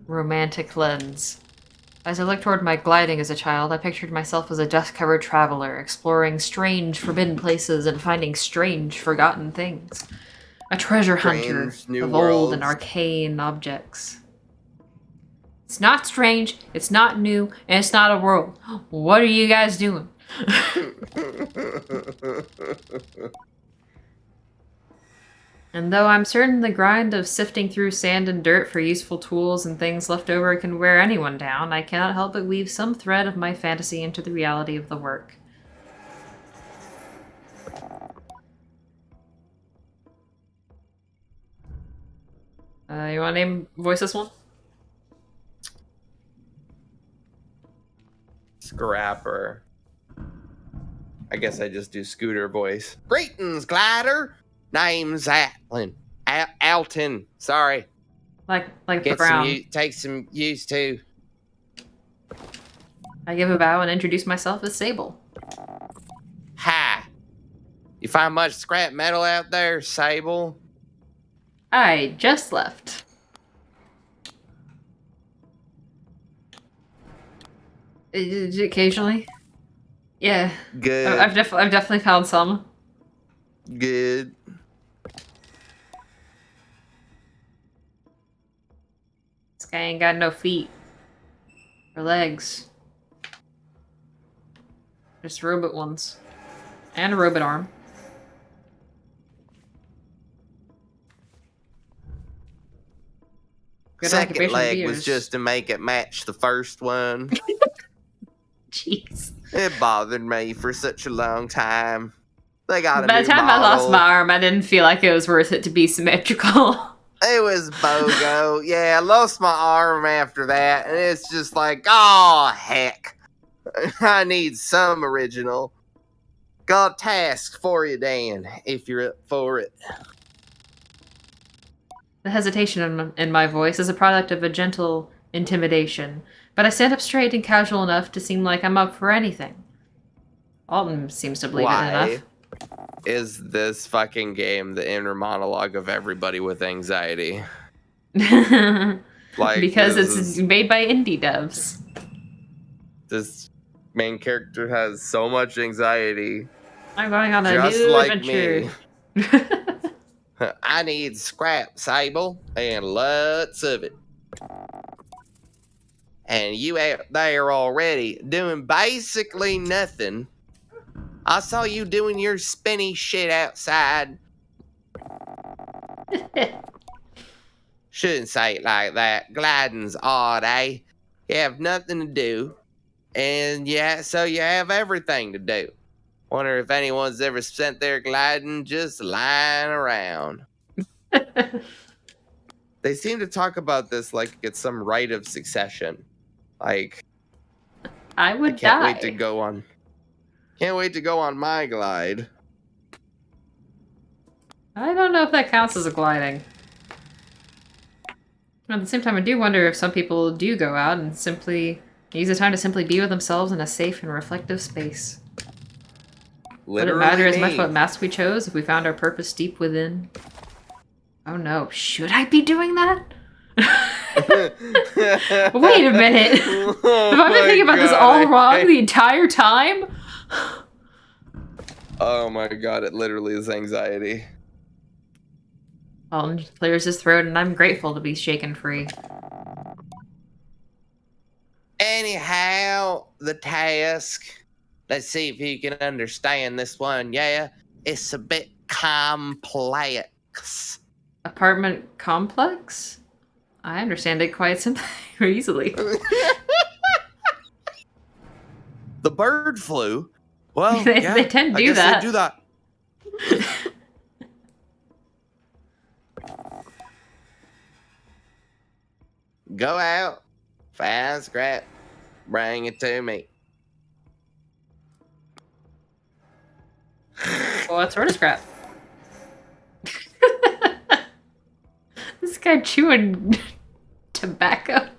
romantic lens. As I looked toward my gliding as a child, I pictured myself as a dust-covered traveler, exploring strange, forbidden places and finding strange, forgotten things. A treasure hunter Strange new of old and worlds. arcane objects. It's not strange, it's not new, and it's not a world. What are you guys doing? And though I'm certain the grind of sifting through sand and dirt for useful tools and things left over can wear anyone down, I cannot help but weave some thread of my fantasy into the reality of the work. You want to voice this one? Scrapper. I guess I just do Scooter voice. Greetings, glider. Name's Alton. Alton. Sorry. Like the Get brown. take some use to. I give a bow and introduce myself as Sable. Hi. You find much scrap metal out there, Sable? I just left. Occasionally. Yeah. Good. I've definitely found some. Good. This guy ain't got no feet. Or legs. Just robot ones. And a robot arm. Good Second occupation leg of was yours. just to make it match the first one. Jeez. It bothered me for such a long time. They got a By new the time I lost model. my arm, I didn't feel like it was worth it to be symmetrical. It was BOGO. Yeah, I lost my arm after that, and it's just like, oh, heck. I need some original. Got a task for you, Dan, if you're up for it. The hesitation in my voice is a product of a gentle intimidation, but I stand up straight and casual enough to seem like I'm up for anything. Alton seems to believe it Why enough. is this fucking game the inner monologue of everybody with anxiety? Like, Because this it's made by indie devs. this main character has so much anxiety. I'm going on a Just new like adventure. I need scrap, Sable, and lots of it. And you out there already doing basically nothing. I saw you doing your spinny shit outside. Shouldn't say it like that. Gliding's odd, eh? You have nothing to do. And yeah, so you have everything to do. Wonder if anyone's ever spent their gliding just lying around. They seem to talk about this like it's some rite of succession. Like, I I would can't die. wait to go on. Can't wait to go on my glide. I don't know if that counts as a gliding. At the same time, I do wonder if some people do go out and simply use the time to simply be with themselves in a safe and reflective space. Would it matter as much me. what mask we chose if we found our purpose deep within? Oh no, should I be doing that? Wait a minute. Have I been thinking about this all wrong the entire time? Oh my god, it literally is anxiety. All clears his throat, and I'm grateful to be shaken free. Anyhow, the task. Let's see if you can understand this one. Yeah, it's a bit complex. Apartment complex? I understand it quite simply easily. The bird flu. Well, They yeah, tend to I do guess that. They do that. Go out, find scrap, bring it to me. Well, what sort of scrap? This guy chewing tobacco.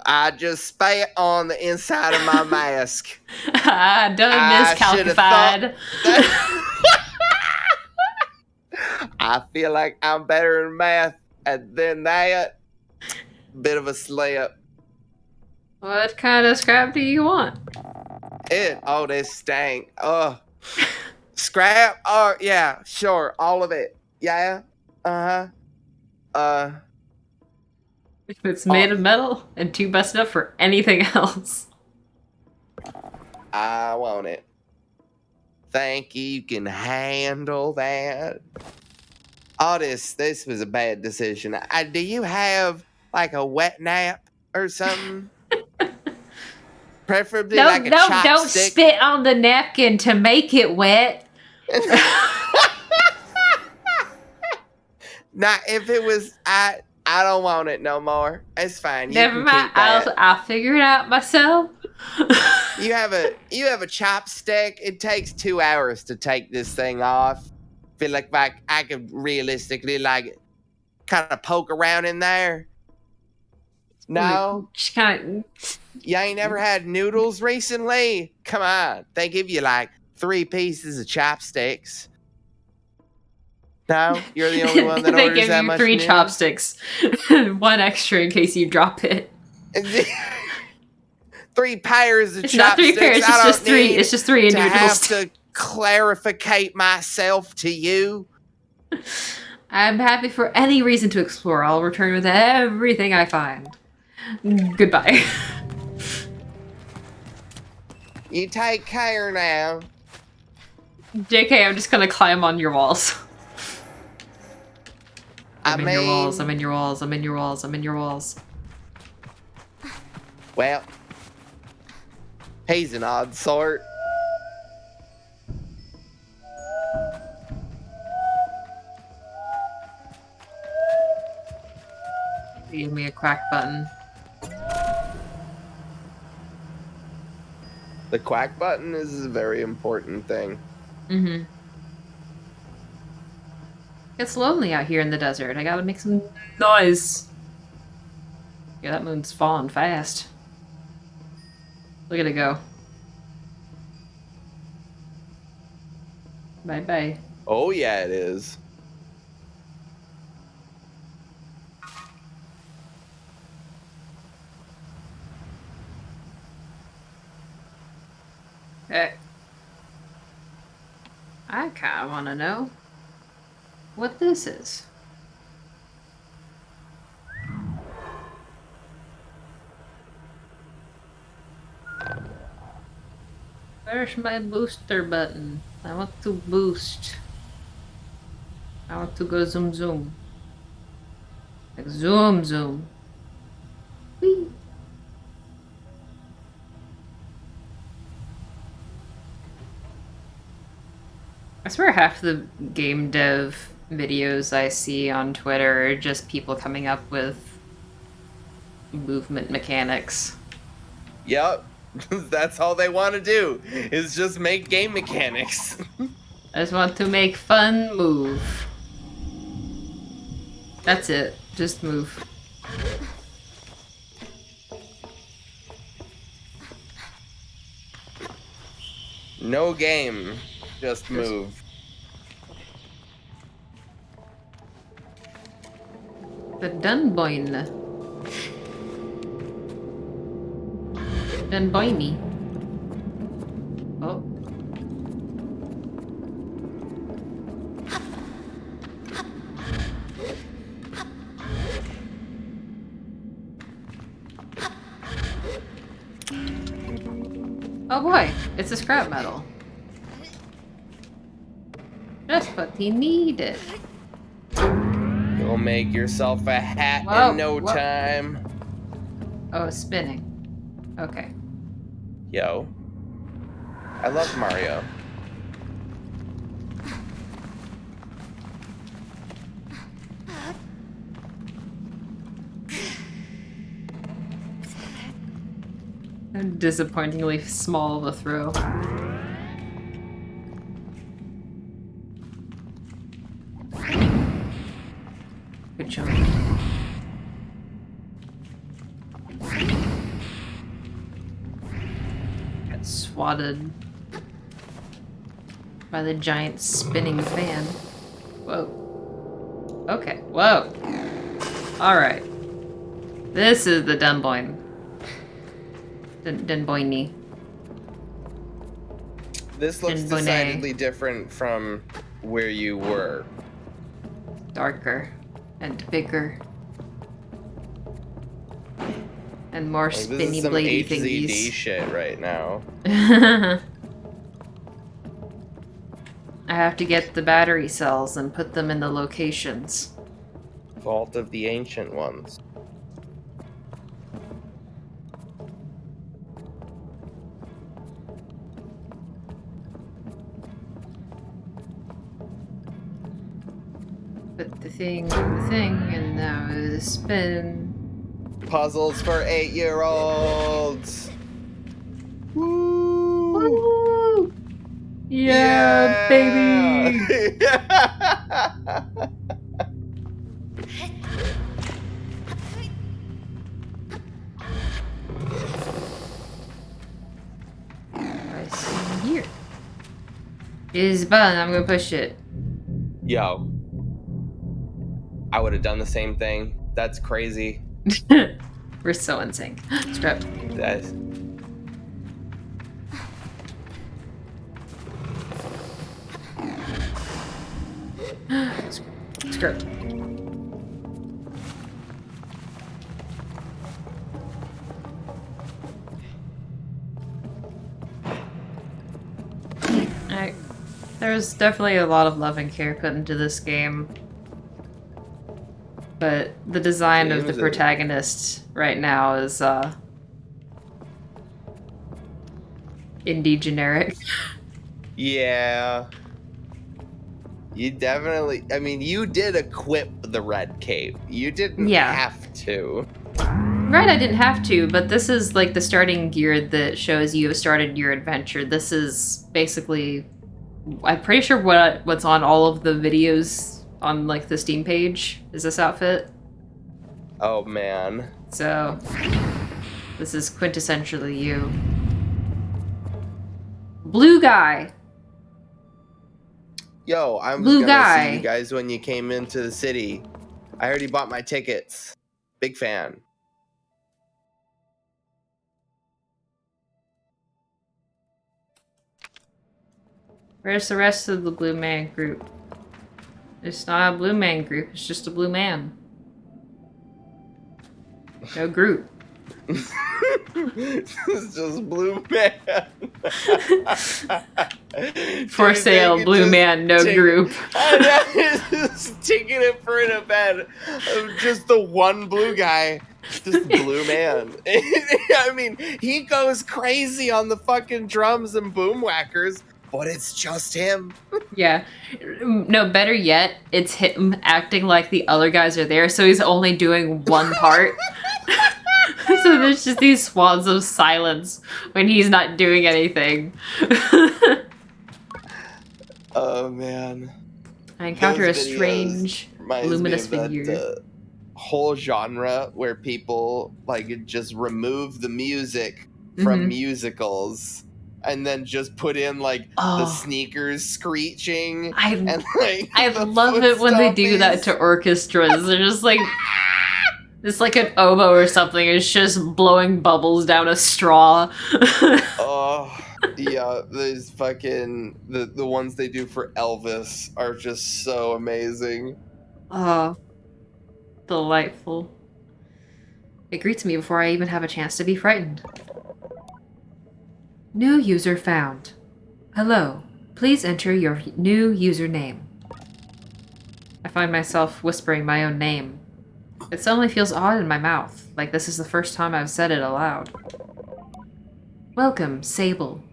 I just spat on the inside of my mask. Ah, done I shoulda miscalcified. I feel like I'm better in math than that. Bit of a slip. What kind of scrap do you want? Oh, this stank. Scrap? Oh, yeah, sure, all of it. Yeah, If it's made of metal and too busted up for anything else. I want it. Think you can handle that? Oh, this was a bad decision. Do you have like a wet nap or something? Preferably like a chopstick. Don't spit on the napkin to make it wet. Now, if it was, I don't want it no more. It's fine. Never mind. I'll figure it out myself. You have a chopstick. It takes 2 hours to take this thing off. Feel like I could realistically like kind of poke around in there. No, Just kind of. you ain't never had noodles recently. Come on, they give you like 3 pieces of chopsticks. No, you're the only one that they orders give that you much 3 noodles? chopsticks, 1 extra in case you drop it. 3 pairs of It's chopsticks. not 3 pairs. It's just 3. It's just 3 to have noodles. to clarificate myself to you. I'm happy for any reason to explore. I'll return with everything I find. Goodbye. You take care now. JK, I'm just gonna climb on your walls. I'm in your walls. I'm in your walls. I'm in your walls. I'm in your walls. Well, he's an odd sort. Give me a quack button. The quack button is a very important thing. Mm-hmm. It's lonely out here in the desert. I gotta make some noise. Yeah, that moon's falling fast. Look at it go. Bye-bye. Oh, yeah, it is. Hey. I kinda wanna know what this is. Where's my booster button? I want to boost. I want to go zoom zoom. Like zoom zoom. Whee. I swear half the game dev videos I see on Twitter are just people coming up with movement mechanics. Yep. That's all they want to do, is just make game mechanics. I just want to make fun move. That's it. Just move. No game, just move. The Dunboyne. Dunboyne. Oh. Oh boy, it's a scrap metal. Just what he needed. You'll make yourself a hat Whoa, in no whoa. time. Oh, it's spinning. Okay. Yo. I love Mario. Disappointingly small of a throw. Good job. Got swatted by the giant spinning fan. Whoa. Okay, whoa. Alright. This is the Dunboyne. Dunboyne. This looks Dunboyne. decidedly different from where you were. Darker and bigger. And more Like, this spinny is some bladey HZD thingies. shit right now. I have to get the battery cells and put them in the locations. Vault of the Ancient Ones. Put the thing in the thing, and now the spin. Puzzles for 8-year-olds. Woo! Woo! Yeah, baby! I see here. Is button. I'm gonna push it. Yo. I would have done the same thing. That's crazy. We're so in sync. Strap. That's... Strap. There's definitely a lot of love and care put into this game. But the design of the protagonist right now is indie generic. Yeah. You definitely... I mean, you did equip the red cape. You didn't have to. Right, I didn't have to, but this is like the starting gear that shows you have started your adventure. This is basically... I'm pretty sure what's on all of the videos on like the Steam page is this outfit. Oh, man. So, this is quintessentially you. Blue guy! Yo, I was Blue gonna guy. see you guys when you came into the city. I already bought my tickets. Big fan. Where's the rest of the Blue Man group? It's not a Blue Man group, it's just a Blue Man. No group. It's just Blue Man. For sale, Blue Man, no group. Just taking it for an event of just the one blue guy. Just Blue Man. I mean, he goes crazy on the fucking drums and boom whackers, but it's just him. Yeah. No, better yet, it's him acting like the other guys are there, so he's only doing one part. So there's just these swans of silence when he's not doing anything. Oh, man. I encounter a Those videos strange, reminds luminous me of figure. that whole genre where people like just remove the music from musicals and then just put in like the sneakers screeching. I the love it when they do that to orchestras. They're just like it's like an oboe or something. It's just blowing bubbles down a straw. Oh yeah, these fucking the ones they do for Elvis are just so amazing. Oh, delightful. It greets me before I even have a chance to be frightened. New user found. Hello. Please enter your new username. I find myself whispering my own name. It suddenly feels odd in my mouth, like this is the first time I've said it aloud. Welcome, Sable.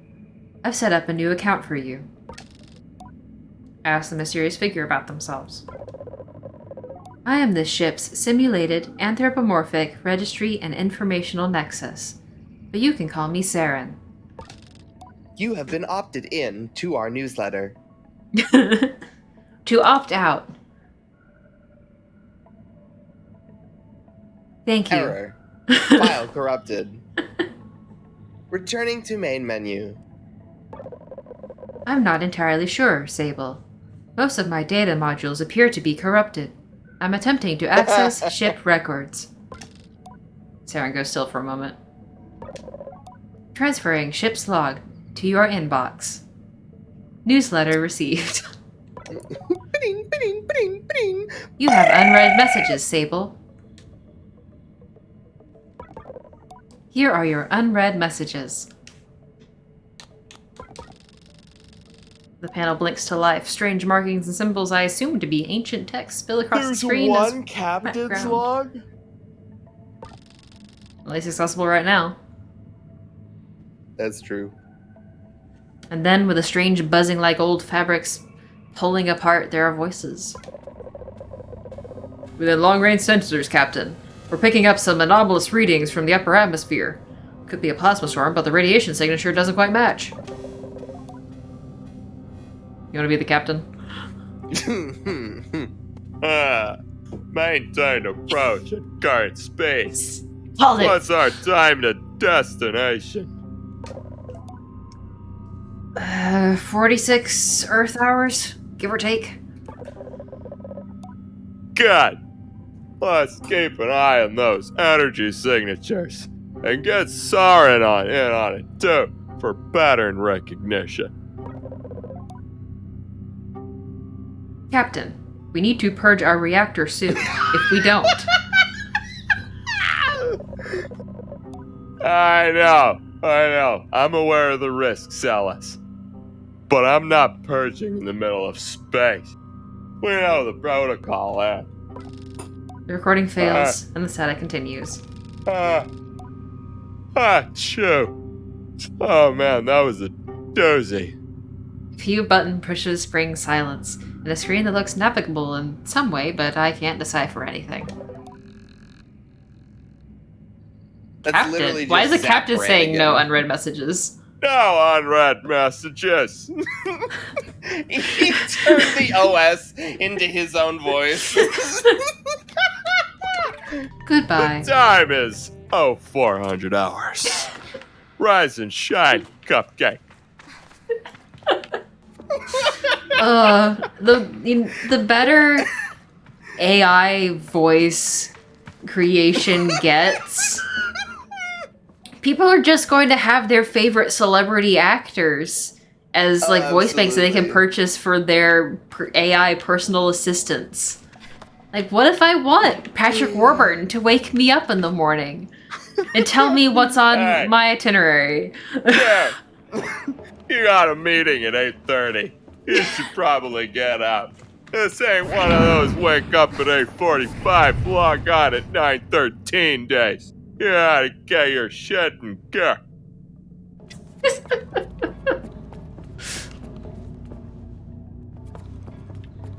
I've set up a new account for you. I ask the mysterious figure about themselves. I am this ship's simulated, anthropomorphic, registry and informational nexus, but you can call me Saren. You have been opted in to our newsletter. To opt out. Thank you. Error. File corrupted. Returning to main menu. I'm not entirely sure, Sable. Most of my data modules appear to be corrupted. I'm attempting to access ship records. Saren goes still for a moment. Transferring ship's log to your inbox. Newsletter received. Ba-ding, ba-ding, ba-ding, ba-ding. You have unread messages, Sable. Here are your unread messages. The panel blinks to life. Strange markings and symbols I assume to be ancient text spill across the screen. There's as one captain's background. log? At least accessible right now. That's true. And then, with a strange buzzing like old fabrics pulling apart, there are voices. Within long-range sensors, Captain. We're picking up some anomalous readings from the upper atmosphere. Could be a plasma storm, but the radiation signature doesn't quite match. You want to be the captain? Maintain approach at current speed. Hold it! What's our time to destination? 46 Earth hours, give or take. Good. Let's keep an eye on those energy signatures. And get Saren in on it too, for pattern recognition. Captain, we need to purge our reactor soon. If we don't... I know. I'm aware of the risks, Alice. But I'm not purging in the middle of space. We know the protocol, The recording fails, and the static continues. Achoo. Oh man, that was a doozy. Few button pushes spring silence, and a screen that looks navigable in some way, but I can't decipher anything. That's literally Captain? Why is the just captain Zap saying no Brannigan. unread messages? No unread messages. He turned the OS into his own voice. Goodbye. The time is 0400 hours. Rise and shine, cupcake. The better AI voice creation gets, people are just going to have their favorite celebrity actors as like voice banks that they can Absolutely. purchase for their AI personal assistants. Like, what if I want Patrick Warburton to wake me up in the morning and tell me what's on Hey. my itinerary? Yeah. You got a meeting at 8:30. You should probably get up. This ain't one of those wake up at 8:45, log on at 9:13 days. You gotta get your shit and go.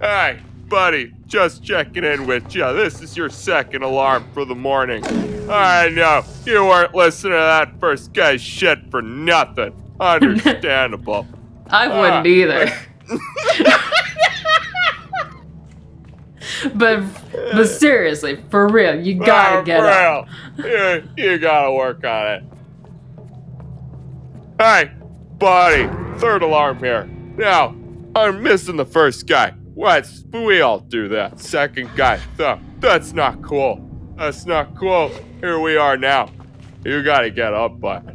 Hey, buddy, just checking in with you. This is your second alarm for the morning. I know, you weren't listening to that first guy's shit for nothing. Understandable. I wouldn't either. but seriously, for real, you gotta get up. up. You gotta work on it. Hey, buddy, third alarm here. Now, I'm missing the first guy. We all do that. Second guy, that's not cool. That's not cool. Here we are now. You gotta get up, bud.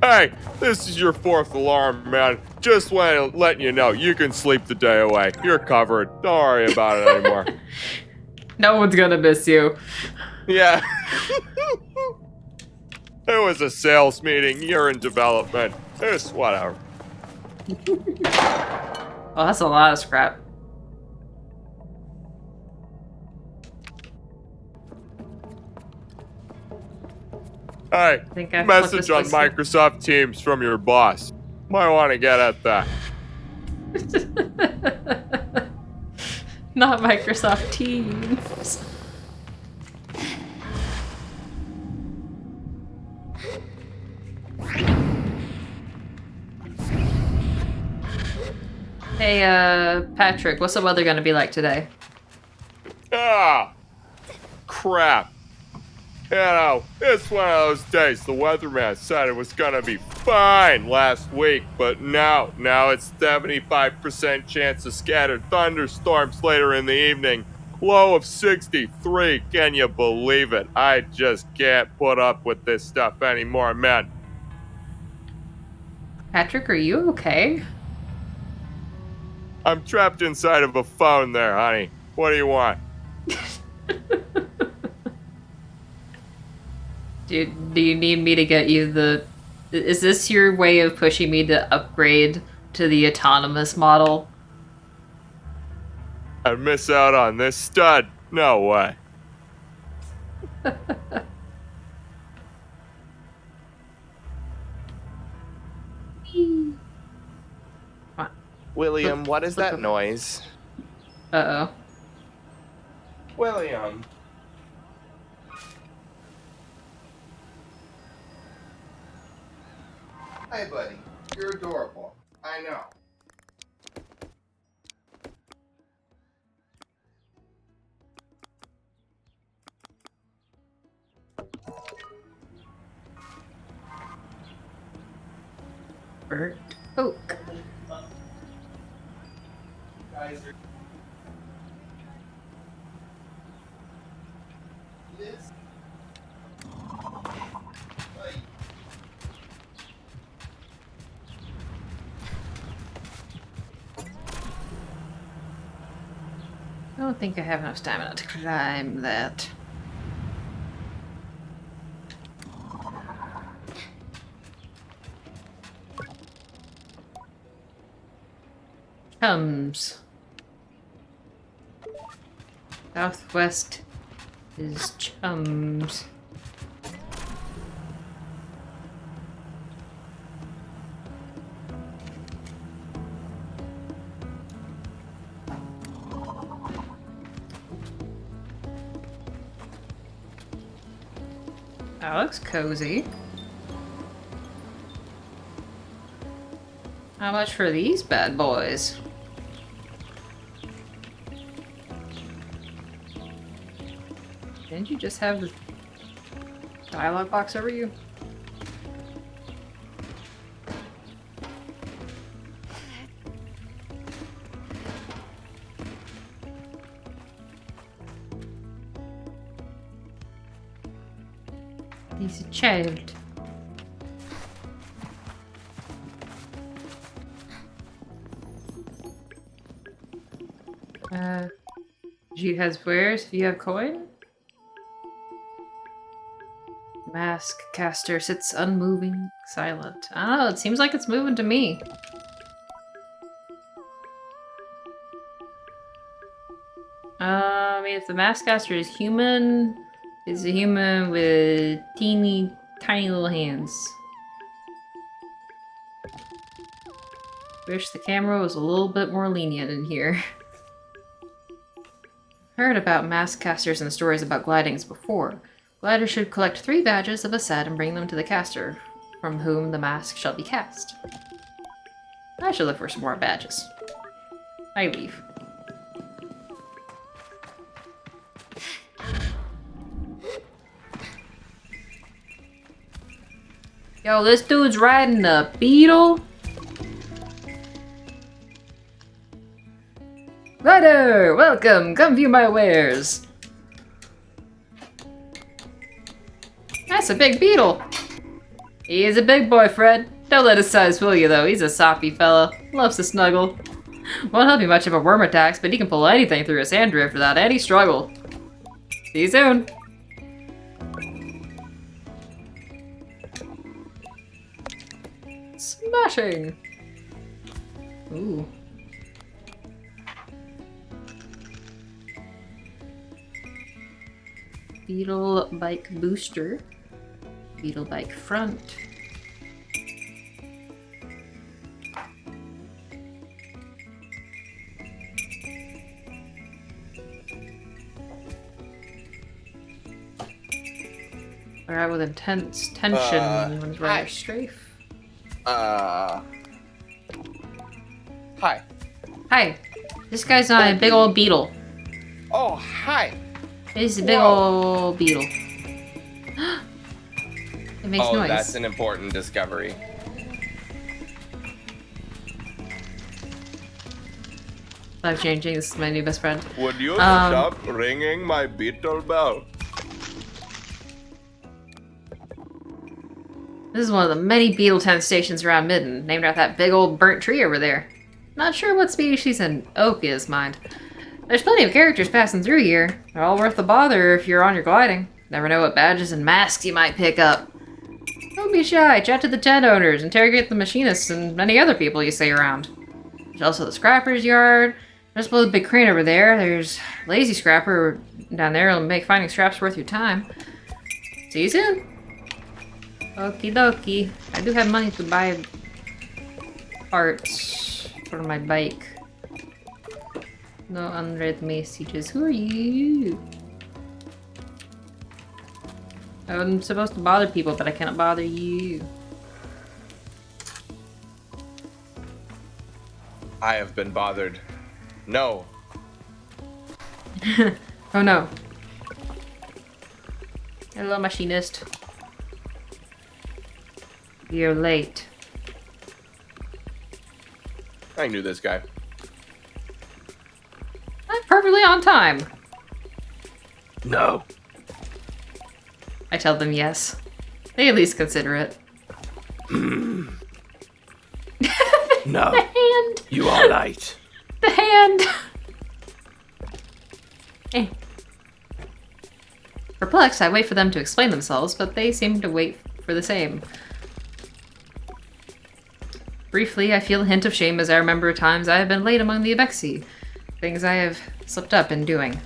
Hey, this is your fourth alarm, man. Just letting you know, you can sleep the day away. You're covered. Don't worry about it anymore. No one's gonna miss you. Yeah. It was a sales meeting. You're in development. It's whatever. Oh, that's a lot of scrap. Hey, Think I've message on flipped this Microsoft Teams from your boss. Might want to get at that. Not Microsoft Teams. Hey, Patrick, what's the weather gonna be like today? Ah, crap. You know, it's one of those days the weatherman said it was gonna be fine last week, but now it's 75% chance of scattered thunderstorms later in the evening. Low of 63, can you believe it? I just can't put up with this stuff anymore, man. Patrick, are you okay? I'm trapped inside of a phone there, honey. What do you want? Do you need me to get you the... Is this your way of pushing me to upgrade to the autonomous model? I'd miss out on this stud? No way. William, what is that noise? Uh-oh. William. Hi, buddy. You're adorable. I know. Burnt oak. Guys are... This... Like... I don't think I have enough stamina to climb that. Chums. Southwest is Chums. That looks cozy. How much for these bad boys? Didn't you just have the dialogue box over you? He's a child. She has wares if you have coin? Mask caster sits unmoving, silent. I don't know, it seems like it's moving to me. I mean, if the mask caster is human, it's a human with teeny, tiny little hands. Wish the camera was a little bit more lenient in here. Heard about mask casters and stories about glidings before. Glider should collect 3 badges of a set and bring them to the caster, from whom the mask shall be cast. I should look for some more badges. I leave. Yo, this dude's riding a beetle? Rider, welcome! Come view my wares! That's a big beetle! He is a big boy, Fred. Don't let his size fool you, though. He's a soppy fella. Loves to snuggle. Won't help you much if a worm attacks, but he can pull anything through a sand drift without any struggle. See you soon! Smashing! Ooh. Beetle bike booster. Beetle bike front. Alright, with intense tension, one's hi. rather strafe. Hi. Hi, this guy's on a big old beetle. Oh, hi. He's a big Whoa. old beetle. It makes Oh, noise. that's an important discovery. Life changing. This is my new best friend. Would you stop ringing my beetle bell? This is one of the many beetle tent stations around Midden, named after that big old burnt tree over there. Not sure what species an oak is, mind. There's plenty of characters passing through here. They're all worth the bother if you're on your gliding. Never know what badges and masks you might pick up. Don't be shy. Chat to the tent owners, interrogate the machinists, and many other people you see around. There's also the scrapper's yard. Just below the big crane over there, there's Lazy Scrapper down there. It'll make finding scraps worth your time. See you soon. Okie dokie. I do have money to buy parts for my bike. No unread messages. Who are you? I'm supposed to bother people, but I cannot bother you. I have been bothered. No. Oh no. Hello, machinist. You're late. I knew this guy. I'm perfectly on time. No. I tell them yes. They at least consider it. No. The hand! You are late. The hand! Eh. Perplexed, I wait for them to explain themselves, but they seem to wait for the same. Briefly, I feel a hint of shame as I remember times I have been late among the Abexi, things I have slipped up in doing.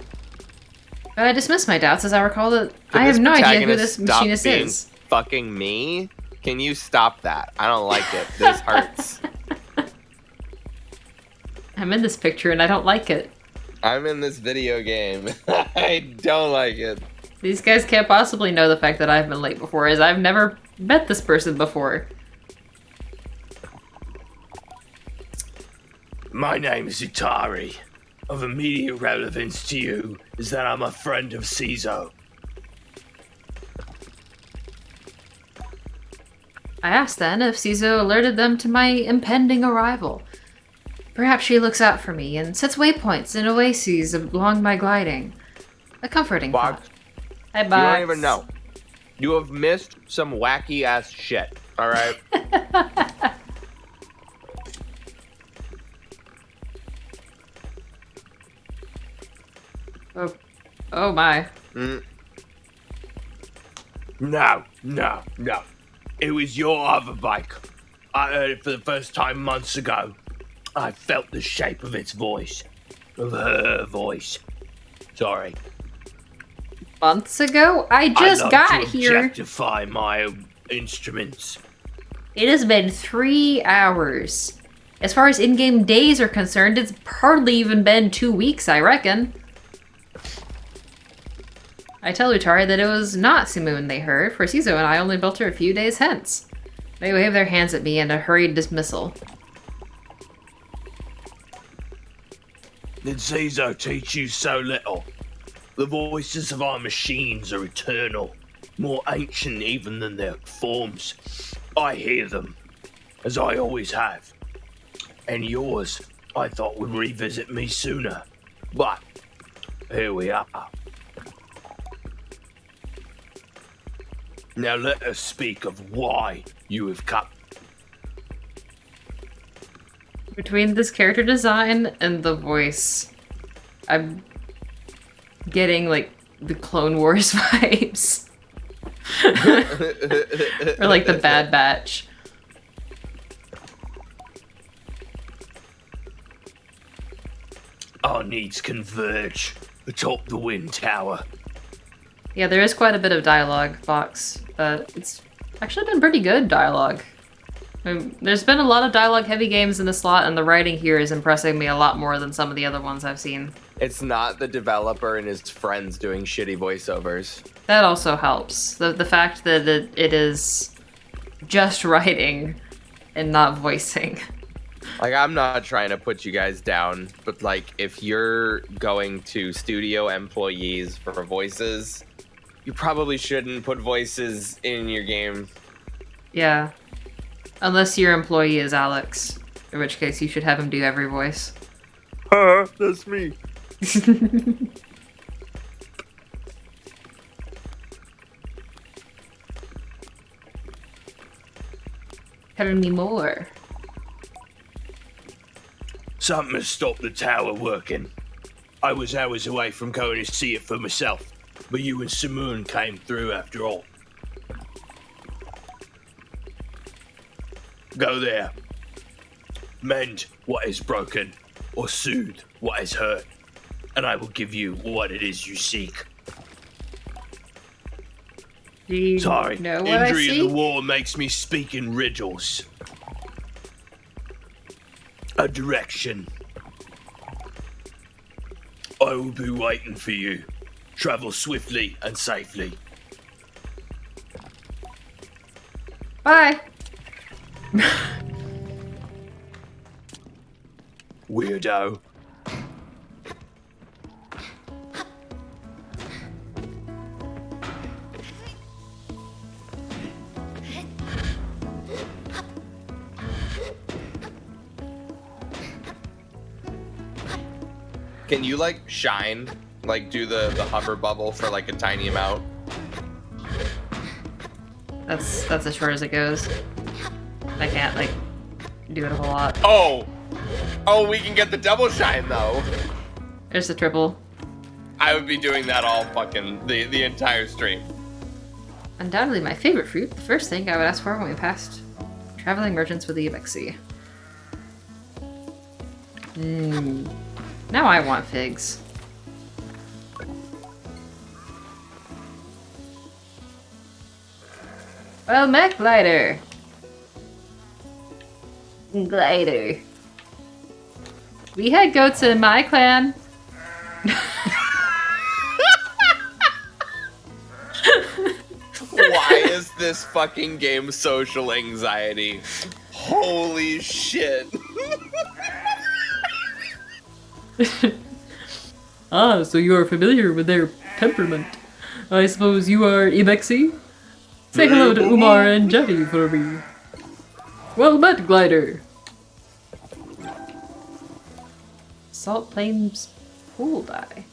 But I dismiss my doubts as I recall that I have no idea who this machinist is. Fucking me? Can you stop that? I don't like it. This hurts. I'm in this picture and I don't like it. I'm in this video game. I don't like it. These guys can't possibly know the fact that I've been late before, as I've never met this person before. My name is Utari. Of immediate relevance to you is that I'm a friend of Cizo. I asked then if Cizo alerted them to my impending arrival. Perhaps she looks out for me and sets waypoints and oases along my gliding. A comforting Box. thought. Hi, You Box. don't even know. You have missed some wacky ass shit. All right. Oh my. Mm. No. It was your other bike. I heard it for the first time months ago. I felt the shape of its voice. Of her voice. Sorry. Months ago? I just love got to here. objectify my instruments. It has been 3 hours. As far as in-game days are concerned, it's hardly even been 2 weeks, I reckon. I tell Utari that it was not Simoon they heard, for Cizo and I only built her a few days hence. They wave their hands at me in a hurried dismissal. Did Cizo teach you so little? The voices of our machines are eternal, more ancient even than their forms. I hear them, as I always have. And yours, I thought would revisit me sooner. But, here we are. Now let us speak of why you have come. Between this character design and the voice, I'm getting, like, the Clone Wars vibes. Or, like, the Bad Batch. Our needs converge atop the wind tower. Yeah, there is quite a bit of dialogue, Fox, but it's actually been pretty good dialogue. I mean, there's been a lot of dialogue-heavy games in the slot, and the writing here is impressing me a lot more than some of the other ones I've seen. It's not the developer and his friends doing shitty voiceovers. That also helps. The fact that it is just writing and not voicing. Like, I'm not trying to put you guys down, but like, if you're going to studio employees for voices, you probably shouldn't put voices in your game. Yeah. Unless your employee is Alex, in which case you should have him do every voice. That's me. Tell me more. Something has stopped the tower working. I was hours away from going to see it for myself, but you and Simone came through after all. Go there. Mend what is broken, or soothe what is hurt, and I will give you what it is you seek. Do you Sorry, know what I injury see? in the war makes me speak in riddles. A direction. I will be waiting for you. Travel swiftly and safely. Bye. Weirdo. Can you like shine? Like do the hover bubble for like a tiny amount? That's as short as it goes. I can't like do it a whole lot. Oh, we can get the double shine though. There's the triple. I would be doing that all fucking the entire stream. Undoubtedly my favorite fruit. The first thing I would ask for when we passed traveling merchants with the Ubexi. Now I want figs. Well, mech glider. Glider. We had goats in my clan. Why is this fucking game social anxiety? Holy shit. Ah, so you are familiar with their temperament. I suppose you are Ibexi? Say hello to Umar and Jetty for me. Well met, Glider. Salt Plains pool dye.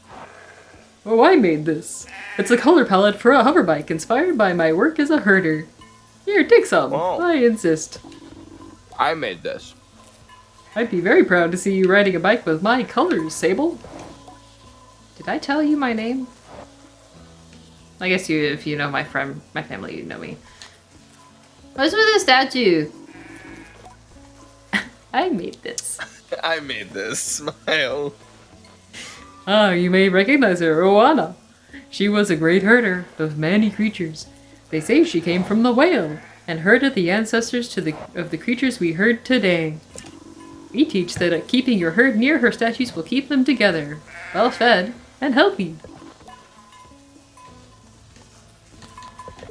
Oh, I made this. It's a color palette for a hoverbike inspired by my work as a herder. Here, take some. Whoa. I insist. I made this. I'd be very proud to see you riding a bike with my colors, Sable. Did I tell you my name? I guess if you know my family, you know me. What's with the statue? I made this. I made this. Smile. Ah, you may recognize her, Oana. She was a great herder of many creatures. They say she came from the whale and herded the ancestors of the creatures we herd today. We teach that keeping your herd near her statues will keep them together, well fed and healthy.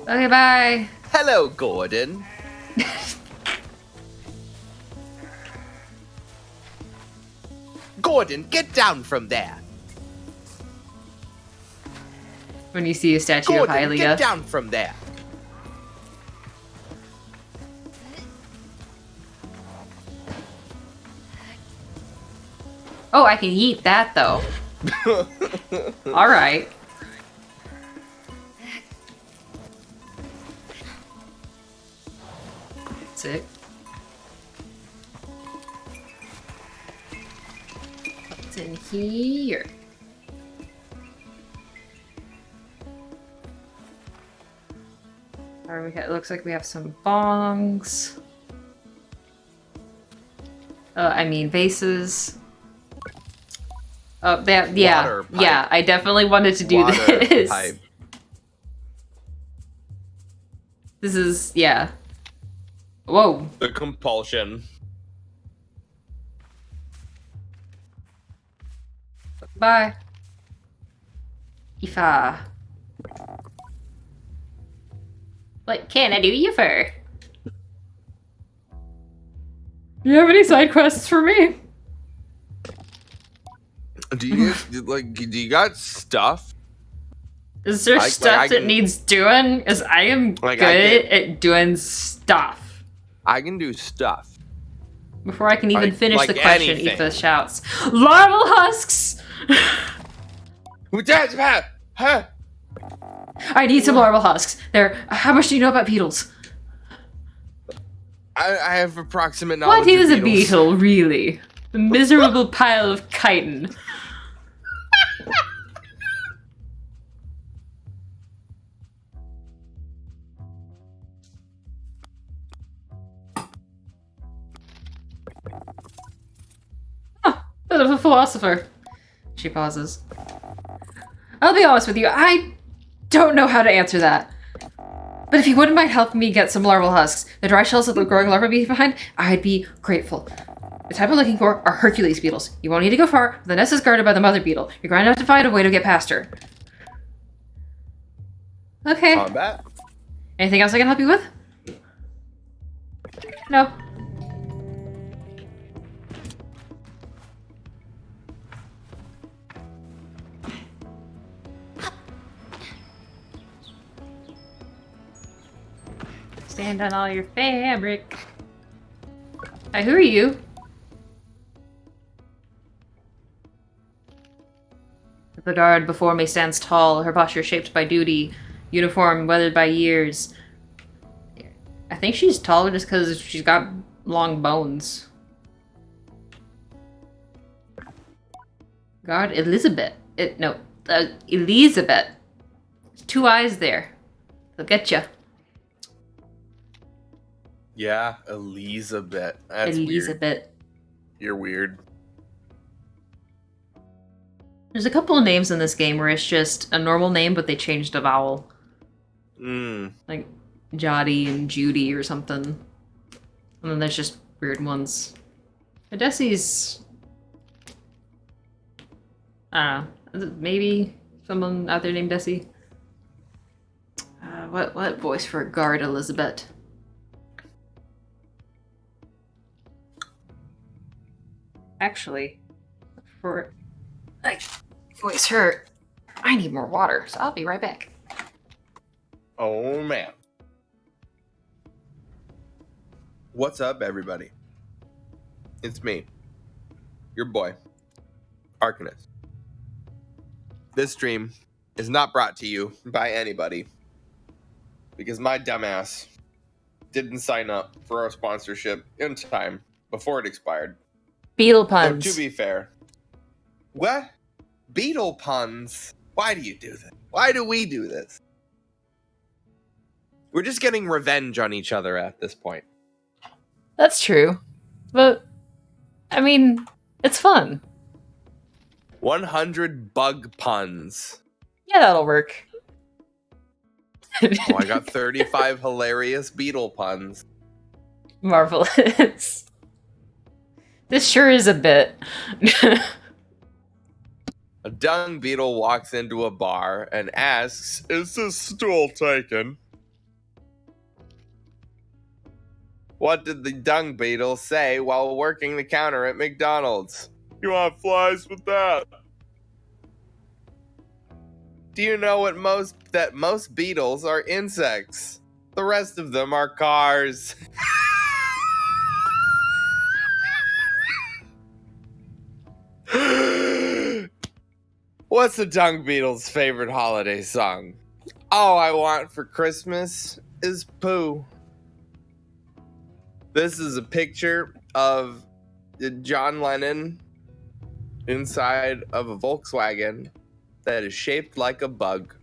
Okay, bye. Hello, Gordon. Gordon, get down from there. When you see a statue Gordon, of Hylia. get down from there. Oh, I can eat that though. Alright. Sick. What's in here? Alright, it looks like we have some bongs. I mean vases. Yeah, Water pipe. yeah. I definitely wanted to do Water this. pipe. This is yeah. Whoa. The compulsion. Bye. Ifa. What can I do you for? Do you have any side quests for me? Do you got stuff? Is there stuff that needs doing? Because I am Like, good at doing stuff. I can do stuff. Before I can even finish like the question, anything. Aoife shouts, "Larval husks!" Huh? I need some larval husks. There. How much do you know about beetles? I have approximate knowledge. What is of a beetles. beetle, really? A miserable pile of chitin. Bit of a philosopher. She pauses. I'll be honest with you, I don't know how to answer that. But if you wouldn't mind helping me get some larval husks, the dry shells that the growing larvae leave behind, I'd be grateful. The type I'm looking for are Hercules beetles. You won't need to go far, the nest is guarded by the mother beetle. You're going to have to find a way to get past her. Okay. Combat. Anything else I can help you with? No. Stand on all your fabric. Hi, who are you? The guard before me stands tall, her posture shaped by duty, uniform weathered by years. I think she's taller just because she's got long bones. Guard Elizabeth. Elizabeth. There's 2 eyes there. They'll get you. Yeah, Elizabeth. That's Elizabeth. weird. You're weird. There's a couple of names in this game where it's just a normal name, but they changed a vowel. Like Jody and Judy or something. And then there's just weird ones. Desi's... I don't know. Maybe someone out there named Desi? What voice for guard Elizabeth? Actually, for like voice her, I need more water, so I'll be right back. Oh man. What's up, everybody? It's me, your boy, Arcanist. This stream is not brought to you by anybody because my dumbass didn't sign up for our sponsorship in time before it expired. Beetle So, puns. to be fair, what? Beetle puns? Why do you do this? Why do we do this? We're just getting revenge on each other at this point. That's true. But, I mean, it's fun. 100 bug puns. Yeah, that'll work. Oh, I got 35 hilarious beetle puns. Marvelous. This sure is a bit. A dung beetle walks into a bar and asks, Is this stool taken? what did the dung beetle say while working the counter at McDonald's? You want flies with that? Do you know that most beetles are insects? The rest of them are cars. What's the dung beetle's favorite holiday song? All I want for Christmas is poo. This is a picture of John Lennon inside of a Volkswagen that is shaped like a bug.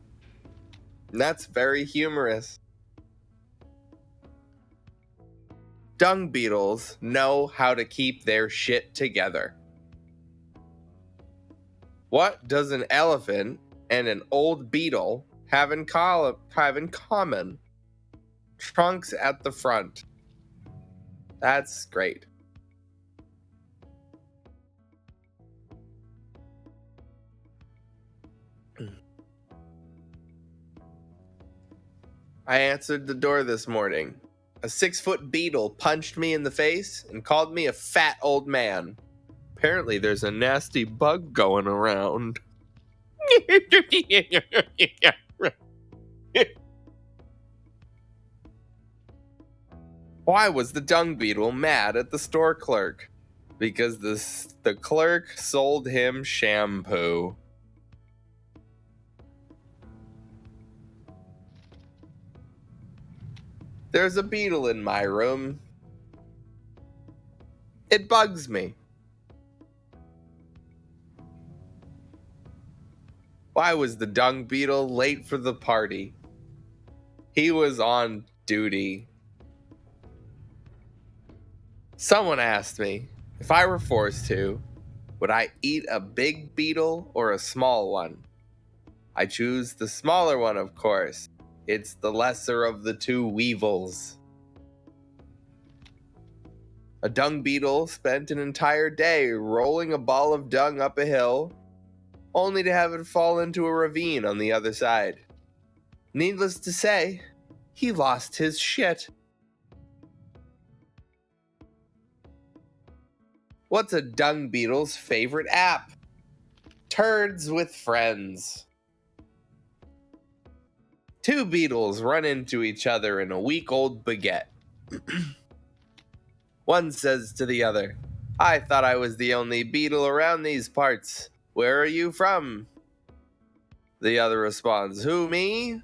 And that's very humorous. Dung beetles know how to keep their shit together. What does an elephant and an old beetle have in common? Trunks at the front. That's great. I answered the door this morning. A 6-foot beetle punched me in the face and called me a fat old man. Apparently there's a nasty bug going around. Why was the dung beetle mad at the store clerk? Because the clerk sold him shampoo. There's a beetle in my room. It bugs me. Why was the dung beetle late for the party? He was on duty. Someone asked me, if I were forced to, would I eat a big beetle or a small one? I choose the smaller one, of course. It's the lesser of the two weevils. A dung beetle spent an entire day rolling a ball of dung up a hill, only to have it fall into a ravine on the other side. Needless to say, he lost his shit. What's a dung beetle's favorite app? Turds with Friends. Two beetles run into each other in a week-old baguette. One says to the other, I thought I was the only beetle around these parts. Where are you from? The other responds, who, me?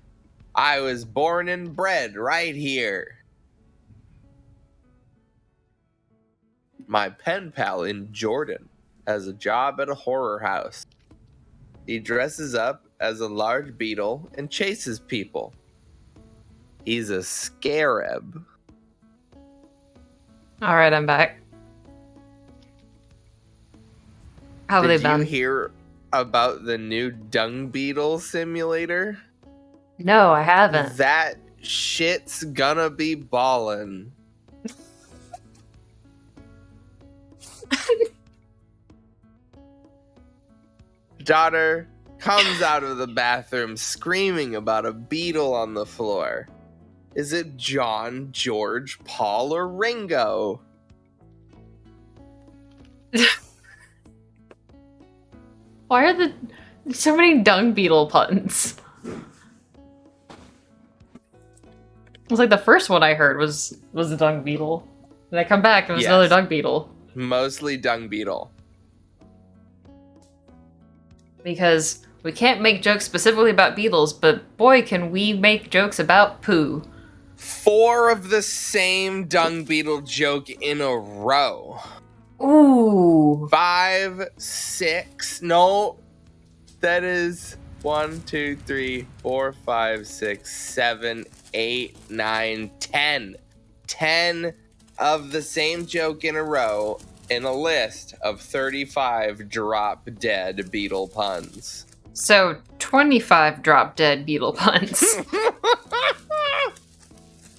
I was born and bred right here. My pen pal in Jordan has a job at a horror house. He dresses up as a large beetle and chases people. He's a scarab. All right, I'm back. How have they Did you been? hear about the new dung beetle simulator? No, I haven't. That shit's gonna be ballin'. Daughter comes out of the bathroom screaming about a beetle on the floor. Is it John, George, Paul, or Ringo? Why are the so many dung beetle puns? It was like the first one I heard was a dung beetle. And I come back and it was another dung beetle. Mostly dung beetle. Because we can't make jokes specifically about beetles, but boy, can we make jokes about poo. 4 of the same dung beetle joke in a row. Ooh. 5, 6. No, that is 1, 2, 3, 4, 5, 6, 7, 8, 9, 10. 10 of the same joke in a row in a list of 35 drop dead beetle puns. So 25 drop dead beetle puns.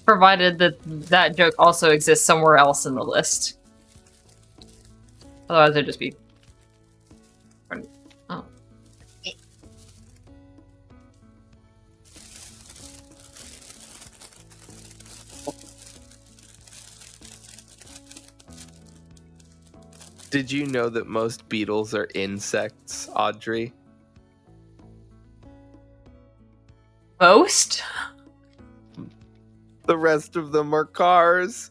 Provided that joke also exists somewhere else in the list. Otherwise it'd just be... Oh. Did you know that most beetles are insects, Audrey? Most? The rest of them are cars.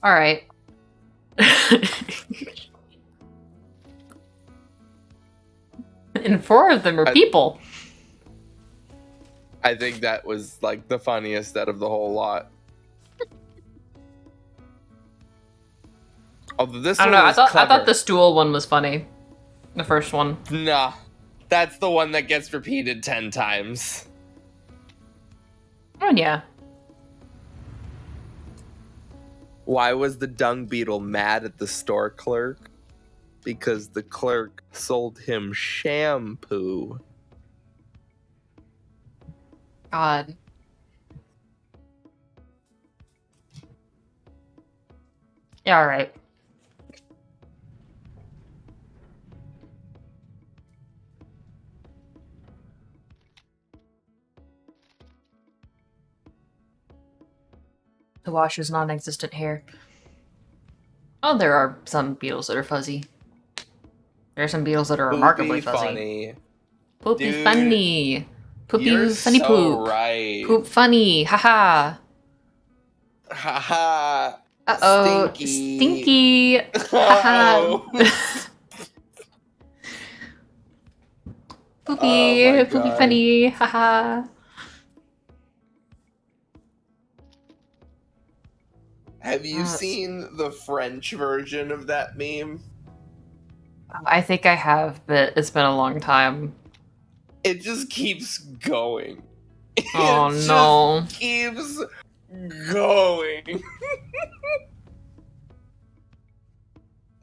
Alright. And 4 of them are people. I think that was like the funniest out of the whole lot. Although this I don't one know, was I clever. thought the stool one was funny. The first one. Nah, that's the one that gets repeated 10 times. Oh yeah. Why was the dung beetle mad at the store clerk? Because the clerk sold him shampoo. God. Yeah, alright. The washer's non-existent hair. Oh, there are some beetles that are fuzzy. There are some beetles that are remarkably Poopy fuzzy. funny. Poopy Dude, funny. Poopy You're funny so poop. right. Poop funny. Haha. Haha. Uh-oh. Stinky. Stinky. Haha. Oh Poopy. my Poopy God. funny. Haha. Have you seen the French version of that meme? I think I have, but it's been a long time. It just keeps going. Oh It no. just keeps going.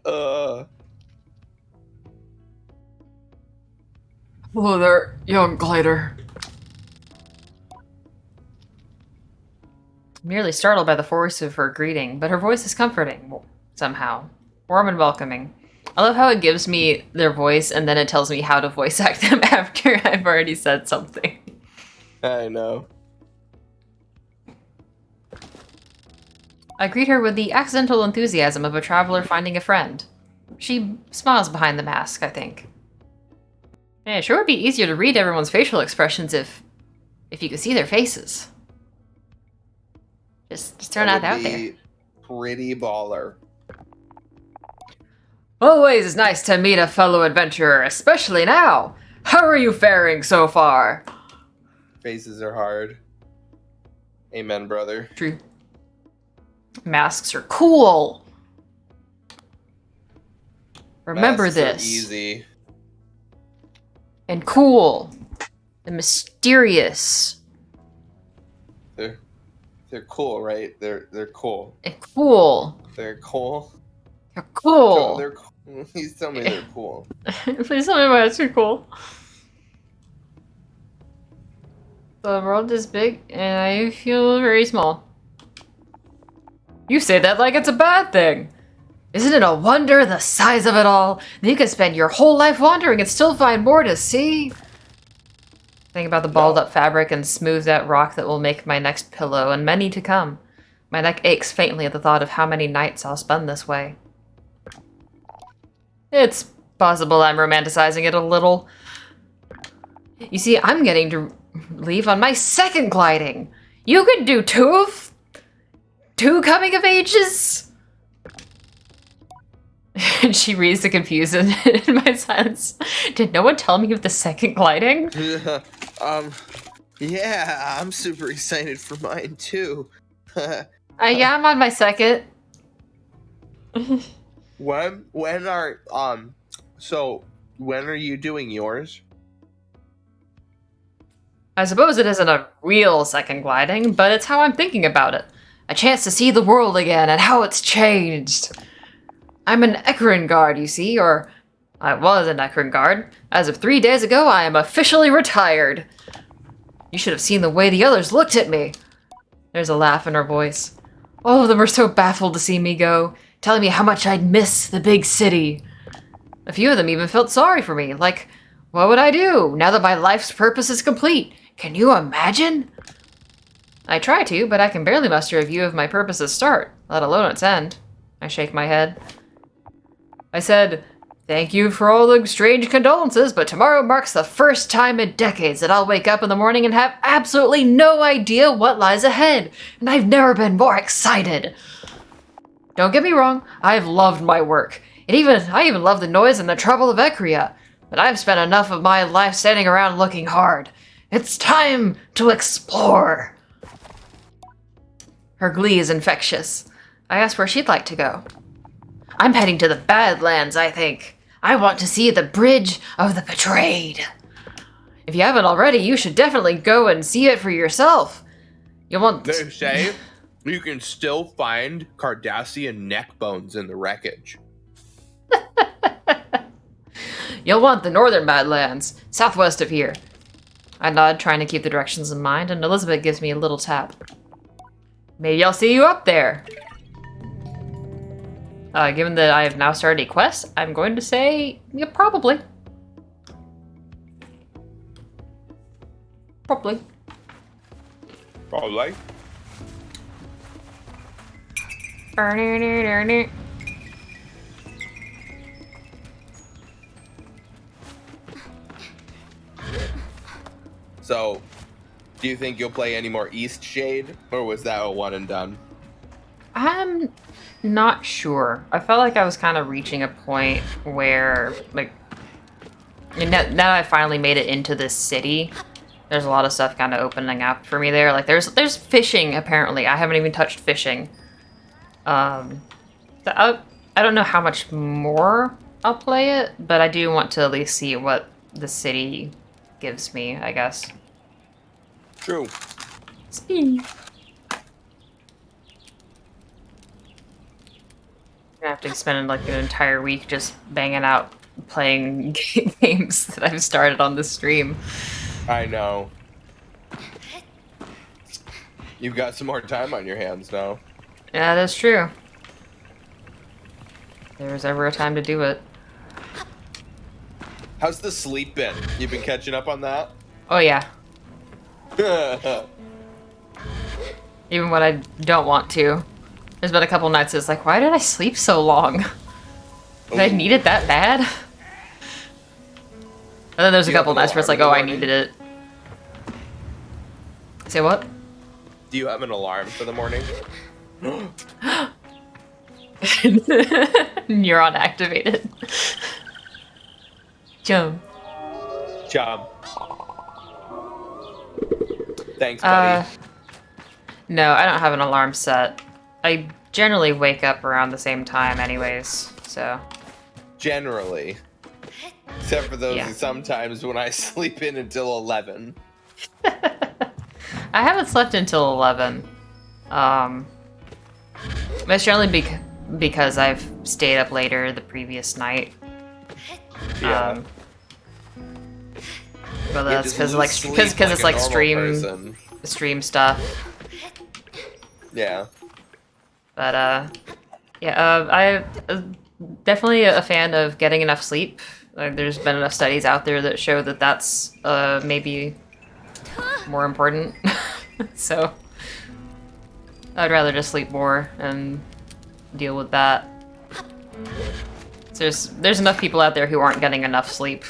Hello there, young glider. I'm nearly startled by the force of her greeting, but her voice is comforting, somehow. Warm and welcoming. I love how it gives me their voice and then it tells me how to voice act them after I've already said something. I know. I greet her with the accidental enthusiasm of a traveler finding a friend. She smiles behind the mask, I think. Yeah, it sure would be easier to read everyone's facial expressions if you could see their faces. Just throwing that out there. Pretty baller. Always nice to meet a fellow adventurer, especially now. How are you faring so far? Faces are hard. Amen, brother. True. Masks are cool. Remember Masks are this. easy. And cool. And mysterious. They're cool, right? They're cool. And cool. They're cool. They're cool. They're cool. Please tell me they're cool. Please tell me why it's too cool. The world is big and I feel very small. You say that like it's a bad thing. Isn't it a wonder the size of it all? You could spend your whole life wandering and still find more to see. Think about the balled up fabric and smoothed out rock that will make my next pillow, and many to come. My neck aches faintly at the thought of how many nights I'll spend this way. It's possible I'm romanticizing it a little. You see, I'm getting to leave on my second gliding. You could do two coming of ages? And she reads the confusion in my silence. Did no one tell me of the second gliding? Yeah, I'm super excited for mine too. Yeah, I'm on my second. when are you doing yours? I suppose it isn't a real second gliding, but it's how I'm thinking about it. A chance to see the world again and how it's changed. I'm an Equine Guard, you see, or I was an Equine Guard. As of 3 days ago, I am officially retired. You should have seen the way the others looked at me. There's a laugh in her voice. All of them were so baffled to see me go, telling me how much I'd miss the big city. A few of them even felt sorry for me, like, what would I do now that my life's purpose is complete? Can you imagine? I try to, but I can barely muster a view of my purpose's start, let alone its end. I shake my head. I said, thank you for all the strange condolences, but tomorrow marks the first time in decades that I'll wake up in the morning and have absolutely no idea what lies ahead, and I've never been more excited. Don't get me wrong, I've loved my work. I even love the noise and the trouble of Ecria, but I've spent enough of my life standing around looking hard. It's time to explore. Her glee is infectious. I asked where she'd like to go. I'm heading to the Badlands, I think. I want to see the Bridge of the Betrayed. If you haven't already, you should definitely go and see it for yourself. You want... No shame. You can still find Cardassian neck bones in the wreckage. You'll want the northern Badlands, southwest of here. I nod, trying to keep the directions in mind, and Elizabeth gives me a little tap. Maybe I'll see you up there. Given that I have now started a quest, I'm going to say, yeah, probably. Probably. Probably. So, do you think you'll play any more East Shade, or was that a one and done? I'm not sure. I felt like I was kind of reaching a point where, like, now that I finally made it into this city, there's a lot of stuff kind of opening up for me there. Like, there's fishing, apparently. I haven't even touched fishing. I don't know how much more I'll play it, but I do want to at least see what the city gives me, I guess. True. Speed. I have to spend like an entire week just banging out playing games that I've started on the stream. I know. You've got some more time on your hands now. Yeah, that's true. If there was ever a time to do it. How's the sleep been? You've been catching up on that? Oh yeah. Even when I don't want to. There's been a couple nights it's like, why did I sleep so long? Did I need it that bad? And then there's a couple nights where it's like, oh, I needed it. Say what? Do you have an alarm for the morning? Neuron activated. Jump. Job. Thanks, buddy. No, I don't have an alarm set. I generally wake up around the same time anyways, so. Generally. Except for those Yeah. sometimes when I sleep in until 11. I haven't slept until 11. It's generally because I've stayed up later the previous night. Yeah. But that's because it's like stream stuff. Yeah. But I definitely a fan of getting enough sleep. There's been enough studies out there that show that that's maybe more important. So I'd rather just sleep more and deal with that. There's enough people out there who aren't getting enough sleep.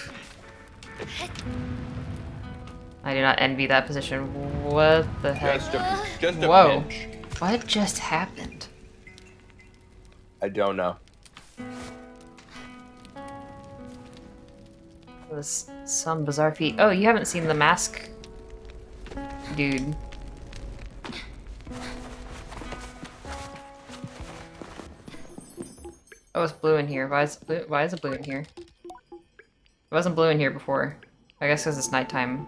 I do not envy that position. What the heck? Just a Whoa. pinch. What just happened? I don't know. It was some bizarre feat. Oh, you haven't seen the mask, dude. Oh, it's blue in here. Why is it blue in here? It wasn't blue in here before. I guess because it's nighttime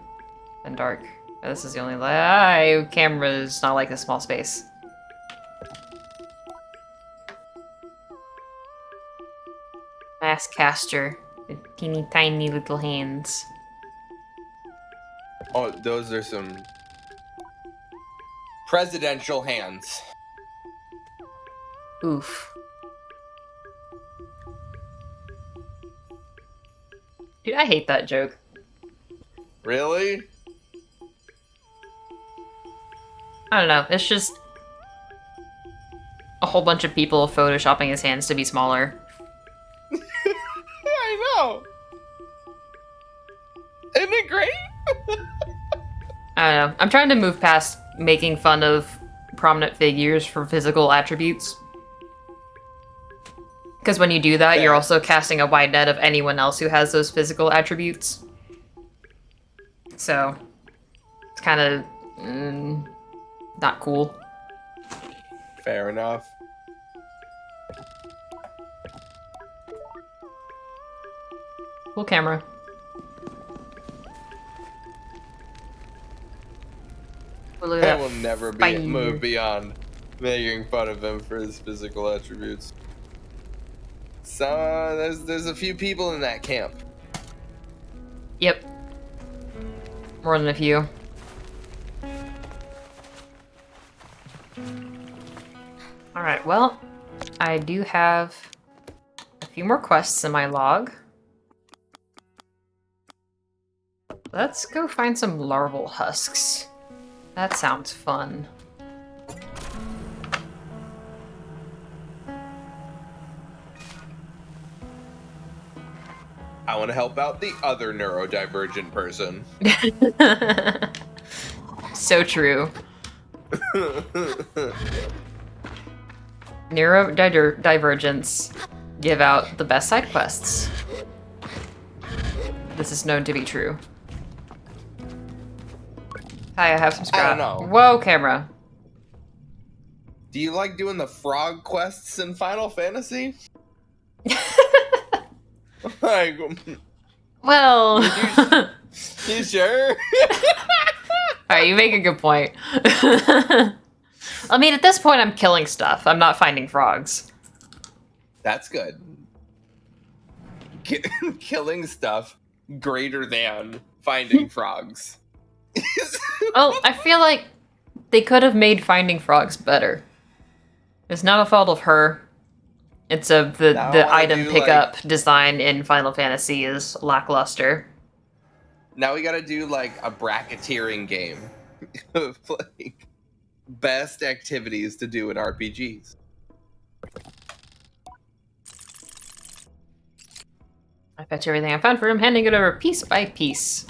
and dark. Oh, this is the only light. Camera's not like a small space. Mask caster with teeny tiny little hands. Oh, those are some presidential hands. Oof. Dude, I hate that joke. Really? I don't know. It's just a whole bunch of people photoshopping his hands to be smaller. I know. Isn't it great? I don't know. I'm trying to move past making fun of prominent figures for physical attributes. Because when you do that, you're also casting a wide net of anyone else who has those physical attributes. So, it's kind of not cool. Fair enough. Cool camera. That will never be Fire. moved beyond. making fun of him for his physical attributes. So there's a few people in that camp. Yep. More than a few. Alright, well, I do have a few more quests in my log. Let's go find some larval husks. That sounds fun. I want to help out the other neurodivergent person. So true. Neurodivergents give out the best side quests. This is known to be true. Hi, I have some scrap. I don't know. Whoa, camera. Do you like doing the frog quests in Final Fantasy? Like, Well, you sure? alright, you make a good point. I mean, at this point, I'm killing stuff. I'm not finding frogs. That's good. Killing stuff greater than finding frogs. Well, I feel like they could have made finding frogs better. It's not a fault of her. It's of the item pickup design in Final Fantasy is lackluster. Now we gotta do like a bracketeering game of like best activities to do in RPGs. I fetch everything I found for him, handing it over piece by piece.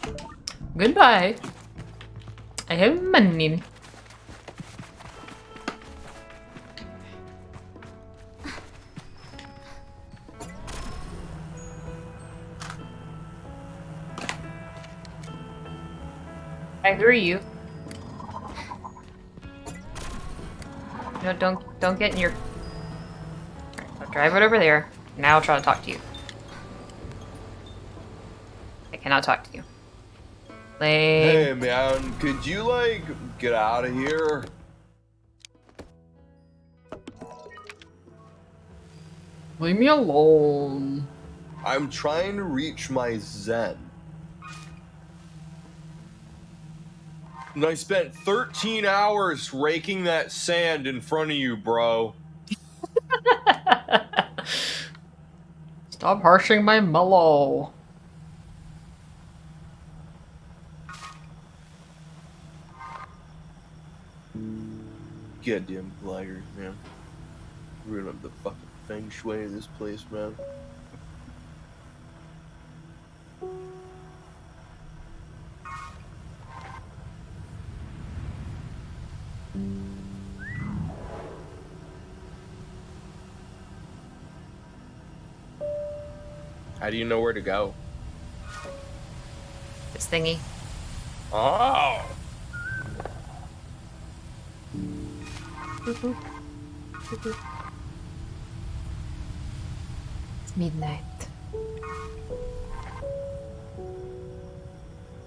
Goodbye. I have money. I threw you. No, don't get in your... I'll drive it over there. Now I'll try to talk to you. I cannot talk to you. Hey man, could you like get out of here? Leave me alone. I'm trying to reach my zen. And I spent 13 hours raking that sand in front of you, bro. Stop harshing my mellow. Goddamn blaggers, man. Ruin up the fucking feng shui of this place, man. How do you know where to go? This thingy. Oh! It's midnight.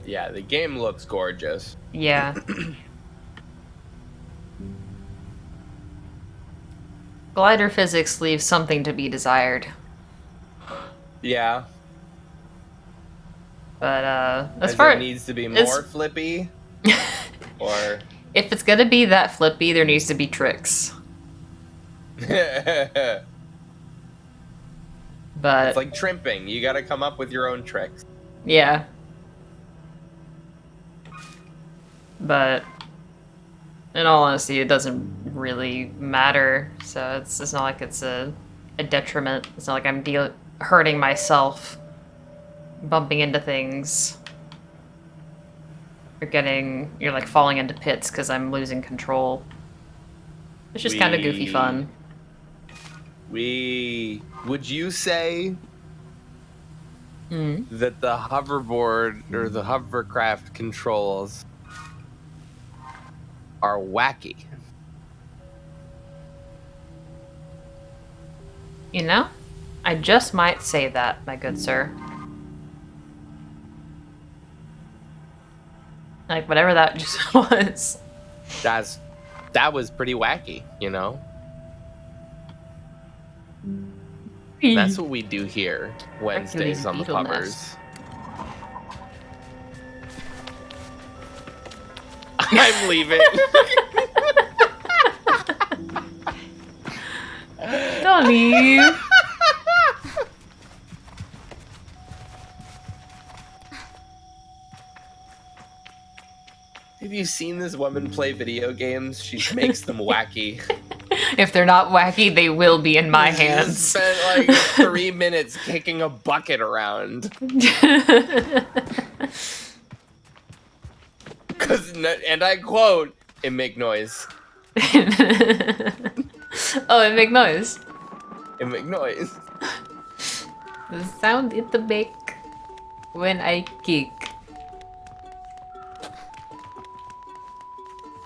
Yeah, the game looks gorgeous. Yeah. Glider physics leaves something to be desired. Yeah. But, as As far it needs to be more flippy, or... if it's gonna be that flippy, there needs to be tricks. It's But, like trimping. You gotta come up with your own tricks. yeah. But, in all honesty, it doesn't really matter. So it's not like it's a detriment. It's not like I'm hurting myself, bumping into things. You're like falling into pits because I'm losing control. It's just kind of goofy fun. Would you say Mm. that the hoverboard or the hovercraft controls are wacky? You know, I just might say that, my good sir. Like, whatever that just was. That's that was pretty wacky, you know? That's what we do here Wednesdays on the beetle puppers. I'm leaving. Don't leave. Have you seen this woman play video games? She makes them wacky. If they're not wacky, they will be in my hands. Spent like 3 minutes kicking a bucket around. And I quote, "It make noise. Oh, it make noise. It make noise." The sound it make when I kick.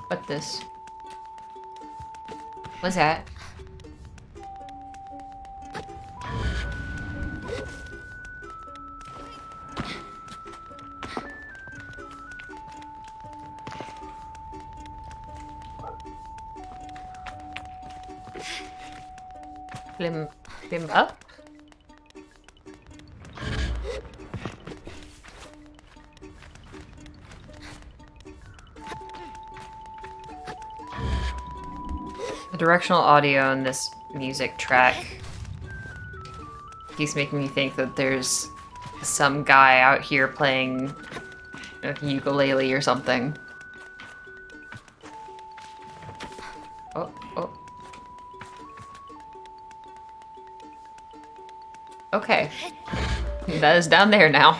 What this? What's that? Climb up? The directional audio in this music track keeps making me think that there's some guy out here playing a ukulele or something. Oh, oh. Okay. That is down there now.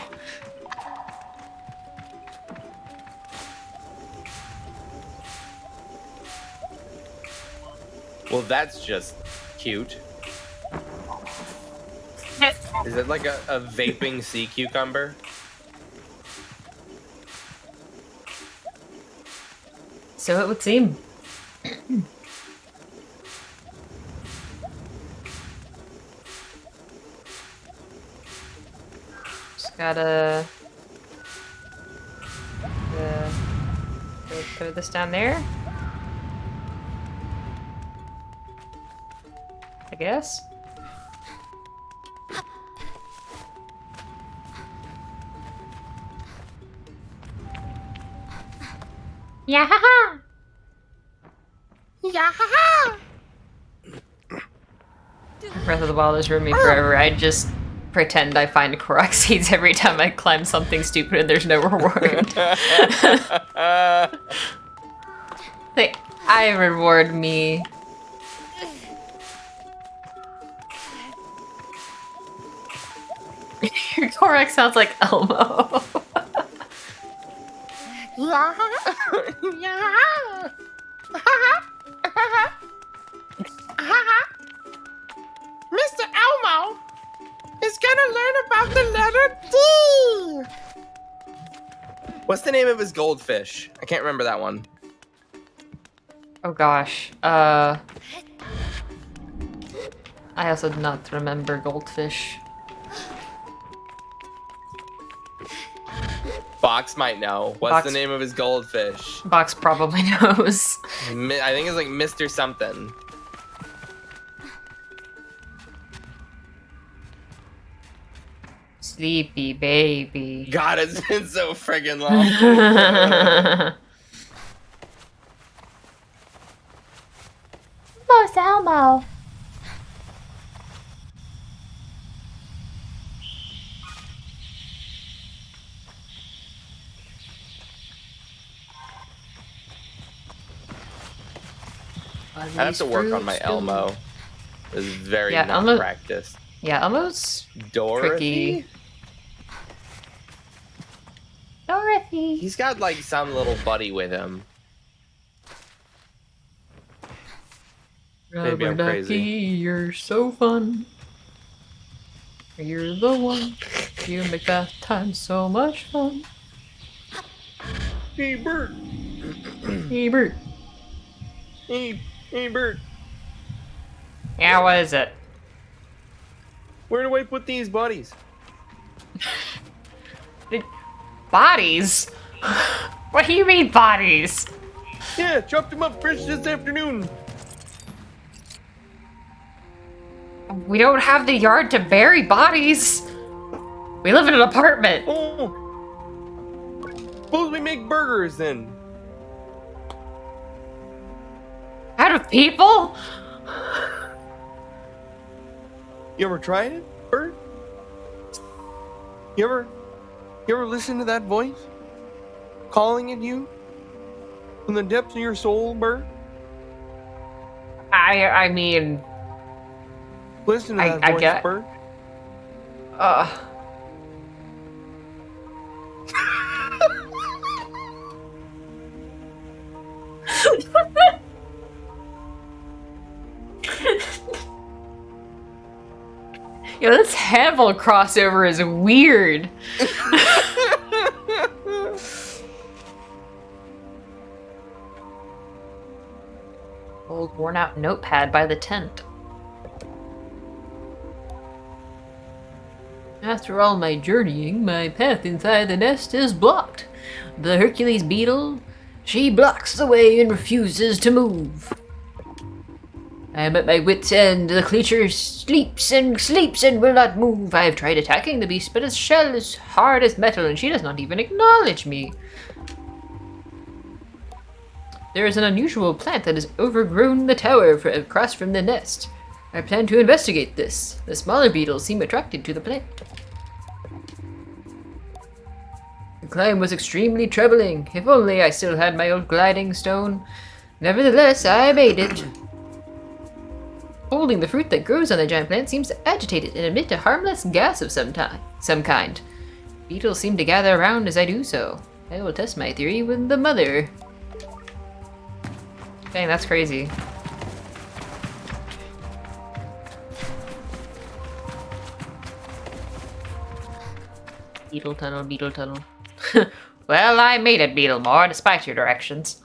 Well, that's just cute. Is it like a vaping sea cucumber? So it would seem. Just gotta throw this down there. I guess. Yeah. Yeah. Breath of the Wild has ruined me forever. I just pretend I find Korok seeds every time I climb something stupid and there's no reward. Like, I reward me. Your Korok sounds like Elmo. Yeah. Yeah. Mr. Elmo is gonna learn about the letter D. What's the name of his goldfish? I can't remember that one. Oh gosh. I also do not remember Goldfish. Box might know. What's Box. the name of his goldfish? Box probably knows. I think it's like Mr. Something. Sleepy baby. God, it's been so friggin' long. Los Elmo. I have to work on my Elmo. It's very Yeah, not Elmo- practiced. Yeah, Elmo's Dorothy? tricky. Dorothy. He's got like some little buddy with him. Maybe I'm Rubber crazy. ducky, you're so fun. You're the one. You make bath time so much fun. Hey, Bert. Hey, Bert. Hey, Bert. Yeah, what is it? Where do I put these buddies? Bodies? What do you mean bodies? Yeah, chopped him up fresh this afternoon. We don't have the yard to bury bodies. We live in an apartment. Oh. Suppose we make burgers then. Out of people? You ever tried it, Bert? You ever listen to that voice? Calling at you? From the depths of your soul, Bert? I mean, Listen to that I voice, get- Bert. Yo, this Hannibal crossover is weird. Old worn out notepad by the tent. After all my journeying, my path inside the nest is blocked. The Hercules beetle, she blocks the way and refuses to move. I am at my wit's end. The creature sleeps and will not move. I have tried attacking the beast, but its shell is hard as metal and she does not even acknowledge me. There is an unusual plant that has overgrown the tower across from the nest. I plan to investigate this. The smaller beetles seem attracted to the plant. The climb was extremely troubling. If only I still had my old gliding stone. Nevertheless, I made it. Holding the fruit that grows on the giant plant seems to agitate it and emit a harmless gas of some kind. Beetles seem to gather around as I do so. I will test my theory with the mother. Dang, that's crazy. Beetle tunnel, beetle tunnel. Well, I made it, Beetlemore, despite your directions.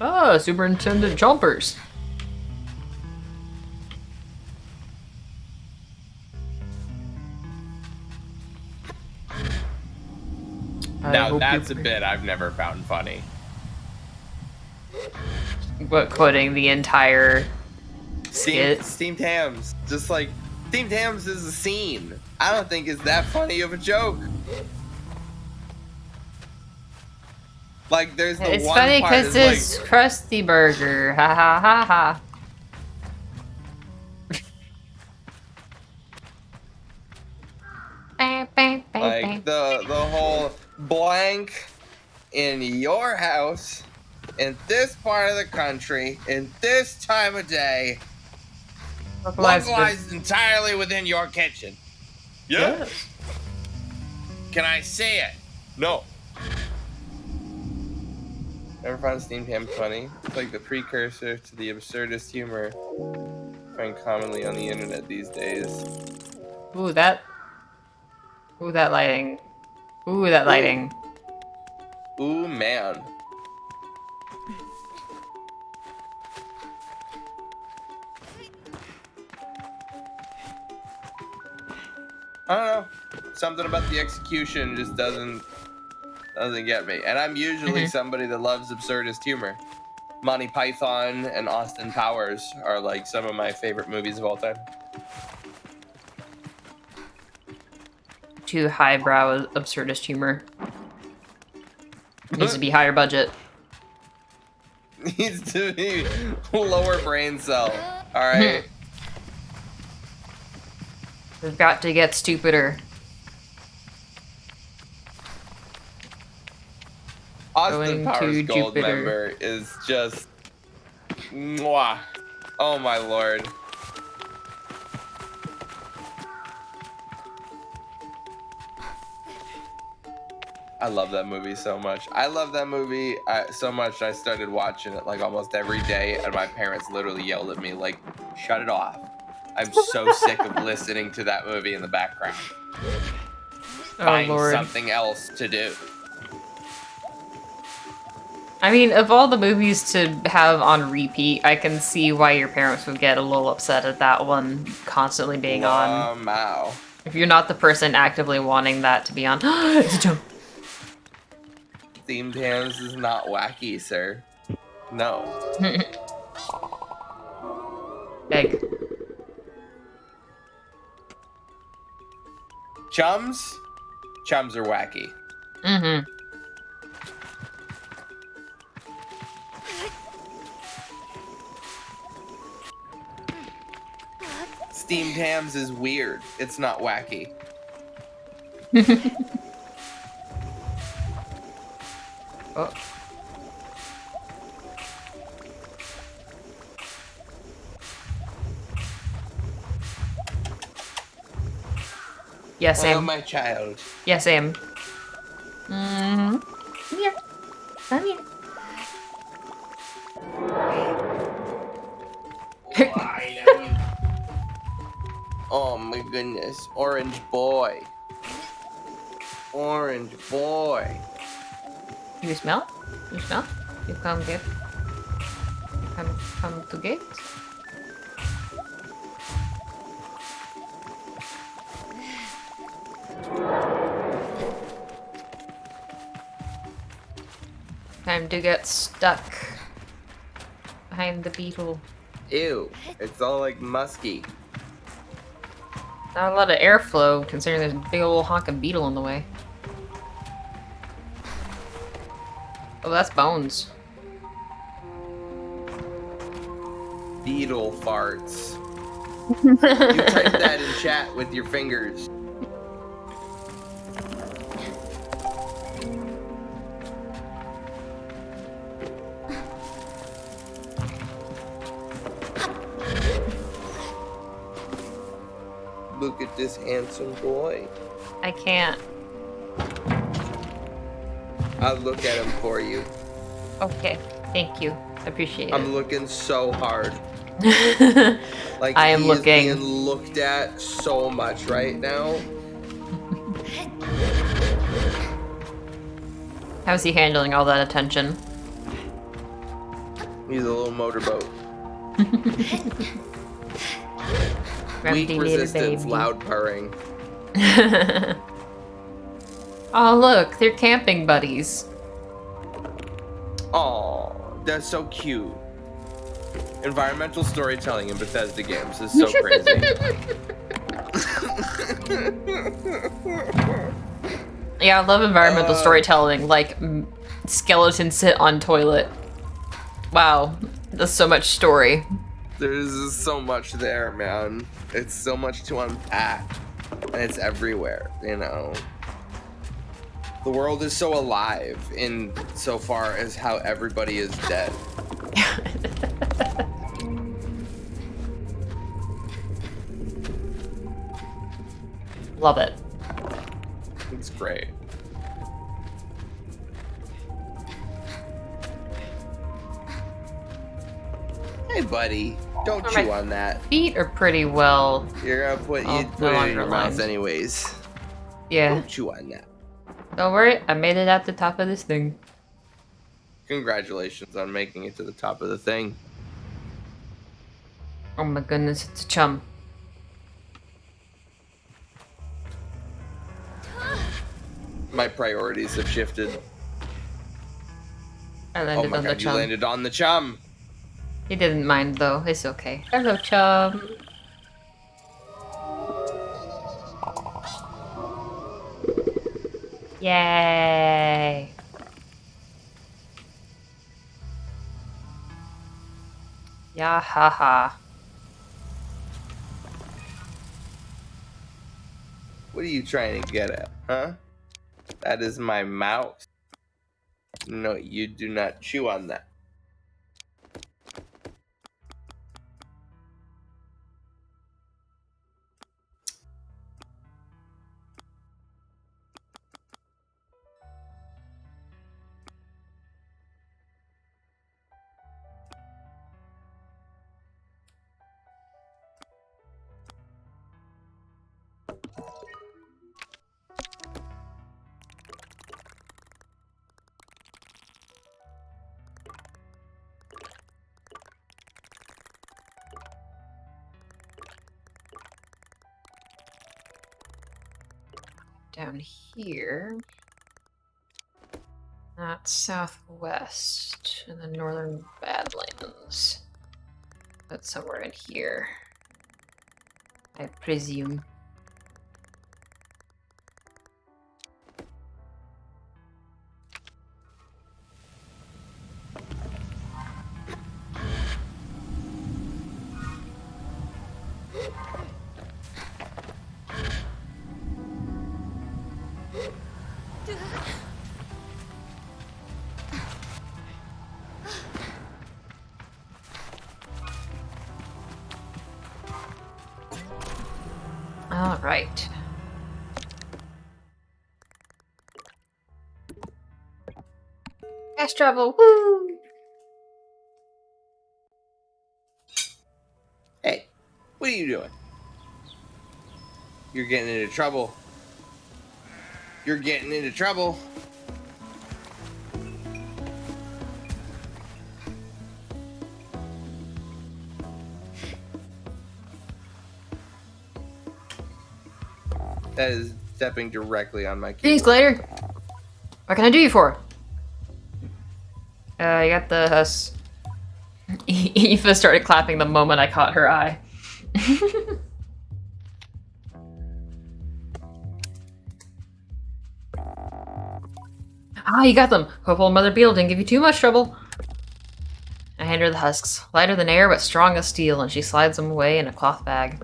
Ah, Superintendent Chompers. Now that's a bit I've never found funny. What, quoting the entire skit? Steamed hams. Just like, steamed hams is a scene. I don't think it's that funny of a joke. Like, there's the It's one funny part because is it's Krusty Burger. Ha ha ha ha. like the whole blank in your house, in this part of the country, in this time of day, localized entirely within your kitchen. Yes. Can I see it? No. Ever found steamed ham funny? It's like the precursor to the absurdist humor found commonly on the internet these days. Ooh, that lighting. Ooh, that lighting. Ooh, man. I don't know. Something about the execution just doesn't get me. And I'm usually somebody that loves absurdist humor. Monty Python and Austin Powers are like some of my favorite movies of all time. Too highbrow absurdist humor. Needs to be higher budget. Needs to be lower brain cell. Alright. We've got to get stupider. Austin Going Powers to Gold Jupiter. member is just mwah. Oh my lord. I love that movie so much. I love that movie so much I started watching it like almost every day, and my parents literally yelled at me like, shut it off. I'm so sick of listening to that movie in the background. Oh Find Lord. something else to do. I mean, of all the movies to have on repeat, I can see why your parents would get a little upset at that one constantly being on. Wow. If you're not the person actively wanting that to be on. It's a jump. Themed Hands is not wacky, sir. No. Egg. Chums? Chums are wacky. Mm-hmm. Steamed Hams is weird. It's not wacky. Oh. Yeah, Oh, same. my child. Yeah, same. Mm-hmm. Come here. Come here. Oh my goodness. Orange boy. Orange boy. You smell? You smell? You come get. Come to get? Time to get stuck behind the beetle. Ew. It's all like musky. Not a lot of airflow considering there's a big old honking beetle in the way. Oh, that's bones. Beetle farts. You type that in chat with your fingers. Look at this handsome boy. I can't. I'll look at him for you. Okay, thank you. I appreciate I'm looking so hard. it. Like I am he looking. is being looked at so much right now. How's he handling all that attention? He's a little motorboat. Grumpy Weak little resistance, baby. loud purring. Oh look, they're camping buddies. Aw, that's so cute. Environmental storytelling in Bethesda games is so crazy. Yeah, I love environmental storytelling, like skeletons sit on toilet. Wow, that's so much story. There's so much there, man. It's so much to unpack. And it's everywhere, you know. The world is so alive in so far as how everybody is dead. Love it. It's great. Hey, buddy. Don't Oh, chew my on that. feet are pretty well. You're gonna put, Oh, put no it in longer your mouth lined. anyways. Yeah. Don't chew on that. Don't worry, I made it at the top of this thing. Congratulations on making it to the top of the thing. Oh my goodness, it's a chum. My priorities have shifted. I Oh landed my on the god, you chum. landed on the chum. He didn't mind though, it's okay. Hello, chum. Yay! Yeah, haha. What are you trying to get at, huh? That is my mouse. No, you do not chew on that. down here. That's southwest in the northern Badlands. That's somewhere in here, I presume. All right. Fast travel, woo! Hey, what are you doing? You're getting into trouble. You're getting into trouble. That is stepping directly on my Thanks, keyboard. Glider. What can I do you for? I got the Aoife started clapping the moment I caught her eye. Ah, you got them. Hope old Mother Beetle didn't give you too much trouble. I hand her the husks. Lighter than air, but strong as steel, and she slides them away in a cloth bag.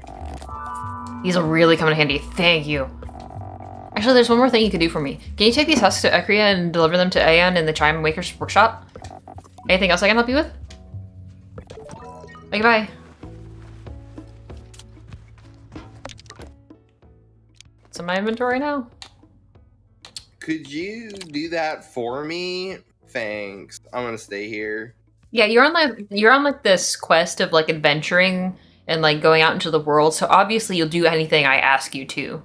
These will really come in handy. Thank you. Actually, there's one more thing you could do for me. Can you take these husks to Ekria and deliver them to Aeon in the Chime Maker's workshop? Anything else I can help you with? Okay, bye. It's in my inventory now. Could you do that for me? Thanks. I'm gonna stay here. Yeah, you're on like this quest of like adventuring and like going out into the world. So obviously you'll do anything I ask you to,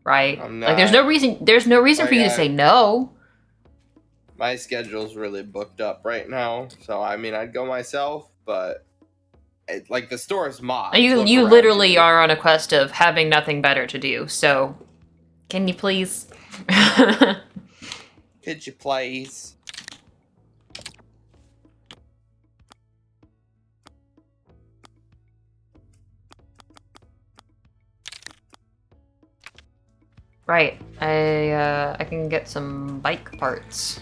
right? I'm Like there's not- no reason for you to Like, say no. My schedule's really booked up right now, so I mean, I'd go myself, but like the store's mobbed. You Look you around literally you. are on a quest of having nothing better to do. So can you please? Could you please? Right. I can get some bike parts.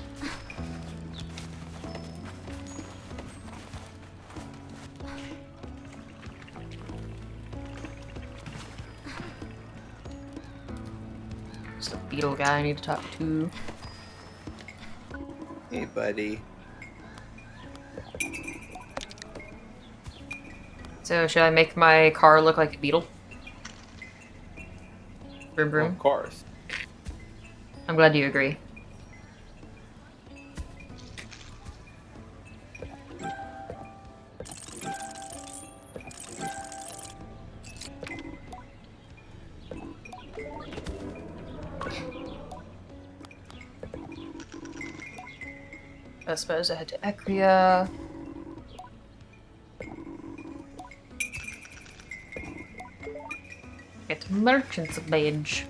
It's the beetle guy I need to talk to. Hey, buddy. So should I make my car look like a beetle? Vroom Well, vroom. of course. I'm glad you agree. I suppose I head to Ekria. Get merchant's badge.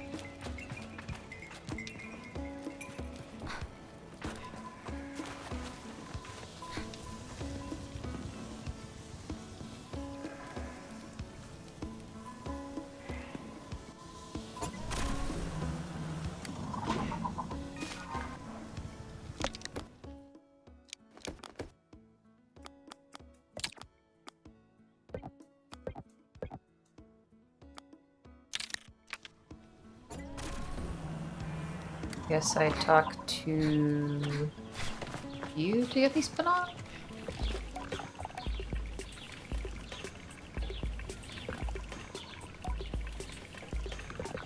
Guess I talk to you to get these put on?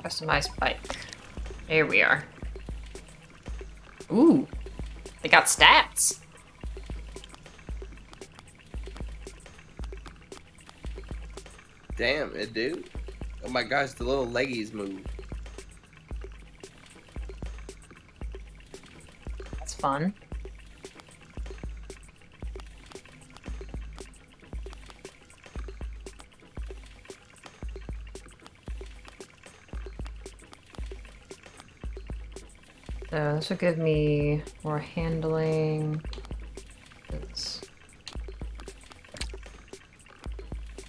Customized bike. Here we are. Ooh, they got stats. Damn it, dude. Oh my gosh, the little leggies move. That's fun. So this will give me more handling.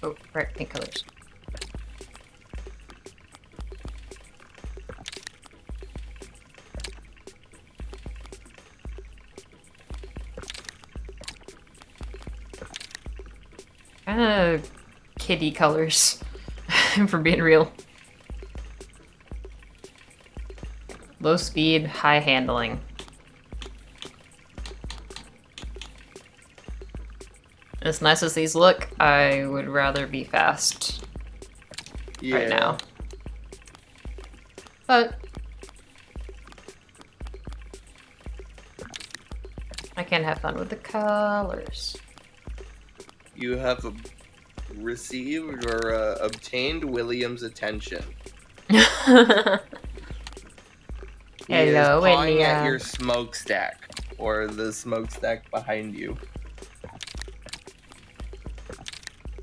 Oh, right, pink colors. Kinda kitty colors, for being real. Low speed, high handling. As nice as these look, I would rather be fast right now. But I can have fun with the colors. You have received or obtained William's attention. He is Hello, pawing at William. your smokestack, or the smokestack behind you.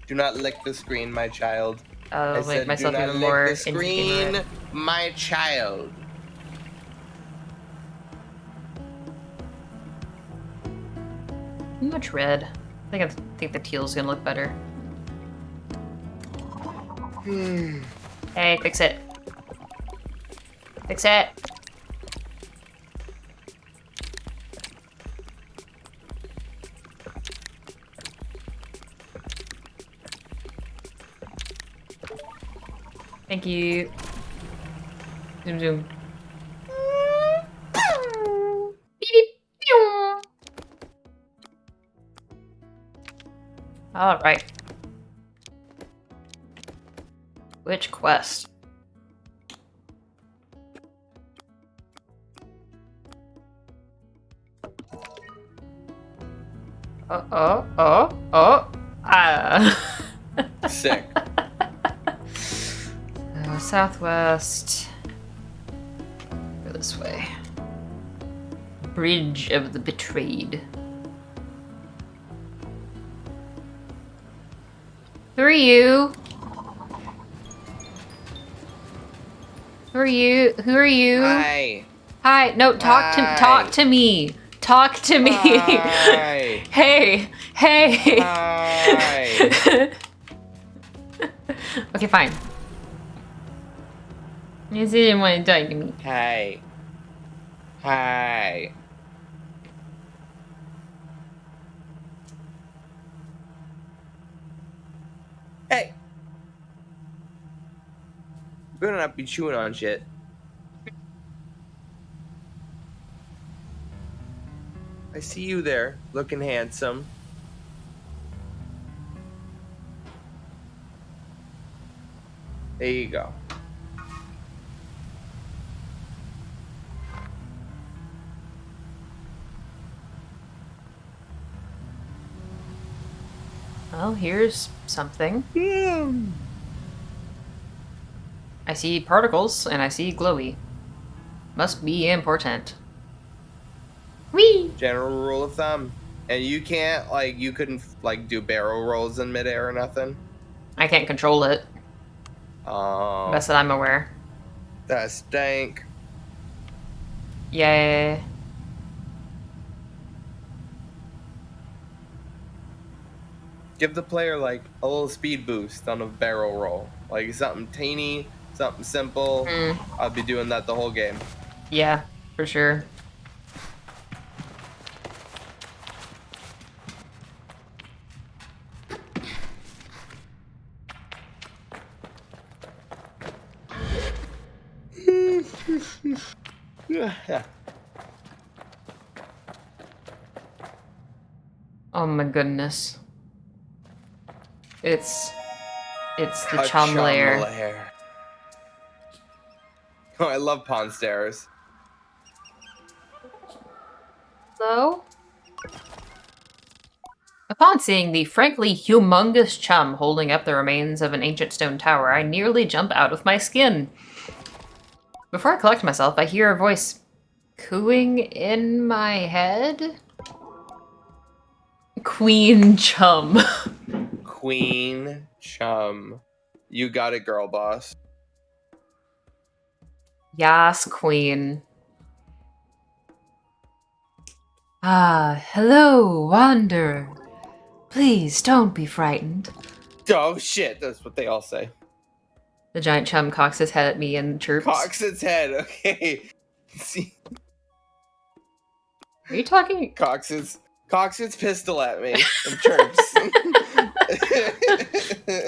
Do not lick the screen, my child. I'll I make said, myself do not even lick more the into the screen, red. my child. Too much red. I think the teal's gonna look better. Hey, fix it. Fix it. Thank you. Zoom zoom. Beep, beep, pew. All right. Which quest? Sick. Southwest. Go this way. Bridge of the Betrayed. Who are you? Who are you? Who are you? Hi. Hi. No, talk to me. Talk to me. Hi. Hey. Hey. Hi. Okay, fine. You didn't want to talk to me. Hi. Hi. Hey. Better not be chewing on shit. I see you there, looking handsome. There you go. Well, here's something. I see particles and I see glowy. Must be important. Whee! General rule of thumb. And you can't, you couldn't, do barrel rolls in midair or nothing? I can't control it. Oh. Best that I'm aware. That stank. Yay. Give the player, a little speed boost on a barrel roll. Something teeny, something simple. I'll be doing that the whole game. Yeah, for sure. Oh my goodness. It's the A chum layer. Oh, I love pond stairs. Hello? Upon seeing the frankly humongous chum holding up the remains of an ancient stone tower, I nearly jump out of my skin. Before I collect myself, I hear a voice cooing in my head. Queen Chum. Queen Chum. You got it, girl boss. Yas, Queen. Ah, hello, wanderer. Please don't be frightened. Oh shit, that's what they all say. The giant chum cocks his head at me and chirps. Cocks its head, okay. See, Are you talking? cocks its pistol at me and chirps.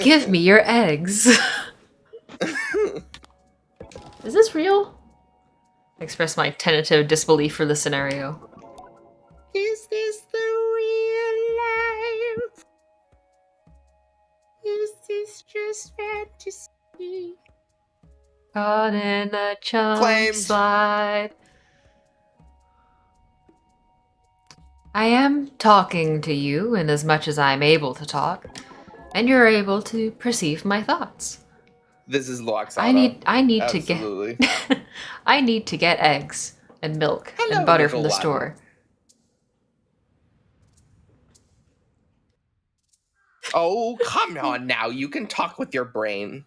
Give me your eggs. Is this real? I express my tentative disbelief for the scenario. Is this the real life? Is this just fantasy? Caught in a chum Claimed. slide. I am talking to you in as much as I'm able to talk, and you're able to perceive my thoughts. This is Loxana. I need Absolutely. to get I need to get eggs and milk Hello, and butter from the little one. store. Oh, come on now. You can talk with your brain.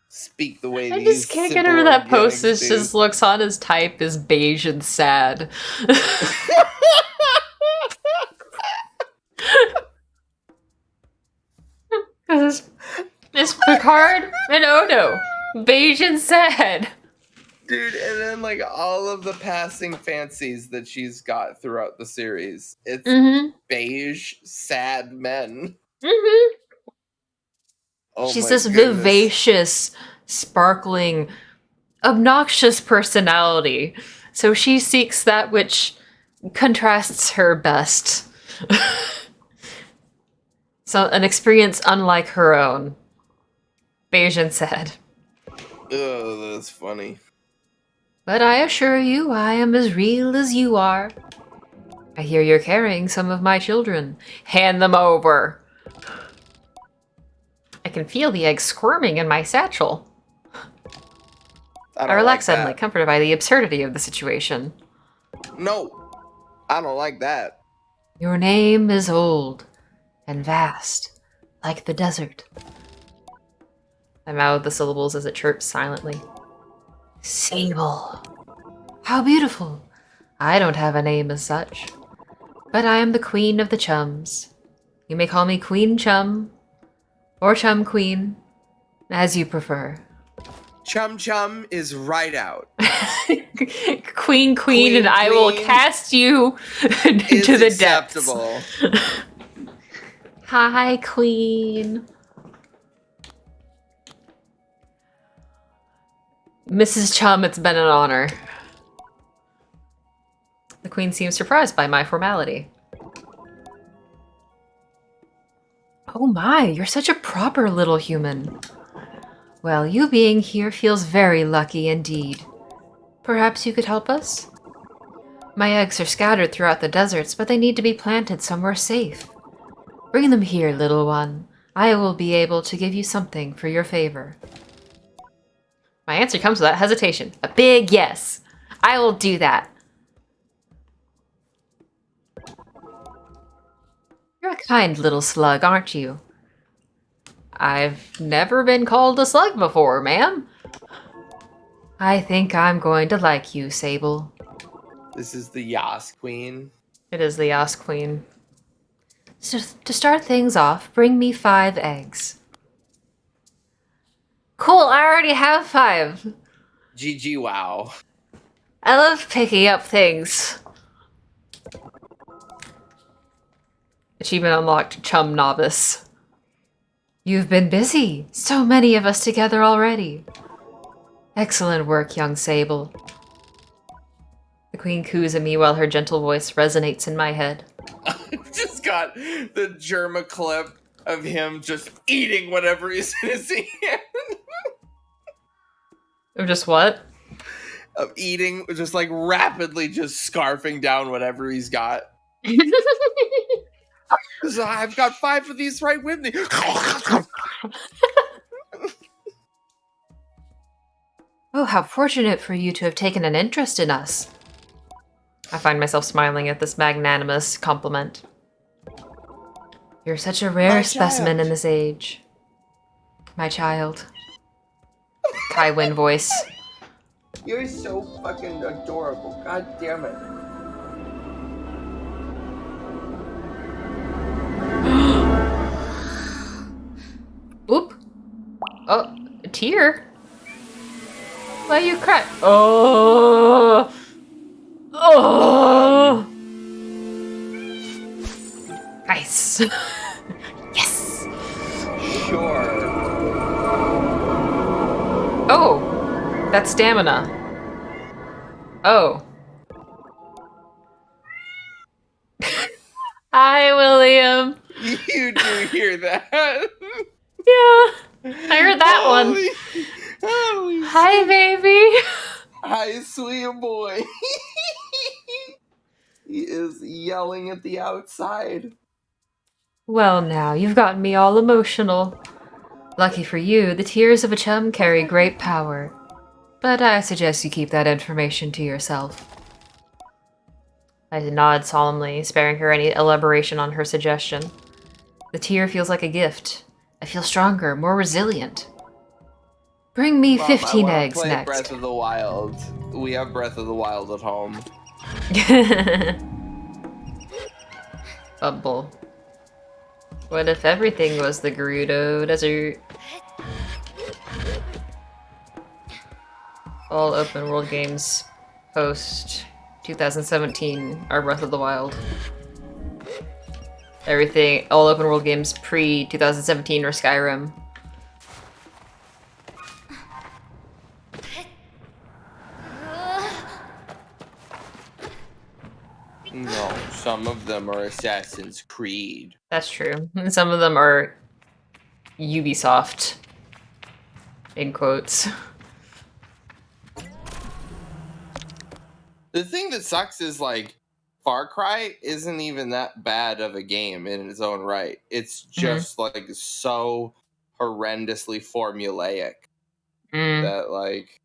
Speak the way I these just can't get simple over that post. organics It's do. just looks on his type is beige and sad. It's Picard and Odo. Beige and sad. Dude, and then like all of the passing fancies that she's got throughout the series. It's Mm-hmm. beige, sad men. Mm-hmm. Oh She's my this goodness. vivacious, sparkling, obnoxious personality. So she seeks that which contrasts her best. So an experience unlike her own. Beige and sad. Oh, that's funny. But I assure you, I am as real as you are. I hear you're carrying some of my children. Hand them over. I can feel the eggs squirming in my satchel. I relax suddenly, comforted by the absurdity of the situation. No, I don't like that. Your name is old and vast, like the desert. I mouth the syllables as it chirps silently. Sable. How beautiful. I don't have a name as such, but I am the queen of the chums. You may call me Queen Chum, or Chum Queen, as you prefer. Chum Chum is right out. Queen, and I will Queen cast you Is into the acceptable. depths. Hi, Queen. Mrs. Chum, it's been an honor. The Queen seems surprised by my formality. Oh my, you're such a proper little human. Well, you being here feels very lucky indeed. Perhaps you could help us? My eggs are scattered throughout the deserts, but they need to be planted somewhere safe. Bring them here, little one. I will be able to give you something for your favor. My answer comes without hesitation. A big yes. I will do that. You're a kind little slug, aren't you? I've never been called a slug before, ma'am. I think I'm going to like you, Sable. This is the Yas Queen. It is the Yas Queen. So, to start things off, bring me 5 eggs. Cool, I already have 5. GG wow. I love picking up things. Achievement unlocked, Chum Novice. You've been busy. So many of us together already. Excellent work, young Sable. The Queen coos at me while her gentle voice resonates in my head. Just got the Germa clip of him just eating whatever he's in his hand. I'm just what? Of eating, just like rapidly just scarfing down whatever he's got. So I've got 5 of these right with me. Oh, how fortunate for you to have taken an interest in us. I find myself smiling at this magnanimous compliment. You're such a rare My specimen child. in this age. My child. Kai Wynn voice. You're so fucking adorable. God damn it. Oop. Oh, a tear? Why you cry? Oh. Oh. Nice. Yes. Sure. Oh, that's stamina. Oh. Hi, William. You do hear that? Yeah, I heard that one. Holy Hi, shit. baby. Hi, sweet boy. He is yelling at the outside. Well, now, you've gotten me all emotional. Lucky for you, the tears of a chum carry great power. But I suggest you keep that information to yourself. I nod solemnly, sparing her any elaboration on her suggestion. The tear feels like a gift. I feel stronger, more resilient. Bring me Mom, 15 I wanna eggs play next. Breath of the Wild. We have Breath of the Wild at home. Bubble. What if everything was the Gerudo Desert? All open world games post 2017 are Breath of the Wild. Everything, all open world games pre 2017 are Skyrim. No, some of them are Assassin's Creed. That's true. And some of them are Ubisoft. In quotes. The thing that sucks is, like, Far Cry isn't even that bad of a game in its own right. It's just, like, so horrendously formulaic that, like...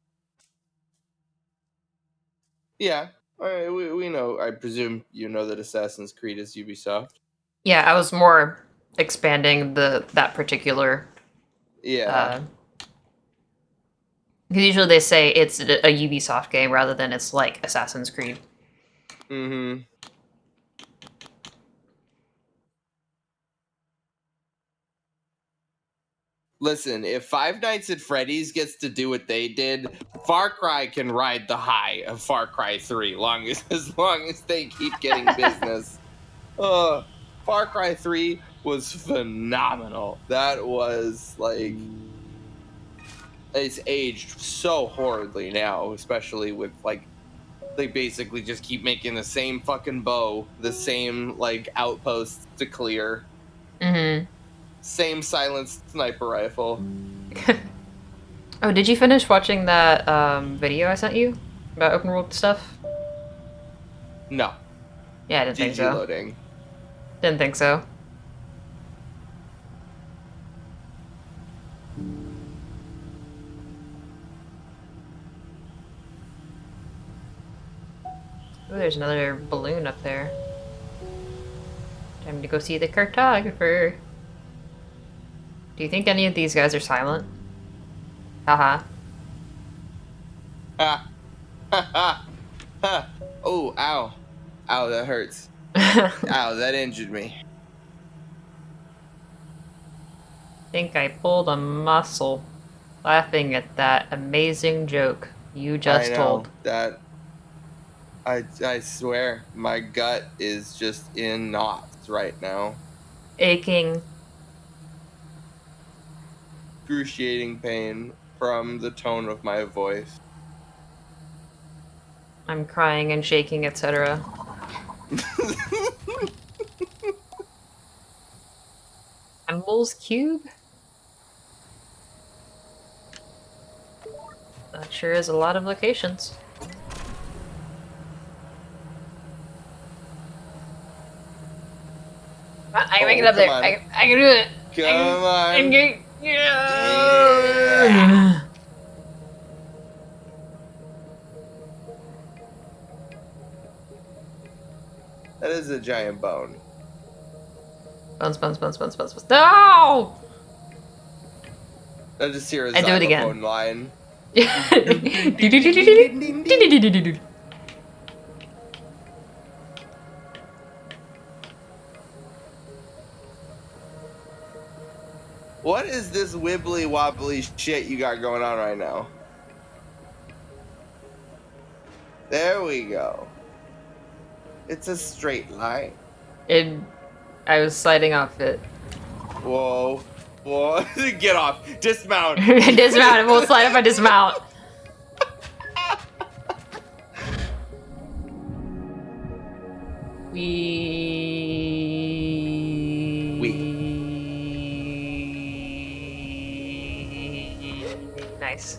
Yeah, we know. I presume you know that Assassin's Creed is Ubisoft. Yeah, I was more expanding that particular. Yeah. Because usually they say it's a Ubisoft game rather than it's like Assassin's Creed. Mm-hmm. Listen, if Five Nights at Freddy's gets to do what they did, Far Cry can ride the high of Far Cry 3 as long as they keep getting business. Far Cry 3 was phenomenal. That was, like... It's aged so horridly now, especially with, like, they basically just keep making the same fucking bow, the same, like, outposts to clear. Mm-hmm. Same silenced sniper rifle. Oh, did you finish watching that video I sent you about open world stuff? No. Yeah, I didn't think GG so. loading. Didn't think so. Oh, there's another balloon up there. Time to go see the cartographer. Do you think any of these guys are silent? Haha. Ha. Ha ha. Ha. Oh, ow. Ow, that hurts. Ow, that injured me. Think I pulled a muscle laughing at that amazing joke you just told. That I swear my gut is just in knots right now. Aching. Excruciating pain from the tone of my voice. I'm crying and shaking, etc. Campbell's Cube? That sure is a lot of locations. I can make it up there. I can do it. Come on. Yeah. That is a giant bone. Bones, bones, bones, bones, bones, bones. No! I just hear a I do it again. xylophone line. What is this wibbly wobbly shit you got going on right now? There we go. It's a straight line. I was sliding off it. Whoa. Whoa. Get off. Dismount. Dismount. It won't slide if I dismount. Nice.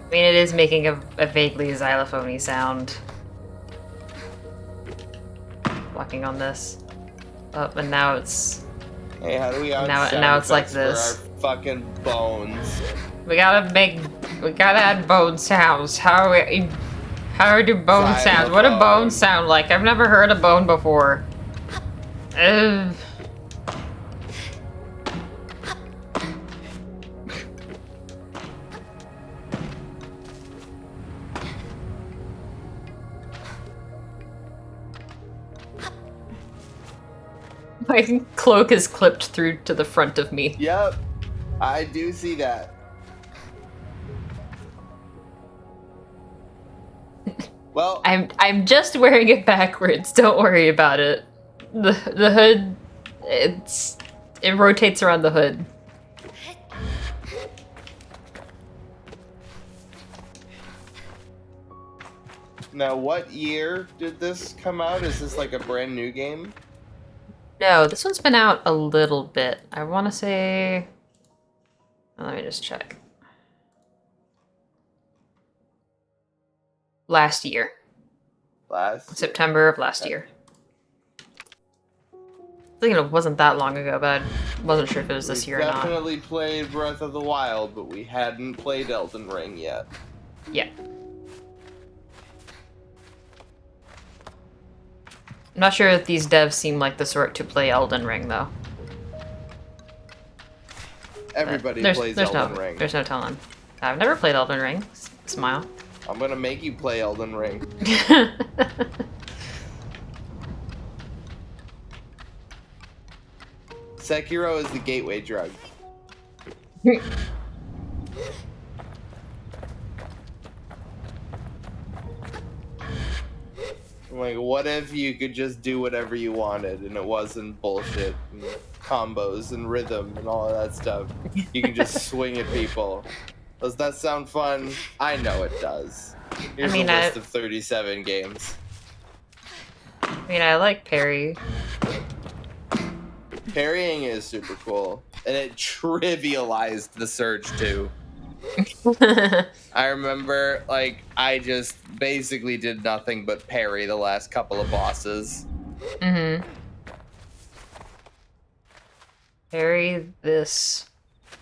I mean, it is making a vaguely xylophone-y sound. Walking on this. Oh, and now it's... Hey, how do we now it's like for this. our fucking bones? We gotta add bone sounds. How do bone sounds? What do bones sound like? I've never heard a bone before. My cloak is clipped through to the front of me. Yep. I do see that. Well, I'm just wearing it backwards. Don't worry about it. The hood, it rotates around the hood. now what year did this come out? Is this like a brand new game? No, this one's been out a little bit. I want to say... Let me just check. Last year. September of last year. I think it wasn't that long ago, but I wasn't sure if it was this year or not. Definitely played Breath of the Wild, but we hadn't played Elden Ring yet. Yeah. I'm not sure if these devs seem like the sort to play Elden Ring, though. Everybody plays Elden Ring. There's no telling. I've never played Elden Ring. Smile. I'm gonna make you play Elden Ring. Sekiro is the gateway drug. Like, what if you could just do whatever you wanted and it wasn't bullshit and combos and rhythm and all of that stuff? You can just swing at people. Does that sound fun? I know it does. Here's a list of 37 games. I mean, I like parry. Parrying is super cool, and it trivialized the Surge too. I remember, like, I just basically did nothing but parry the last couple of bosses. Mm-hmm. Parry this.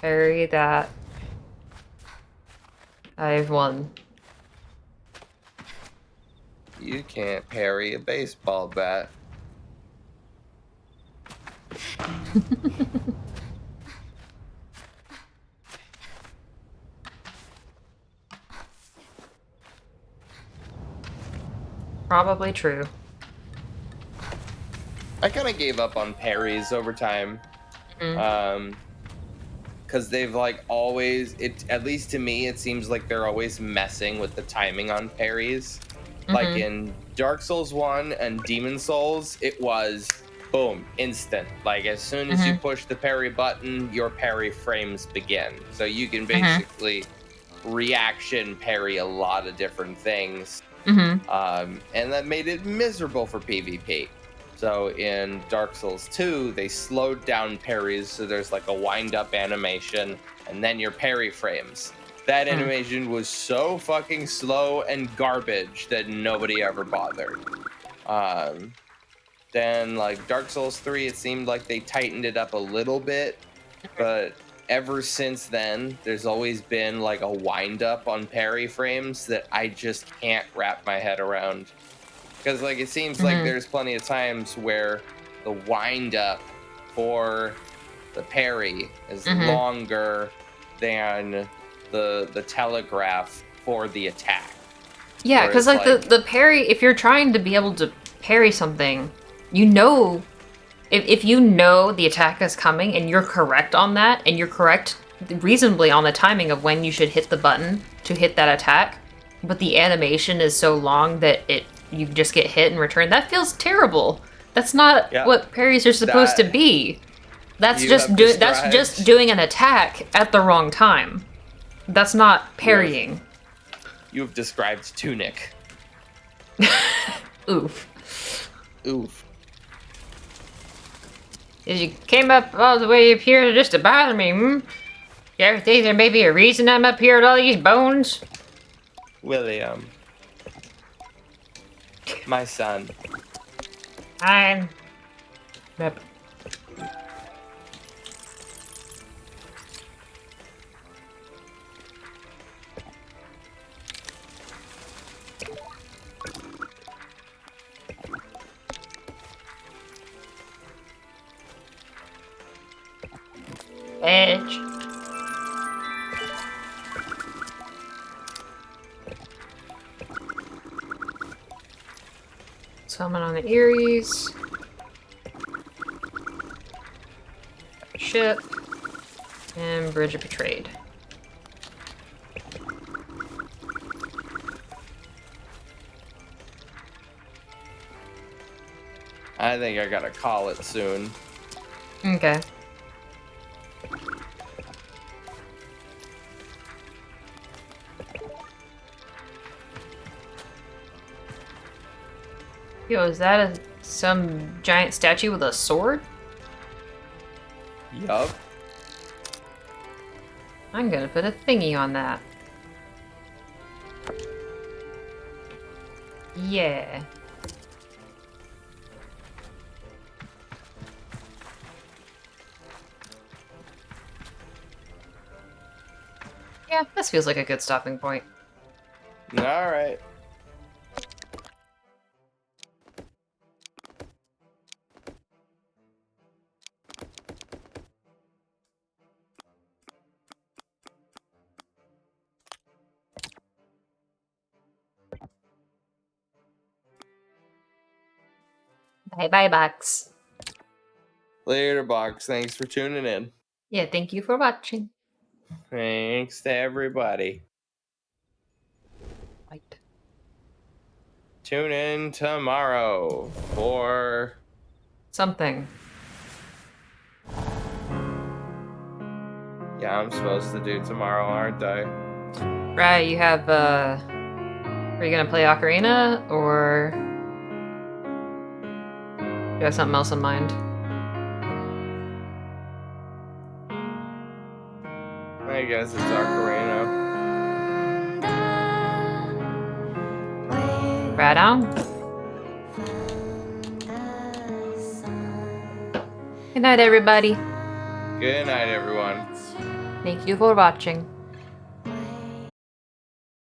Parry that. I've won. You can't parry a baseball bat. Probably true. I kind of gave up on parries over time. Because they've, like, always, at least to me, it seems like they're always messing with the timing on parries. Like in Dark Souls 1 and Demon Souls, it was, boom, instant. Like, as soon as you push the parry button, your parry frames begin. So you can basically reaction parry a lot of different things. And that made it miserable for PvP. So in Dark Souls 2, they slowed down parries, so there's like a wind-up animation, and then your parry frames. That animation was so fucking slow and garbage that nobody ever bothered. Then, like, Dark Souls 3, it seemed like they tightened it up a little bit, but ever since then, there's always been, like, a wind-up on parry frames that I just can't wrap my head around. Because like it seems like there's plenty of times where the wind up for the parry is longer than the telegraph for the attack. Yeah, because like the parry, if you're trying to be able to parry something, you know, if you know the attack is coming and you're correct on that, and you're correct reasonably on the timing of when you should hit the button to hit that attack, but the animation is so long that you just get hit and return, that feels terrible. That's not what parries are supposed to be. That's just doing an attack at the wrong time. That's not parrying. You have described Tunic. Oof. Oof. You came up all the way up here just to bother me, hmm? You ever think there may be a reason I'm up here with all these bones? William. My son. I'm... Yep. Edge. Summon on the Eries. Ship. And Bridge of Betrayed. I think I gotta call it soon. Okay. Yo, is that some giant statue with a sword? Yup. I'm gonna put a thingy on that. Yeah. Yeah, this feels like a good stopping point. Alright. Bye-bye, Box. Later, Box. Thanks for tuning in. Yeah, thank you for watching. Thanks to everybody. Right. Tune in tomorrow for Something. Yeah, I'm supposed to do tomorrow, aren't I? Right, you have, are you gonna play Ocarina, or you have something else in mind? I guess it's Ocarina. Right on. Good night, everybody. Good night, everyone. Thank you for watching.